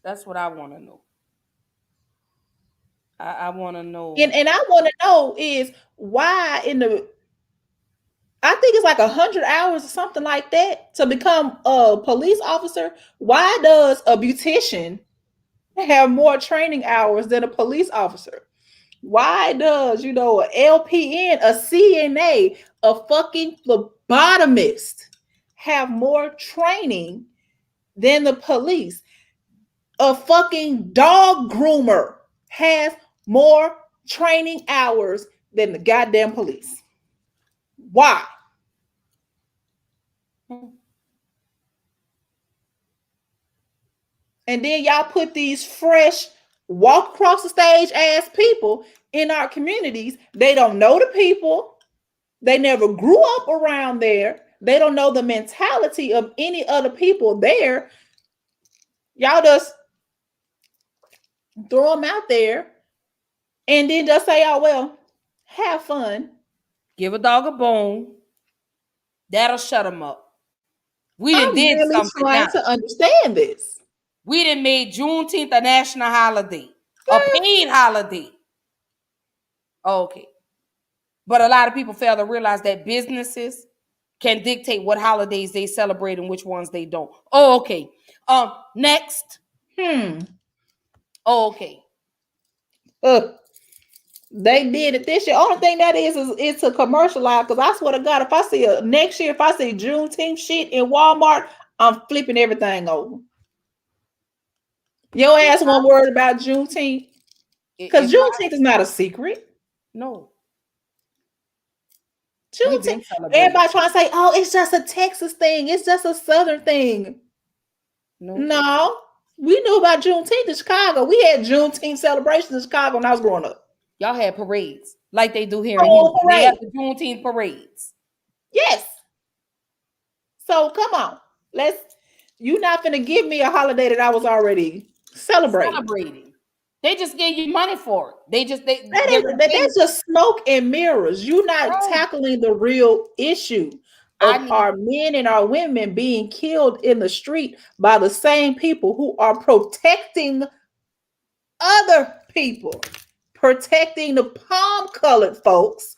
Speaker 1: That's what I want to know. I want to know.
Speaker 2: And I want to know is why I think it's like 100 hours or something like that to become a police officer. Why does a beautician have more training hours than a police officer? Why does, a LPN, a CNA, a fucking phlebotomist have more training than the police? A fucking dog groomer has more training hours than the goddamn police. Why? And then y'all put these fresh walk across the stage ass people in our communities. They don't know the people. They never grew up around there. They don't know the mentality of any other people there. Y'all just throw them out there and then just say, oh, well, have fun.
Speaker 1: Give a dog a bone. That'll shut them up. We done did
Speaker 2: really
Speaker 1: something
Speaker 2: trying
Speaker 1: now.
Speaker 2: to understand this.
Speaker 1: We done made Juneteenth a national holiday. A paid holiday. Okay. But a lot of people fail to realize that businesses can dictate what holidays they celebrate and which ones they don't. Oh, okay. Next. Oh, okay.
Speaker 2: They did it this year. Only thing that is to commercialize. Because I swear to God, if I see next year, if I see Juneteenth shit in Walmart, I'm flipping everything over. Your ass won't worry about Juneteenth. Because Juneteenth is not a secret.
Speaker 1: No.
Speaker 2: Juneteenth. Everybody trying to say, oh, it's just a Texas thing. It's just a Southern thing. No. We knew about Juneteenth in Chicago. We had Juneteenth celebrations in Chicago when I was growing up.
Speaker 1: Y'all had parades like they do here in Houston. They have the Juneteenth parades.
Speaker 2: Yes. So come on. You're not gonna give me a holiday that I was already celebrating.
Speaker 1: They just gave you money for it.
Speaker 2: That's just smoke and mirrors. You're not tackling the real issue of our men and our women being killed in the street by the same people who are protecting other people, protecting the palm-colored folks.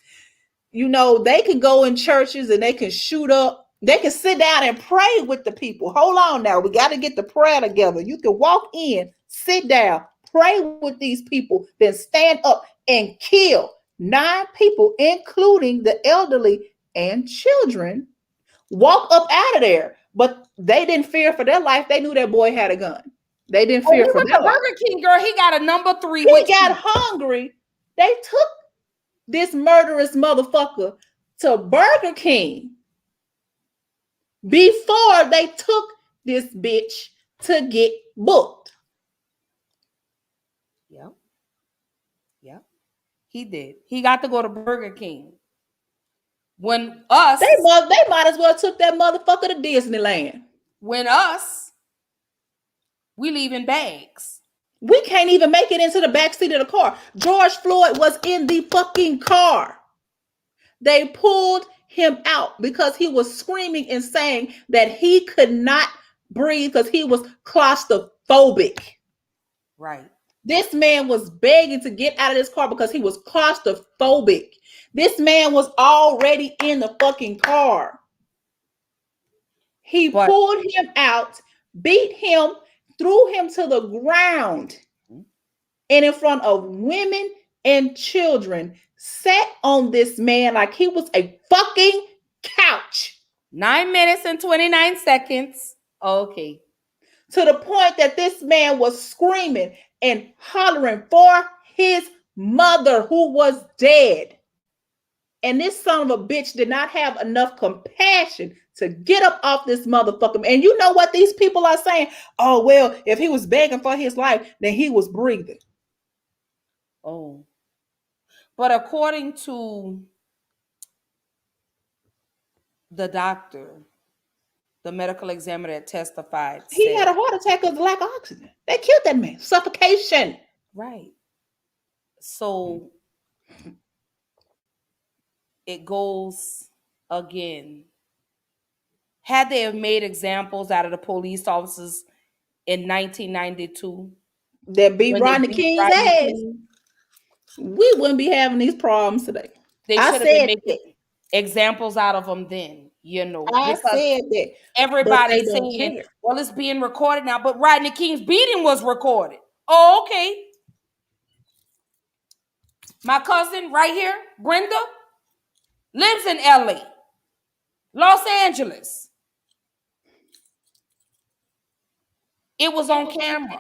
Speaker 2: They can go in churches and they can shoot up They can sit down and pray with the people. Hold on now. We got to get the prayer together. You can walk in, sit down, pray with these people, then stand up and kill 9 people, including the elderly and children. Walk up out of there. But they didn't fear for their life. They knew that boy had a gun. They didn't
Speaker 1: Oh,
Speaker 2: fear
Speaker 1: he
Speaker 2: for
Speaker 1: went
Speaker 2: their
Speaker 1: to
Speaker 2: life.
Speaker 1: Burger King, girl. He got a number 3.
Speaker 2: He got hungry. They took this murderous motherfucker to Burger King before they took this bitch to get booked.
Speaker 1: Yep. Yep. He did. He got to go to Burger King. When us,
Speaker 2: They might as well took that motherfucker to Disneyland.
Speaker 1: We leave in bags.
Speaker 2: We can't even make it into the backseat of the car. George Floyd was in the fucking car. They pulled him out because he was screaming and saying that he could not breathe because he was claustrophobic.
Speaker 1: Right.
Speaker 2: This man was begging to get out of this car because he was claustrophobic. This man was already in the fucking car. He pulled him out, beat him, threw him to the ground, and in front of women and children, sat on this man like he was a fucking couch.
Speaker 1: 9 minutes and 29 seconds. Okay.
Speaker 2: To the point that this man was screaming and hollering for his mother who was dead. And this son of a bitch did not have enough compassion to get up off this motherfucker. And you know what these people are saying? Oh, well, if he was begging for his life, then he was breathing.
Speaker 1: Oh. But according to the doctor, the medical examiner that testified,
Speaker 2: he had a heart attack of the lack of oxygen. They killed that man. Suffocation.
Speaker 1: Right. So it goes again. Had they have made examples out of the police officers in 1992
Speaker 2: that beat Rodney King's ass, we wouldn't be having these problems today.
Speaker 1: They should have been making examples out of them then, you know.
Speaker 2: I said that.
Speaker 1: Everybody's saying, well, it's being recorded now, but Rodney King's beating was recorded. Oh, okay. My cousin right here, Brenda, lives in LA, Los Angeles. It was on camera.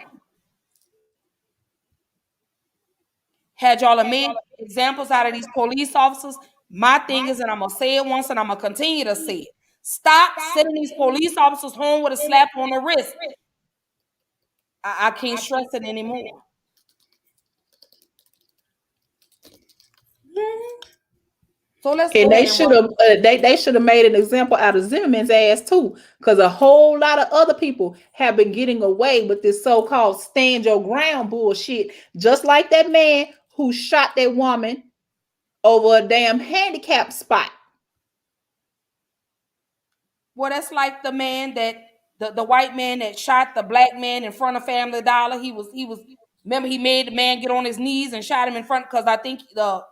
Speaker 1: Had y'all made examples out of these police officers, my thing is, and I'm going to say it once and I'm going to continue to say it, stop sending these police officers home with a slap on the wrist. I can't stress it anymore. So let's
Speaker 2: and they should have they should have made an example out of Zimmerman's ass too, because a whole lot of other people have been getting away with this so-called stand your ground bullshit, just like that man who shot that woman over a damn handicap spot.
Speaker 1: Well, that's like the man that the white man that shot the black man in front of Family Dollar. He was remember he made the man get on his knees and shot him in front because I think the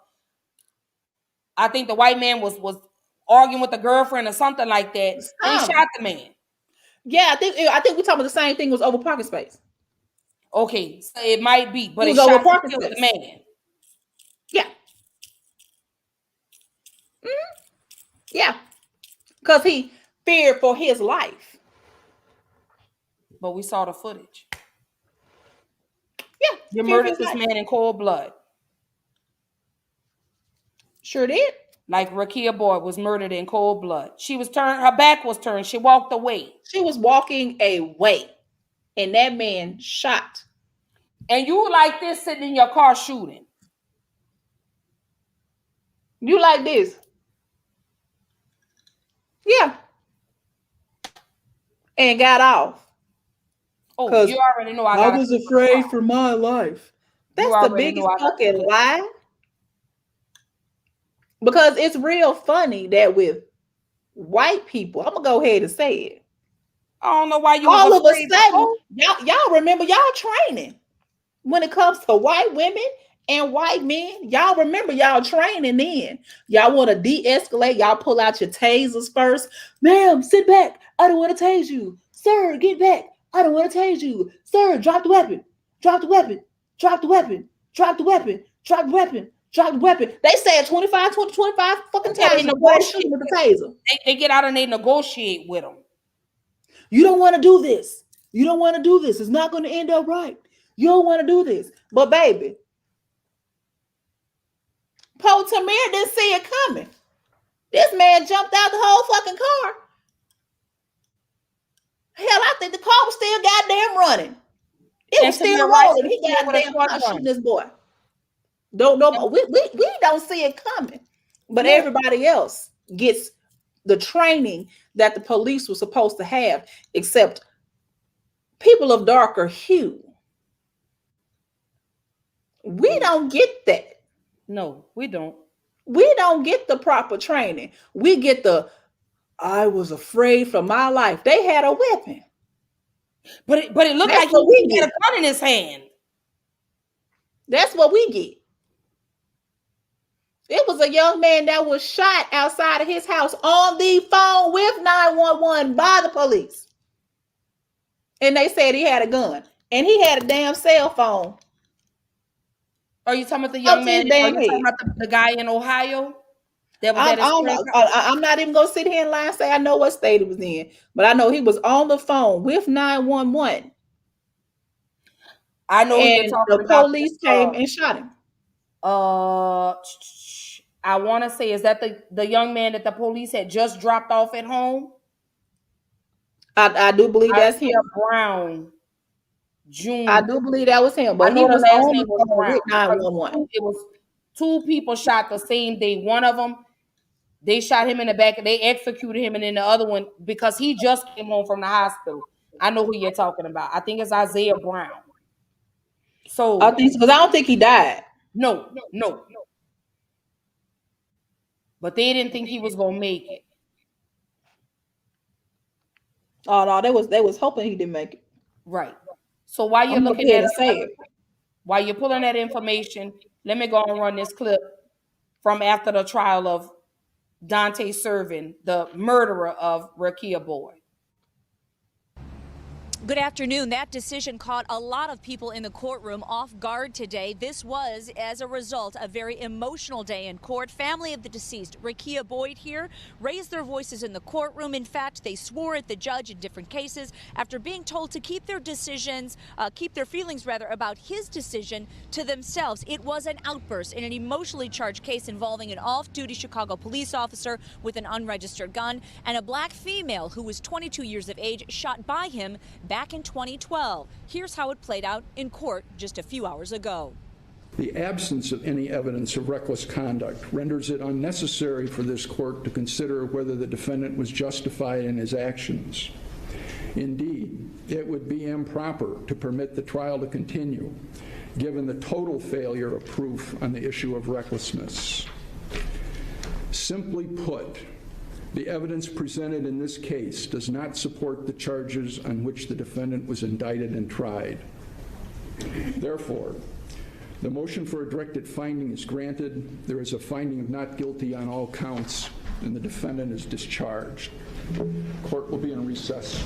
Speaker 1: white man was arguing with the girlfriend or something like that. And he shot the man.
Speaker 2: Yeah, I think we're talking about the same thing was over parking space.
Speaker 1: Okay, so it might be, but
Speaker 2: it
Speaker 1: it
Speaker 2: was over
Speaker 1: shot
Speaker 2: parking
Speaker 1: the
Speaker 2: space.
Speaker 1: man.
Speaker 2: Yeah. Mm-hmm. Yeah. Because he feared for his life.
Speaker 1: But we saw the footage.
Speaker 2: Yeah.
Speaker 1: You murdered this man in cold blood.
Speaker 2: Sure did.
Speaker 1: Like Rekia Boyd was murdered in cold blood. She was turned, her back was turned. She walked away.
Speaker 2: She was walking away. And that man shot.
Speaker 1: And you were like this sitting in your car shooting.
Speaker 2: You like this. Yeah. And got off.
Speaker 1: Oh, you already know
Speaker 2: I was afraid for my life. That's the biggest fucking lie. Because it's real funny that with white people, I'm gonna go ahead and say it.
Speaker 1: I don't know why you
Speaker 2: all of a sudden y'all remember y'all training when it comes to white women And white men, y'all remember y'all training then. Y'all want to de-escalate. Y'all pull out your tasers first. Ma'am, sit back. I don't want to tase you. Sir, get back. I don't want to tase you. Sir, drop the weapon. Drop the weapon. Drop the weapon. Drop the weapon. Drop the weapon. Drop the weapon. They said 25 fucking
Speaker 1: Yeah, they
Speaker 2: times before they shoot
Speaker 1: negotiate.
Speaker 2: him with the taser.
Speaker 1: They get out and they negotiate with them.
Speaker 2: You don't want to do this. You don't want to do this. It's not going to end up right. You don't want to do this. But baby, Poe Tamir didn't see it coming. This man jumped out the whole fucking car. Hell, I think the car was still goddamn running. It was still rolling. He goddamn not shooting this boy. Don't know. We don't see it coming. But everybody else gets the training that the police were supposed to have, except people of darker hue. We don't get that.
Speaker 1: No, we don't.
Speaker 2: We don't get the proper training. We get the, I was afraid for my life. They had a weapon.
Speaker 1: But it looked
Speaker 2: That's
Speaker 1: like
Speaker 2: what
Speaker 1: he had a gun in his hand.
Speaker 2: That's what we get. It was a young man that was shot outside of his house on the phone with 911 by the police. And they said he had a gun. And he had a damn cell phone.
Speaker 1: Are you talking about the young man? Are you talking about the guy in Ohio? That was
Speaker 2: I'm not even going to sit here and lie and say I know what state it was in. But I know he was on the phone with 911.
Speaker 1: I know
Speaker 2: and the police came and shot him.
Speaker 1: I want to say, is that the young man that the police had just dropped off at home?
Speaker 2: I do believe that's him.
Speaker 1: Brown Jr.
Speaker 2: I do believe that was him, but he was on the phone with 911.
Speaker 1: It was two people shot the same day. One of them, they shot him in the back and they executed him, and then the other one, because he just came home from the hospital. I know who you're talking about. I think it's Isaiah Brown. So
Speaker 2: I think, because I don't think he died.
Speaker 1: No. But they didn't think he was gonna make it.
Speaker 2: Oh no, they was hoping he didn't make it.
Speaker 1: Right. So while you're looking at it, while you're pulling that information, let me go and run this clip from after the trial of Dante Servin, the murderer of Rekia Boyd.
Speaker 7: Good afternoon. That decision caught a lot of people in the courtroom off guard today. This was, as a result, a very emotional day in court. Family of the deceased, Rekia Boyd here, raised their voices in the courtroom. In fact, they swore at the judge in different cases after being told to keep their decisions, keep their feelings rather, about his decision to themselves. It was an outburst in an emotionally charged case involving an off-duty Chicago police officer with an unregistered gun and a black female who was 22 years of age shot by him back in 2012. Here's how it played out in court just a few hours ago.
Speaker 8: The absence of any evidence of reckless conduct renders it unnecessary for this court to consider whether the defendant was justified in his actions. Indeed, it would be improper to permit the trial to continue, given the total failure of proof on the issue of recklessness. Simply put, the evidence presented in this case does not support the charges on which the defendant was indicted and tried. Therefore, the motion for a directed finding is granted. There is a finding of not guilty on all counts, and the defendant is discharged. Court will be in recess.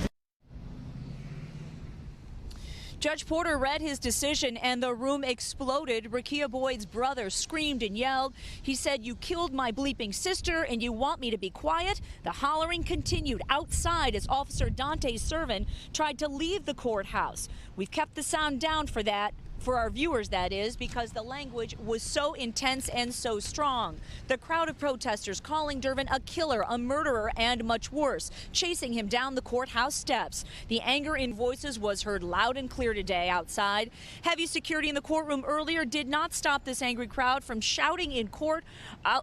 Speaker 7: Judge Porter read his decision and the room exploded. Rekia Boyd's brother screamed and yelled. He said, "You killed my bleeping sister and you want me to be quiet?" The hollering continued outside as Officer Dante Servin tried to leave the courthouse. We've kept the sound down for that. For our viewers, that is, because the language was so intense and so strong. The crowd of protesters calling Dervin a killer, a murderer, and much worse, chasing him down the courthouse steps. The anger in voices was heard loud and clear today outside. Heavy security in the courtroom earlier did not stop this angry crowd from shouting in court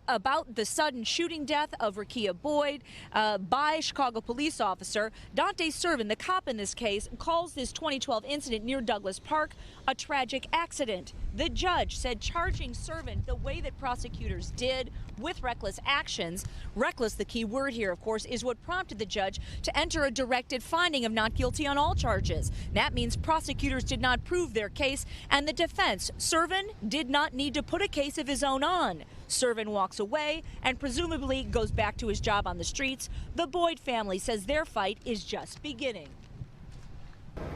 Speaker 7: about the sudden shooting death of Rekia Boyd by a Chicago police officer. Dante Servin, the cop in this case, calls this 2012 incident near Douglas Park a tragedy. tragic accident. The judge said charging Servant the way that prosecutors did with reckless actions, reckless, the key word here, of course, is what prompted the judge to enter a directed finding of not guilty on all charges. That means prosecutors did not prove their case, and the defense, Servant, did not need to put a case of his own on. Servant walks away and presumably goes back to his job on the streets. The Boyd family says their fight is just beginning.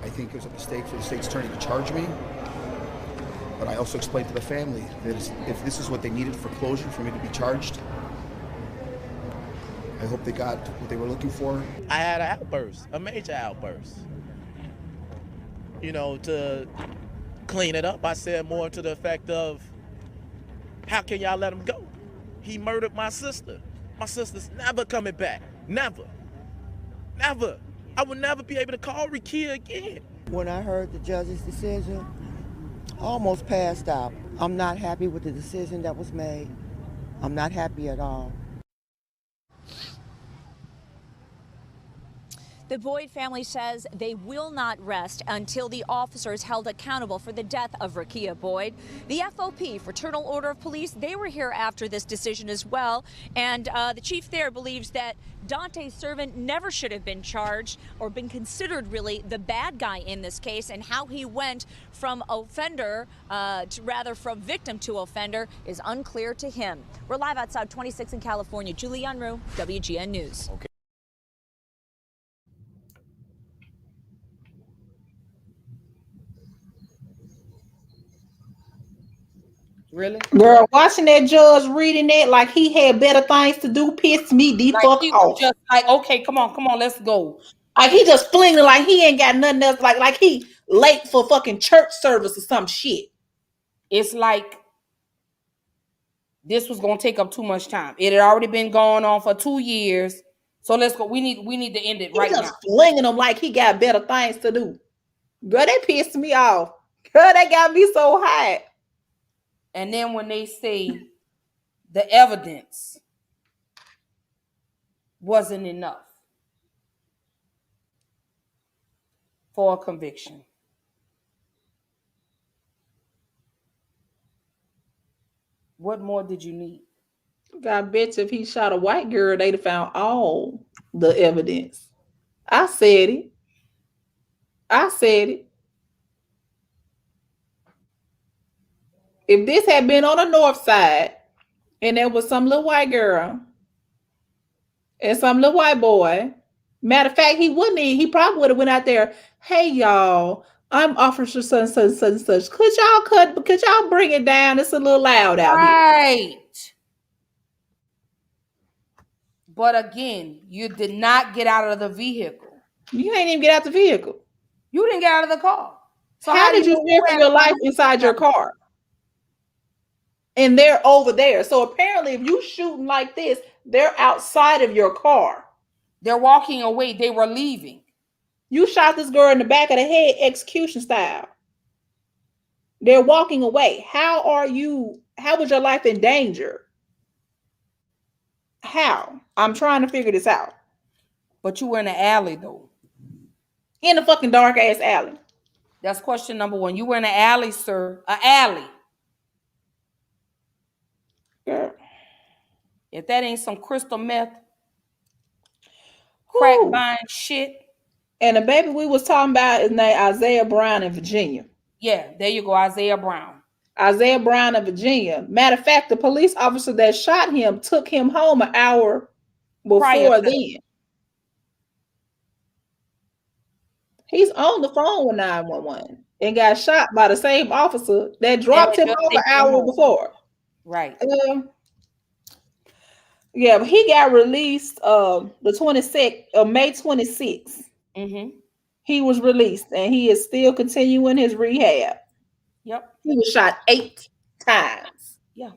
Speaker 9: I think it was a mistake for the state's attorney to charge me, but I also explained to the family that if this is what they needed for closure, for me to be charged, I hope they got what they were looking for.
Speaker 10: I had an outburst, a major outburst. You know, to clean it up, I said more to the effect of, how can y'all let him go? He murdered my sister. My sister's never coming back. Never. Never. I would never be able to call Rekia again.
Speaker 11: When I heard the judge's decision, I almost passed out. I'm not happy with the decision that was made. I'm not happy at all.
Speaker 7: The Boyd family says they will not rest until the officers held accountable for the death of Rekia Boyd. The FOP, Fraternal Order of Police, they were here after this decision as well. And the chief there believes that Dante's Servant never should have been charged or been considered really the bad guy in this case, and how he went from offender to rather from victim to offender is unclear to him. We're live outside 26 in California. Julie Unruh, WGN News.
Speaker 6: Okay.
Speaker 1: Really?
Speaker 2: Girl, watching that judge reading that like he had better things to do pissed me the
Speaker 1: Like
Speaker 2: fuck
Speaker 1: he was
Speaker 2: off.
Speaker 1: just like, okay, come on, let's go.
Speaker 2: Like he just flinging like he ain't got nothing else. Like he late for fucking church service or some shit.
Speaker 1: It's like this was gonna take up too much time. It had already been going on for 2 years. So let's go. We need to end it
Speaker 2: He
Speaker 1: right
Speaker 2: just
Speaker 1: now.
Speaker 2: flinging them like he got better things to do. Girl, that pissed me off. Girl, that got me so hot.
Speaker 1: And then when they say the evidence wasn't enough for a conviction. What more did you need?
Speaker 2: I bet you if he shot a white girl, they'd have found all the evidence. I said it. I said it. If this had been on the north side and there was some little white girl and some little white boy, matter of fact, he probably would have went out there, hey y'all, I'm Officer such and such. Could y'all bring it down? It's a little loud out here.
Speaker 1: Right. But again, you did not get out of the vehicle.
Speaker 2: You ain't even get out the vehicle.
Speaker 1: You didn't get out of the car. So
Speaker 2: how did you fear for your life inside your car? And they're over there. So apparently if you shooting like this, they're outside of your car.
Speaker 1: They're walking away. They were leaving.
Speaker 2: You shot this girl in the back of the head, execution style. They're walking away. How was your life in danger? How? I'm trying to figure this out.
Speaker 1: But you were in the alley though.
Speaker 2: In a fucking dark ass alley.
Speaker 1: That's question number one. You were in an alley, sir. An alley.
Speaker 2: Yeah.
Speaker 1: If that ain't some crystal meth, crack buying shit.
Speaker 2: And the baby we was talking about is named Isaiah Brown in Virginia.
Speaker 1: Yeah, there you go, Isaiah Brown.
Speaker 2: Isaiah Brown of Virginia. Matter of fact, the police officer that shot him took him home an hour before then. He's on the phone with 911 and got shot by the same officer that dropped him off an hour before.
Speaker 1: Right.
Speaker 2: Yeah, but he got released the 26th of May 26th.
Speaker 1: Mm-hmm.
Speaker 2: He was released and he is still continuing his rehab.
Speaker 1: Yep.
Speaker 2: He was shot 8 times.
Speaker 1: Yeah.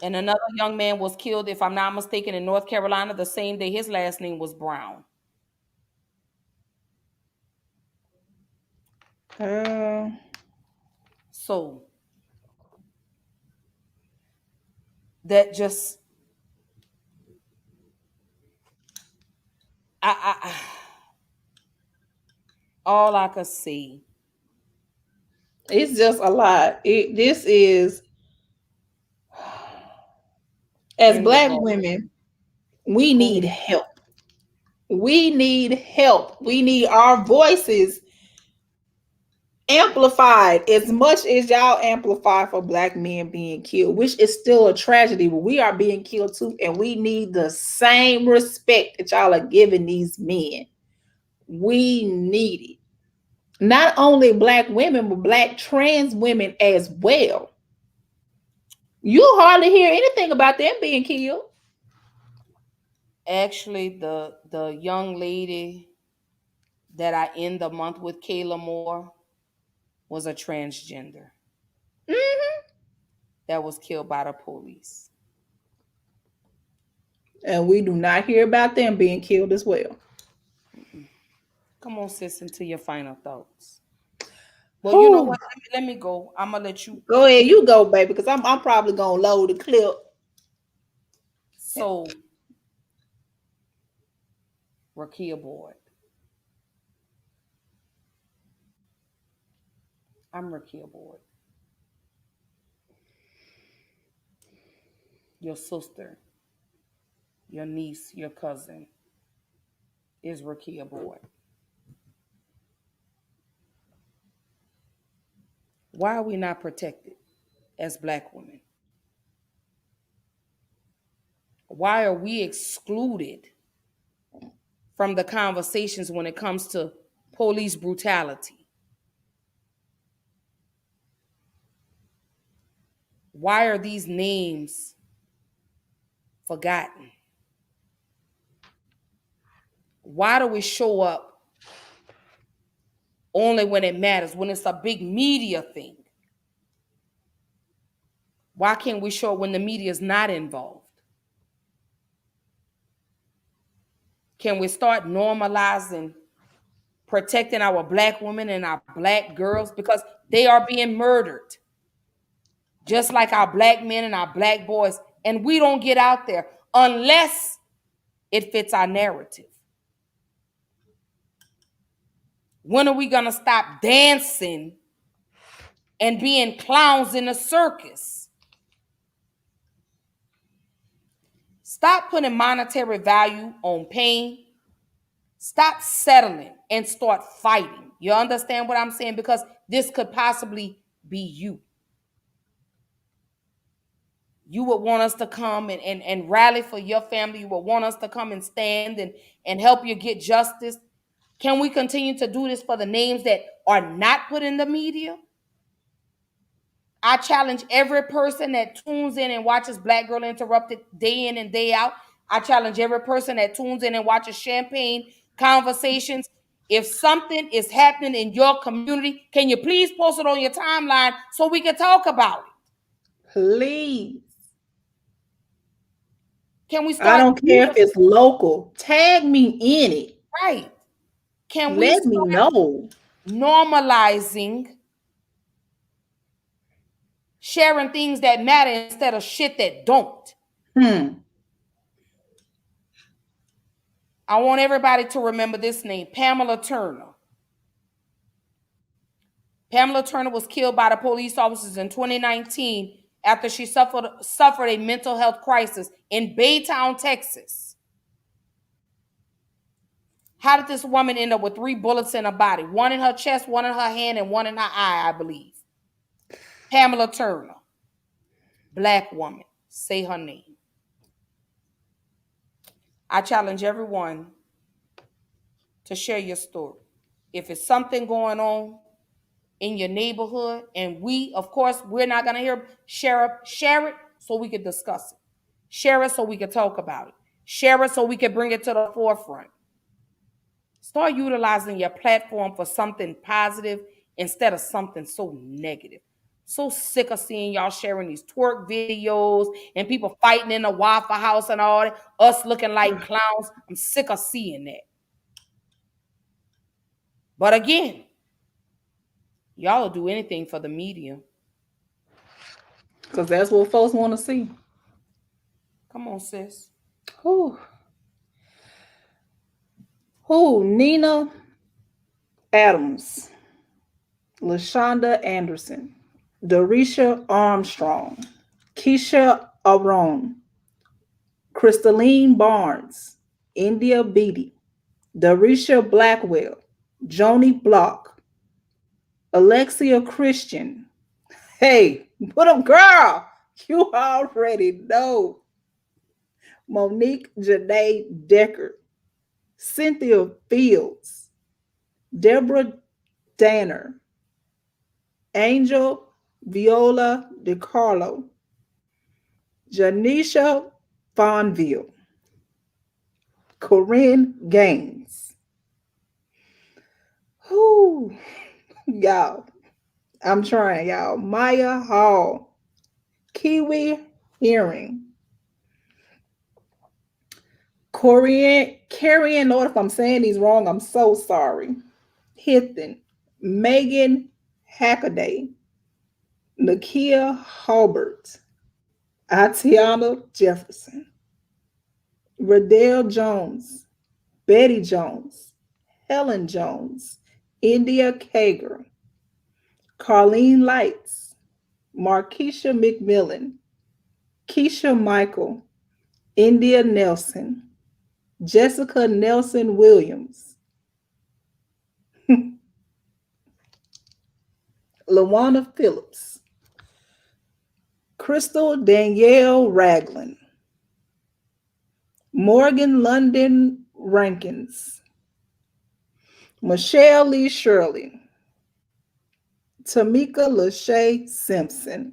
Speaker 1: And another young man was killed, if I'm not mistaken, in North Carolina the same day. His last name was Brown. So that just all I could see.
Speaker 2: It's just a lot. This is, as
Speaker 1: In the
Speaker 2: Black
Speaker 1: boat.
Speaker 2: women, we
Speaker 1: Go
Speaker 2: need
Speaker 1: ahead.
Speaker 2: help. We need help. We need our voices amplified as much as y'all amplify for Black men being killed, which is still a tragedy, but we are being killed too, and we need the same respect that y'all are giving these men. We need it. Not only Black women, but Black trans women as well. You hardly hear anything about them being killed.
Speaker 1: Actually, the young lady that I end the month with, Kayla Moore, was a transgender that was killed by the police.
Speaker 2: And we do not hear about them being killed as well.
Speaker 1: Come on, sis, into your final thoughts. Well, you know
Speaker 2: Whew.
Speaker 1: what? Let me go. I'm gonna let you.
Speaker 2: Go ahead, you go, baby, because I'm probably gonna load the clip.
Speaker 1: So, Rekia Boyd. I'm Rekia Boyd. Your sister, your niece, your cousin is Rekia Boyd. Why are we not protected as Black women? Why are we excluded from the conversations when it comes to police brutality? Why are these names forgotten? Why do we show up only when it matters, when it's a big media thing? Why can't we show up when the media is not involved? Can we start normalizing protecting our Black women and our Black girls, because they are being murdered just like our Black men and our Black boys, and we don't get out there unless it fits our narrative? When are we gonna stop dancing and being clowns in a circus? Stop putting monetary value on pain. Stop settling and start fighting. You understand what I'm saying? Because this could possibly be you. You would want us to come and rally for your family. You would want us to come and stand and help you get justice. Can we continue to do this for the names that are not put in the media? I challenge every person that tunes in and watches Black Girl Interrupted day in and day out. I challenge every person that tunes in and watches Champagne Conversations. If something is happening in your community, can you please post it on your timeline so we can talk about it?
Speaker 2: Please.
Speaker 1: Can we
Speaker 2: I
Speaker 1: start
Speaker 2: don't care if it's local. Tag me in it.
Speaker 1: right? Can we
Speaker 2: Let me
Speaker 1: start
Speaker 2: know.
Speaker 1: normalizing sharing things that matter instead of shit that don't? I want everybody to remember this name, Pamela Turner. Pamela Turner was killed by the police officers in 2019 after she suffered a mental health crisis in Baytown, Texas. How did this woman end up with 3 bullets in her body? One in her chest, one in her hand, and one in her eye, I believe. Pamela Turner, Black woman. Say her name. I challenge everyone to share your story. If it's something going on in your neighborhood, and we, of course, we're not going to share it so we can discuss it. Share it so we can talk about it. Share it so we can bring it to the forefront. Start utilizing your platform for something positive instead of something so negative. So sick of seeing y'all sharing these twerk videos and people fighting in the Waffle House and all that, us looking like clowns. I'm sick of seeing that. But again, y'all will do anything for the media.
Speaker 2: Because that's what folks want to see.
Speaker 1: Come on, sis.
Speaker 2: Whew. Nina, Adams, Lashonda Anderson, Dorisha Armstrong, Keisha Aron, Crystalline Barnes, India Beatty, Dorisha Blackwell, Joni Block, Alexia Christian. Hey, put them, girl. You already know. Monique Janae Decker, Cynthia Fields, Deborah Danner, Angel Viola DiCarlo, Janisha Fonville, Corinne Gaines. Whoo, y'all. I'm trying, y'all. Maya Hall, Kiwi Hearing, Carrie, Lord, if I'm saying these wrong, I'm so sorry. Hithen, Megan Hackaday, Nakia Halbert, Atiana Jefferson, Radell Jones, Betty Jones, Helen Jones, India Kager, Carlene Lights, Markeisha McMillan, Keisha Michael, India Nelson, Jessica Nelson Williams, Lawana Phillips, Crystal Danielle Ragland, Morgan London Rankins, Michelle Lee Shirley, Tamika Lachey Simpson,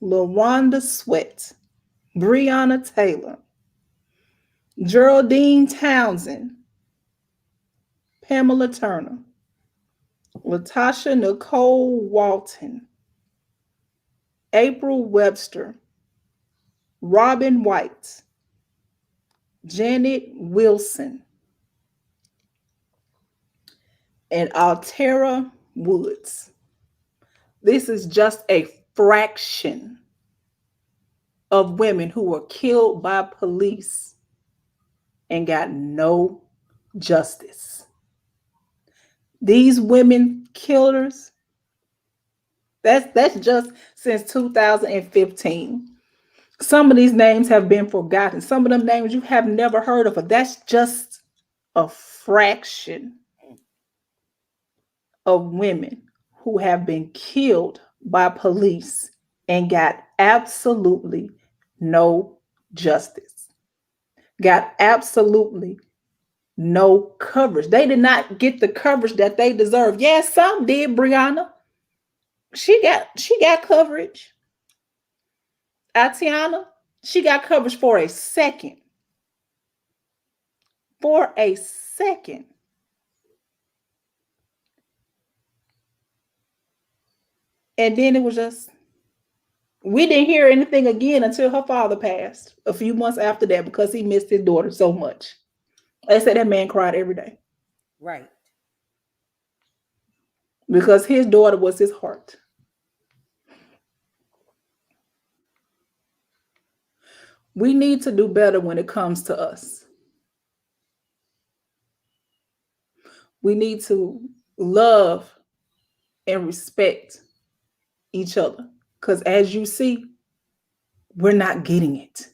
Speaker 2: LaWanda Sweat, Breonna Taylor, Geraldine Townsend, Pamela Turner, Latasha Nicole Walton, April Webster, Robin White, Janet Wilson, and Altera Woods. This is just a fraction of women who were killed by police and got no justice. These women killers, that's just since 2015. Some of these names have been forgotten. Some of them names you have never heard of, but that's just a fraction of women who have been killed by police and got absolutely no justice. Got absolutely no coverage. They did not get the coverage that they deserve. Yes, some did. Breonna, she got coverage. Atiana, she got coverage for a second. For a second. And then it was just, we didn't hear anything again until her father passed a few months after that because he missed his daughter so much. They said that man cried every day.
Speaker 1: Right.
Speaker 2: Because his daughter was his heart. We need to do better when it comes to us. We need to love and respect each other. Because as you see, we're not getting it.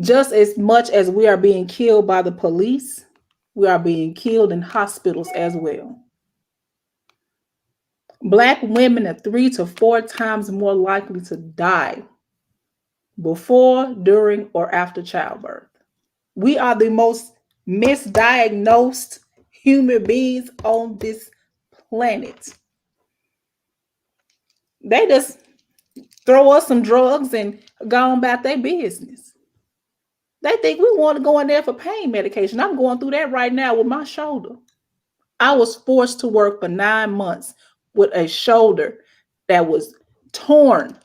Speaker 2: Just as much as we are being killed by the police, we are being killed in hospitals as well. Black women are 3 to 4 times more likely to die before, during, or after childbirth. We are the most misdiagnosed human beings on this planet. They just throw us some drugs and go on about their business. They think we want to go in there for pain medication. I'm going through that right now with my shoulder. I was forced to work for 9 months with a shoulder that was torn.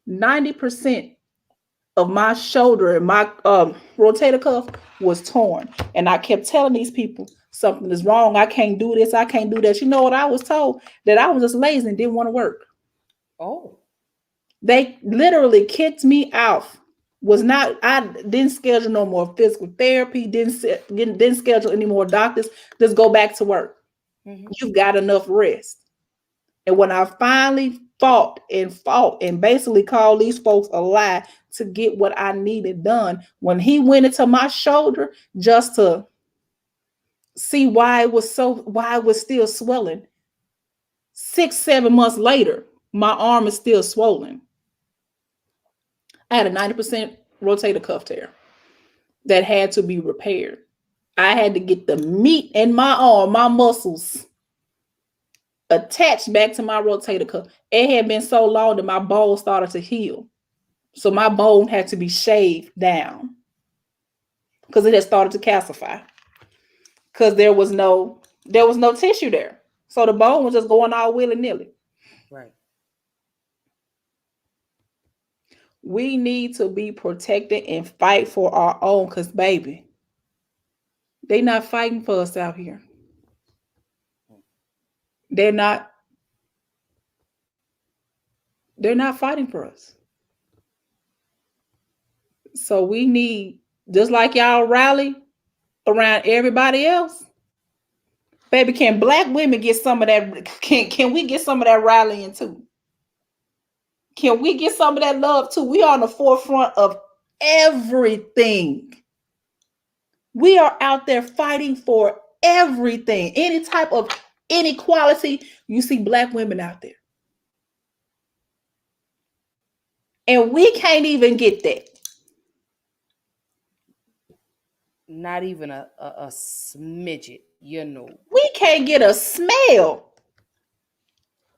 Speaker 2: 90% of my shoulder and my rotator cuff was torn. And I kept telling these people, something is wrong. I can't do this. I can't do that. You know what I was told? That I was just lazy and didn't want to work.
Speaker 1: Oh.
Speaker 2: They literally kicked me out Was not. I didn't schedule no more physical therapy. Didn't schedule any more doctors. Just go back to work. You've got enough rest. And when I finally fought and basically called these folks a lie to get what I needed done, when he went into my shoulder just to see why it was still swelling, 6-7 months later, my arm is still swollen. I had a 90% rotator cuff tear that had to be repaired. I had to get the meat in my arm, my muscles attached back to my rotator cuff. It had been so long that my bone started to heal. So my bone had to be shaved down because it had started to calcify. Because there was no tissue there. So the bone was just going all willy-nilly.
Speaker 1: Right.
Speaker 2: We need to be protected and fight for our own, because baby, they not fighting for us out here. They're not fighting for us. So we need, just like y'all rally around everybody else, baby, can Black women get some of that? Can we get some of that rallying too? Can we get some of that love too? We are on the forefront of everything. We are out there fighting for everything. Any type of inequality, you see Black women out there. And we can't even get that.
Speaker 1: Not even a smidget, you know.
Speaker 2: We can't get a smell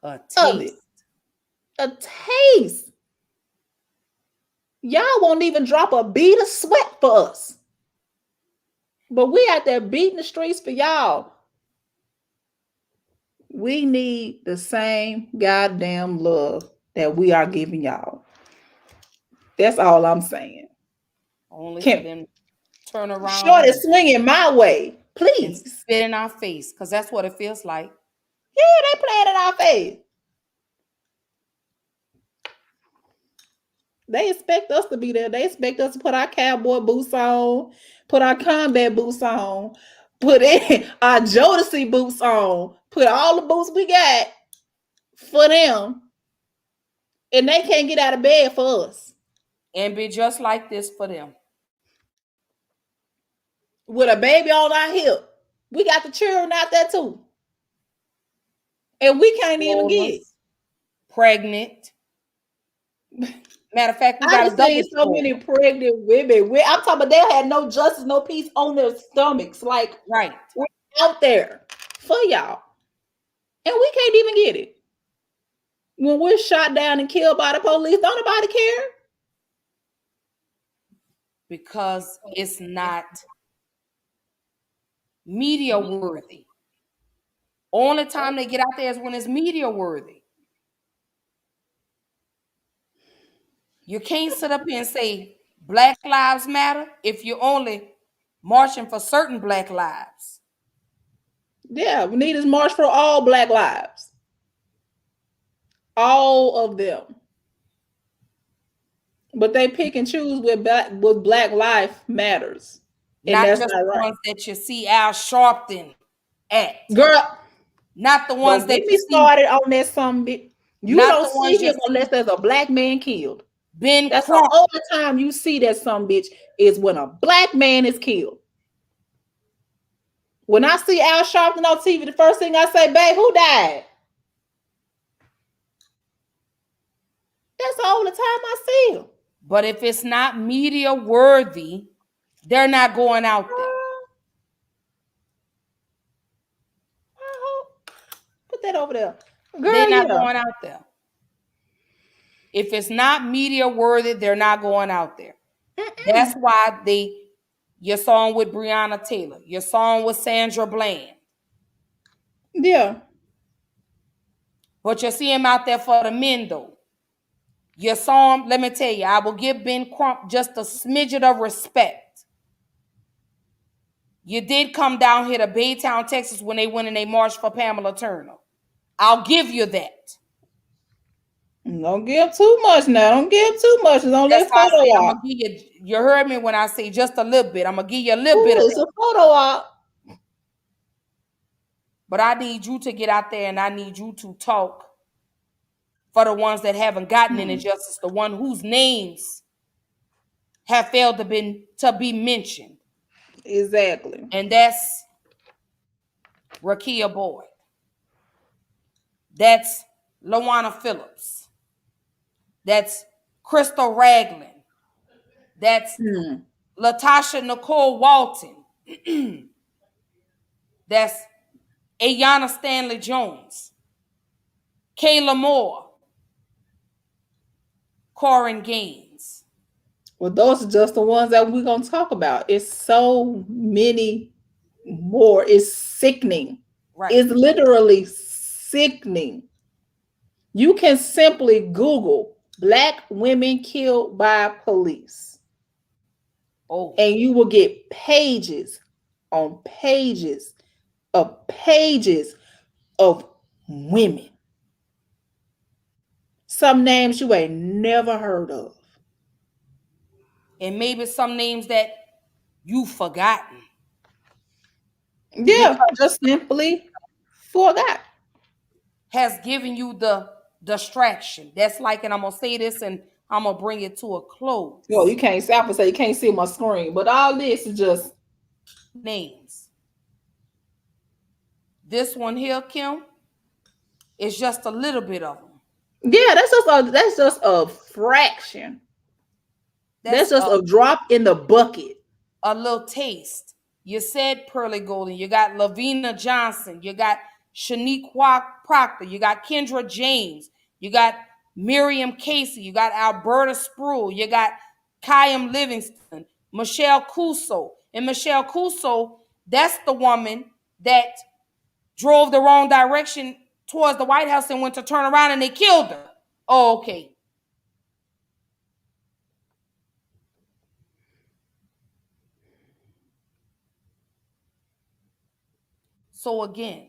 Speaker 1: A
Speaker 2: of it.
Speaker 1: taste.
Speaker 2: A taste. Y'all won't even drop a bead of sweat for us. But we out there beating the streets for y'all. We need the same goddamn love that we are giving y'all. That's all I'm saying.
Speaker 1: Only for them to turn around.
Speaker 2: Shorty swinging my way, please.
Speaker 1: And spit in our face, because that's what it feels like.
Speaker 2: Yeah, they playing in our face. They expect us to be there. They expect us to put our cowboy boots on, put our combat boots on, put in our Jodeci boots on, put all the boots we got for them. And they can't get out of bed for us.
Speaker 1: And be just like this for them.
Speaker 2: With a baby on our hip. We got the children out there too. And we can't even get
Speaker 1: pregnant. Matter of fact, we got
Speaker 2: I've seen so many pregnant women. I'm talking about they had no justice, no peace on their stomachs. Like,
Speaker 1: right,
Speaker 2: we're out there for y'all. And we can't even get it. When we're shot down and killed by the police, don't nobody care.
Speaker 1: Because it's not media worthy. Only time they get out there is when it's media worthy. You can't sit up here and say Black Lives Matter if you're only marching for certain Black lives.
Speaker 2: Yeah, we need to march for all Black lives. All of them. But they pick and choose with Black Life Matters. And
Speaker 1: not
Speaker 2: that's
Speaker 1: just
Speaker 2: not
Speaker 1: the
Speaker 2: right.
Speaker 1: ones that you see Al Sharpton at.
Speaker 2: Girl.
Speaker 1: Not the ones that
Speaker 2: get me started on that something. You don't see him unless there's a Black man killed. That's the only time you see that some bitch is when a Black man is killed. When I see Al Sharpton on TV, the first thing I say, babe, who died? That's the only time I see him.
Speaker 1: But if it's not media worthy, they're not going out there.
Speaker 2: Put that over there. Girl,
Speaker 1: they're not going out there. If it's not media worthy, they're not going out there. That's why your song with Breonna Taylor, your song with Sandra Bland.
Speaker 2: Yeah.
Speaker 1: But you see him out there for the men, though. Your song, let me tell you, I will give Ben Crump just a smidget of respect. You did come down here to Baytown, Texas when they went and they marched for Pamela Turner. I'll give you that.
Speaker 2: Don't give too much now. Don't give too much. It's only a
Speaker 1: That's why I
Speaker 2: photo
Speaker 1: said I'm
Speaker 2: op.
Speaker 1: gonna give you. You heard me when I say just a little bit. I'm gonna give you a little bit
Speaker 2: Ooh,
Speaker 1: of
Speaker 2: it's
Speaker 1: that.
Speaker 2: a photo op.
Speaker 1: But I need you to get out there and I need you to talk for the ones that haven't gotten any justice, the one whose names have failed to be mentioned.
Speaker 2: Exactly.
Speaker 1: And that's Rekia Boyd. That's Lawana Phillips. That's Crystal Ragland. That's Latasha Nicole Walton. That's Ayanna Stanley Jones. Kayla Moore. Corin Gaines.
Speaker 2: Well, those are just the ones that we're gonna talk about. It's so many more. It's sickening.
Speaker 1: Right.
Speaker 2: It's literally sickening. You can simply Google Black women killed by police.
Speaker 1: Oh.
Speaker 2: And you will get pages on pages of women. Some names you ain't never heard of.
Speaker 1: And maybe some names that you've forgotten.
Speaker 2: Yeah, just simply forgot.
Speaker 1: Has given you the distraction. That's like, and I'm gonna say this and I'm gonna bring it to a close.
Speaker 2: Yo, you can't say, I would say you can't see my screen, but all this is just
Speaker 1: names. This one here, Kim, is just a little bit of them.
Speaker 2: yeah, that's just a fraction. That's just a drop in the bucket.
Speaker 1: A little taste. You said Pearlie Golden. You got Lavina Johnson. You got Shanique Proctor. You got Kendra James. You got Miriam Casey. You got Alberta Spruill. You got Kyam Livingston. Michelle Cuso. And Michelle Cuso, that's the woman that drove the wrong direction towards the White House and went to turn around and they killed her. Oh, okay. So again,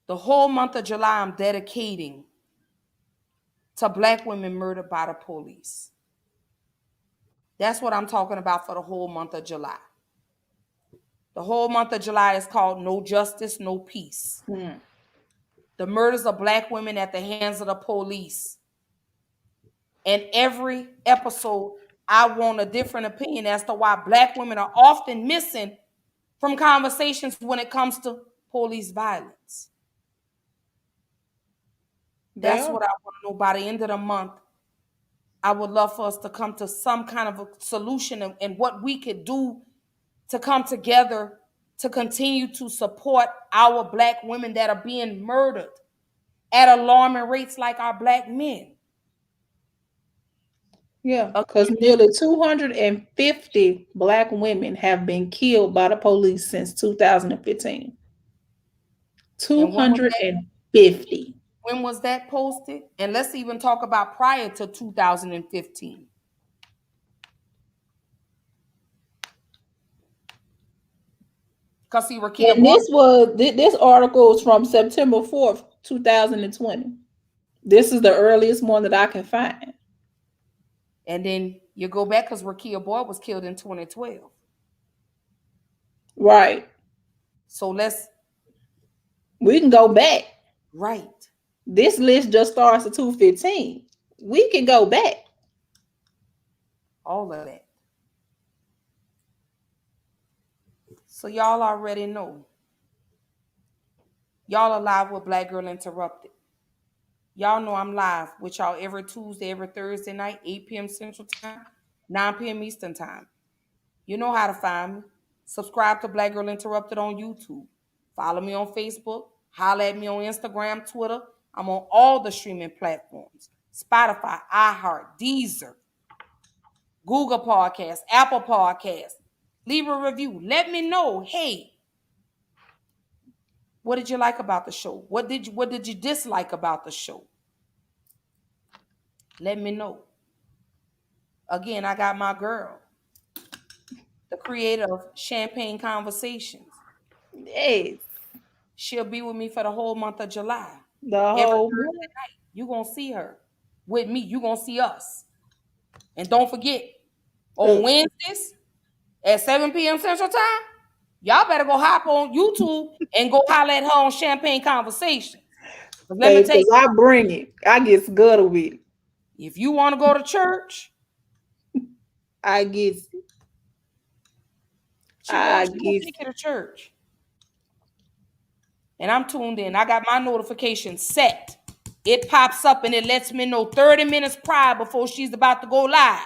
Speaker 1: the whole month of July, I'm dedicating to Black women murdered by the police. That's what I'm talking about for the whole month of July. The whole month of July is called No Justice, No Peace. The murders of Black women at the hands of the police. And every episode, I want a different opinion as to why Black women are often missing from conversations when it comes to police violence. That's what I want to know by the end of the month. I would love for us to come to some kind of a solution and what we could do to come together to continue to support our Black women that are being murdered at alarming rates like our Black men.
Speaker 2: Yeah, because nearly 250 Black women have been killed by the police since 2015. 250.
Speaker 1: When was that posted? And let's even talk about prior to 2015. Because see, Rekia
Speaker 2: And this article is from September 4th, 2020. This is the earliest one that I can find.
Speaker 1: And then you go back because Rekia Boyd was killed in 2012.
Speaker 2: Right.
Speaker 1: So
Speaker 2: we can go back.
Speaker 1: Right.
Speaker 2: This list just starts at 215. We can go back.
Speaker 1: All of that. So y'all already know. Y'all are live with Black Girl Interrupted. Y'all know I'm live with y'all every Tuesday, every Thursday night, 8 p.m. Central Time, 9 p.m. Eastern Time. You know how to find me. Subscribe to Black Girl Interrupted on YouTube. Follow me on Facebook. Holler at me on Instagram, Twitter. I'm on all the streaming platforms. Spotify, iHeart, Deezer, Google Podcasts, Apple Podcasts. Leave a review. Let me know, hey, what did you like about the show? What did you dislike about the show? Let me know. Again, I got my girl, the creator of Champagne Conversations.
Speaker 2: Yes.
Speaker 1: She'll be with me for the whole month of July.
Speaker 2: The whole month.
Speaker 1: You're going to see her. With me, you're going to see us. And don't forget, on Wednesdays at 7 p.m. Central Time, y'all better go hop on YouTube and go holler at her on Champagne Conversations. Let me tell you,
Speaker 2: because I bring it. I get gutter with it.
Speaker 1: if you want to go to church,
Speaker 2: I get it.
Speaker 1: she gonna take you to church. And I'm tuned in. I got my notification set. It pops up and it lets me know 30 minutes prior before she's about to go live.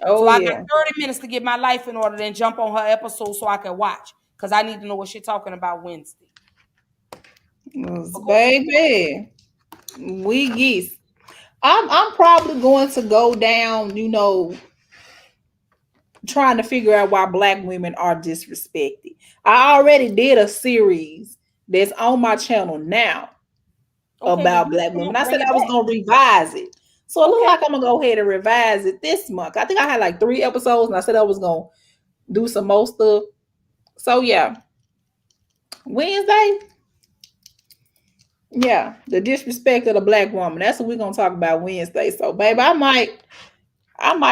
Speaker 2: Oh,
Speaker 1: so I
Speaker 2: yeah.
Speaker 1: got 30 minutes to get my life in order, then jump on her episode so I can watch. Because I need to know what she's talking about Wednesday.
Speaker 2: Baby, we geese. I'm probably going to go down, trying to figure out why Black women are disrespected. I already did a series that's on my channel now about Black women. I said I was going to revise it. So it looks like I'm going to go ahead and revise it this month. I think I had like 3 episodes and I said I was going to do some more stuff. So yeah, Wednesday. Yeah, the disrespect of the Black woman. That's what we're going to talk about Wednesday. So baby, I might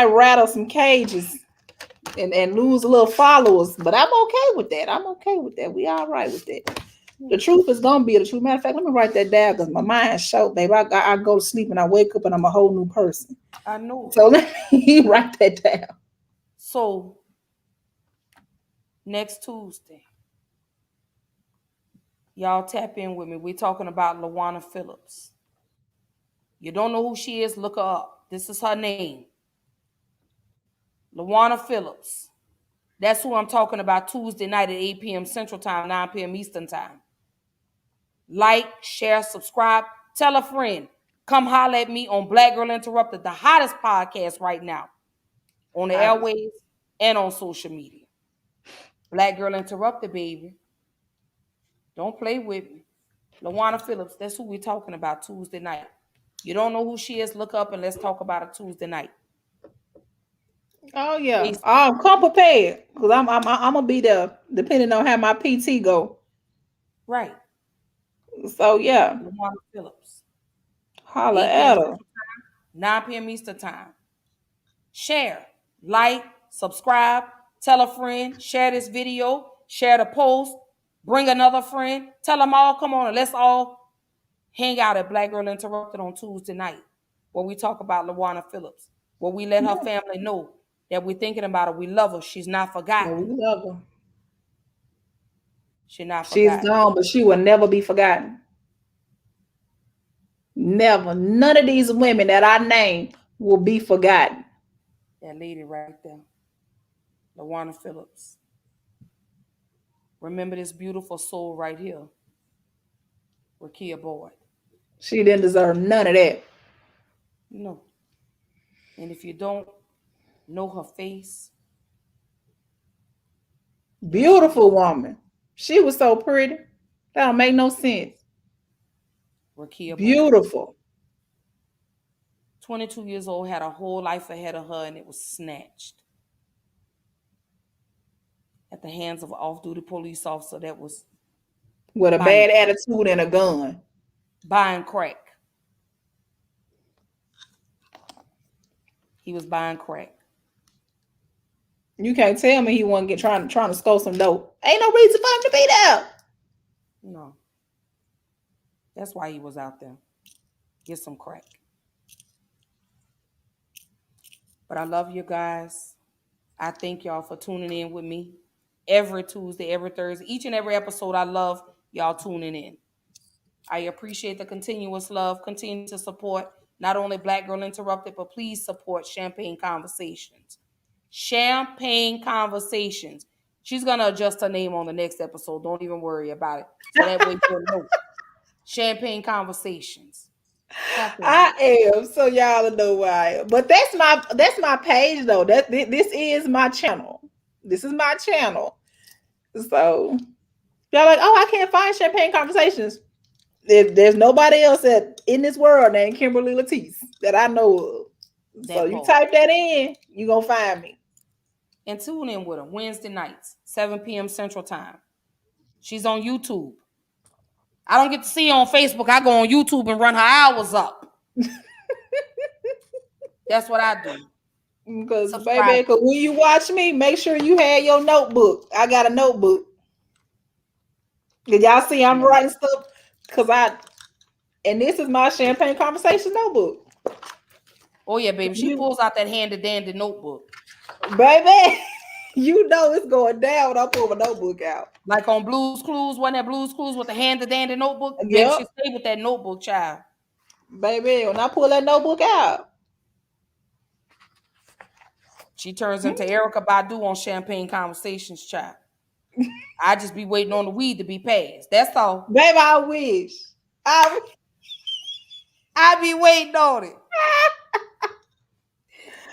Speaker 2: rattle some cages and lose a little followers, but I'm okay with that. I'm okay with that. We all right with that. The truth is gonna be the truth. Matter of fact, let me write that down because my mind's short, baby. I go to sleep and I wake up and I'm a whole new person.
Speaker 1: I know.
Speaker 2: So let me write that down.
Speaker 1: So next Tuesday, y'all tap in with me. We're talking about LaWanna Phillips. You don't know who she is? Look her up. This is her name. LaWanna Phillips. That's who I'm talking about Tuesday night at 8 p.m. Central Time, 9 p.m. Eastern Time. Like, share, subscribe. Tell a friend. Come holler at me on Black Girl Interrupted, the hottest podcast right now on the airwaves and on social media. Black Girl Interrupted, baby. Don't play with me. LaWanna Phillips, that's who we're talking about Tuesday night. You don't know who she is? Look up and let's talk about it Tuesday night.
Speaker 2: Oh yeah. Come prepared because I'm gonna be there depending on how my PT go.
Speaker 1: Right.
Speaker 2: So yeah.
Speaker 1: LaWanna Phillips.
Speaker 2: Holla at her.
Speaker 1: 9 p.m. Eastern Time. Share, like, subscribe, tell a friend, share this video, share the post, bring another friend, tell them all, come on, and let's all hang out at Black Girl Interrupted on Tuesday night, where we talk about LaWanna Phillips, where we let her family know that we're thinking about her, we love her, she's not forgotten.
Speaker 2: Yeah, we love her.
Speaker 1: She's not forgotten.
Speaker 2: She's gone, but she will never be forgotten. Never. None of these women that I name will be forgotten.
Speaker 1: That lady right there, LaWanna Phillips. Remember this beautiful soul right here, Rekia Boyd.
Speaker 2: She didn't deserve none of that.
Speaker 1: No. And if you don't know her face.
Speaker 2: Beautiful woman. She was so pretty. That don't make no sense.
Speaker 1: Rekia
Speaker 2: Beautiful.
Speaker 1: Boyd. 22 years old, had a whole life ahead of her, and it was snatched at the hands of an off-duty police officer that was
Speaker 2: with a bad attitude and a gun.
Speaker 1: Buying crack. He was buying crack.
Speaker 2: You can't tell me he wasn't trying to score some dope. Ain't no reason for him to be there.
Speaker 1: No. That's why he was out there. Get some crack. But I love you guys. I thank y'all for tuning in with me every Tuesday, every Thursday. Each and every episode, I love y'all tuning in. I appreciate the continuous love. Continue to support not only Black Girl Interrupted, but please support Champagne Conversations. Champagne Conversations. She's going to adjust her name on the next episode. Don't even worry about it. So that way you'll know. Champagne Conversations.
Speaker 2: I am, so y'all know why I am. But that's my page though. This is my channel. This is my channel. So y'all like, oh, I can't find Champagne Conversations. There's nobody else in this world named Kimberly Latisse that I know of. So you type that in, you gonna find me.
Speaker 1: And tune in with her Wednesday nights, 7 p.m. Central Time. She's on YouTube. I don't get to see her on Facebook. I go on YouTube and run her hours up. That's what I do.
Speaker 2: Because,
Speaker 1: Subscribe.
Speaker 2: baby, cause when you watch me, make sure you have your notebook. I got a notebook. Did y'all see I'm writing stuff? And this is my Champagne Conversation notebook.
Speaker 1: Oh, yeah, baby. She pulls out that handy-dandy notebook.
Speaker 2: Baby, you know it's going down when I pull my notebook out.
Speaker 1: Like on Blue's Clues, wasn't that Blue's Clues with the handy-dandy notebook?
Speaker 2: Yep.
Speaker 1: Baby, she stayed with that notebook, child.
Speaker 2: Baby, when I pull that notebook out.
Speaker 1: She turns into Erica Badu on Champagne Conversations, child. I just be waiting on the weed to be passed. That's all.
Speaker 2: Baby, I wish.
Speaker 1: I be waiting on it.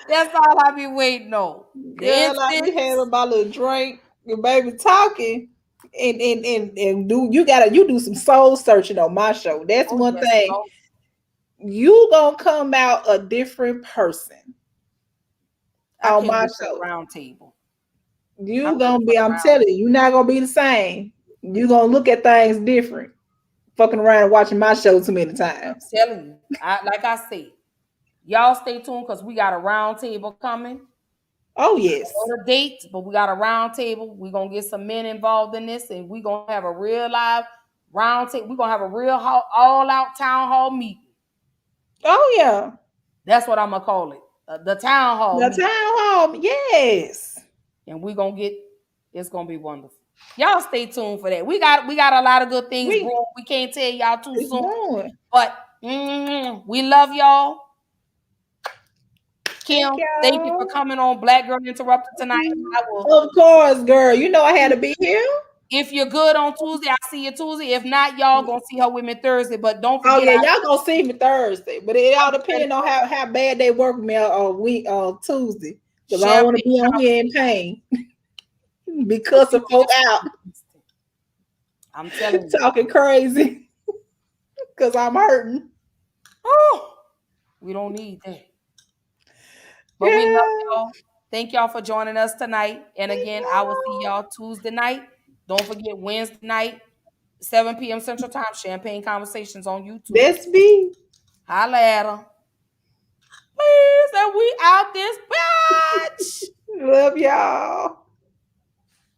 Speaker 1: That's all I be waiting on.
Speaker 2: Girl, I be having my little drink, your baby talking, and you do some soul searching on my show. That's one thing.
Speaker 1: So.
Speaker 2: You gonna come out a different person on my show.
Speaker 1: Round table.
Speaker 2: You gonna be, I'm telling you, you're not gonna be the same. You gonna look at things different. Fucking around and watching my show too many times.
Speaker 1: I'm telling you, like I said, y'all stay tuned because we got a round table coming.
Speaker 2: Oh yes.
Speaker 1: On a date, but we got a round table. We're gonna get some men involved in this, and we're gonna have a real live round table. We're gonna have a real all-out town hall meeting.
Speaker 2: Oh yeah.
Speaker 1: That's what I'm gonna call it. The town hall.
Speaker 2: The town hall, yes.
Speaker 1: And we're gonna get, it's gonna be wonderful. Y'all stay tuned for that. We got a lot of good things brewing. We can't tell y'all too soon. But we love y'all. Kim, thank you for coming on Black Girl Interrupted tonight.
Speaker 2: Of course, girl. You know I had to be here.
Speaker 1: If you're good on Tuesday, I'll see you Tuesday. If not, y'all gonna see her with me Thursday. But don't forget.
Speaker 2: Oh yeah, y'all gonna see me Thursday. But it all depends on how bad they work with me on Tuesday. Because I don't want to be on here in pain. Because of folk out.
Speaker 1: I'm telling you.
Speaker 2: Talking crazy. Because I'm hurting.
Speaker 1: Oh, we don't need that. But we love y'all. Thank y'all for joining us tonight. And again, I will see y'all Tuesday night. Don't forget Wednesday night, 7 p.m. Central Time, Champagne Conversations on YouTube.
Speaker 2: That's me.
Speaker 1: Holla at her. Please, and we out this bitch.
Speaker 2: Love y'all.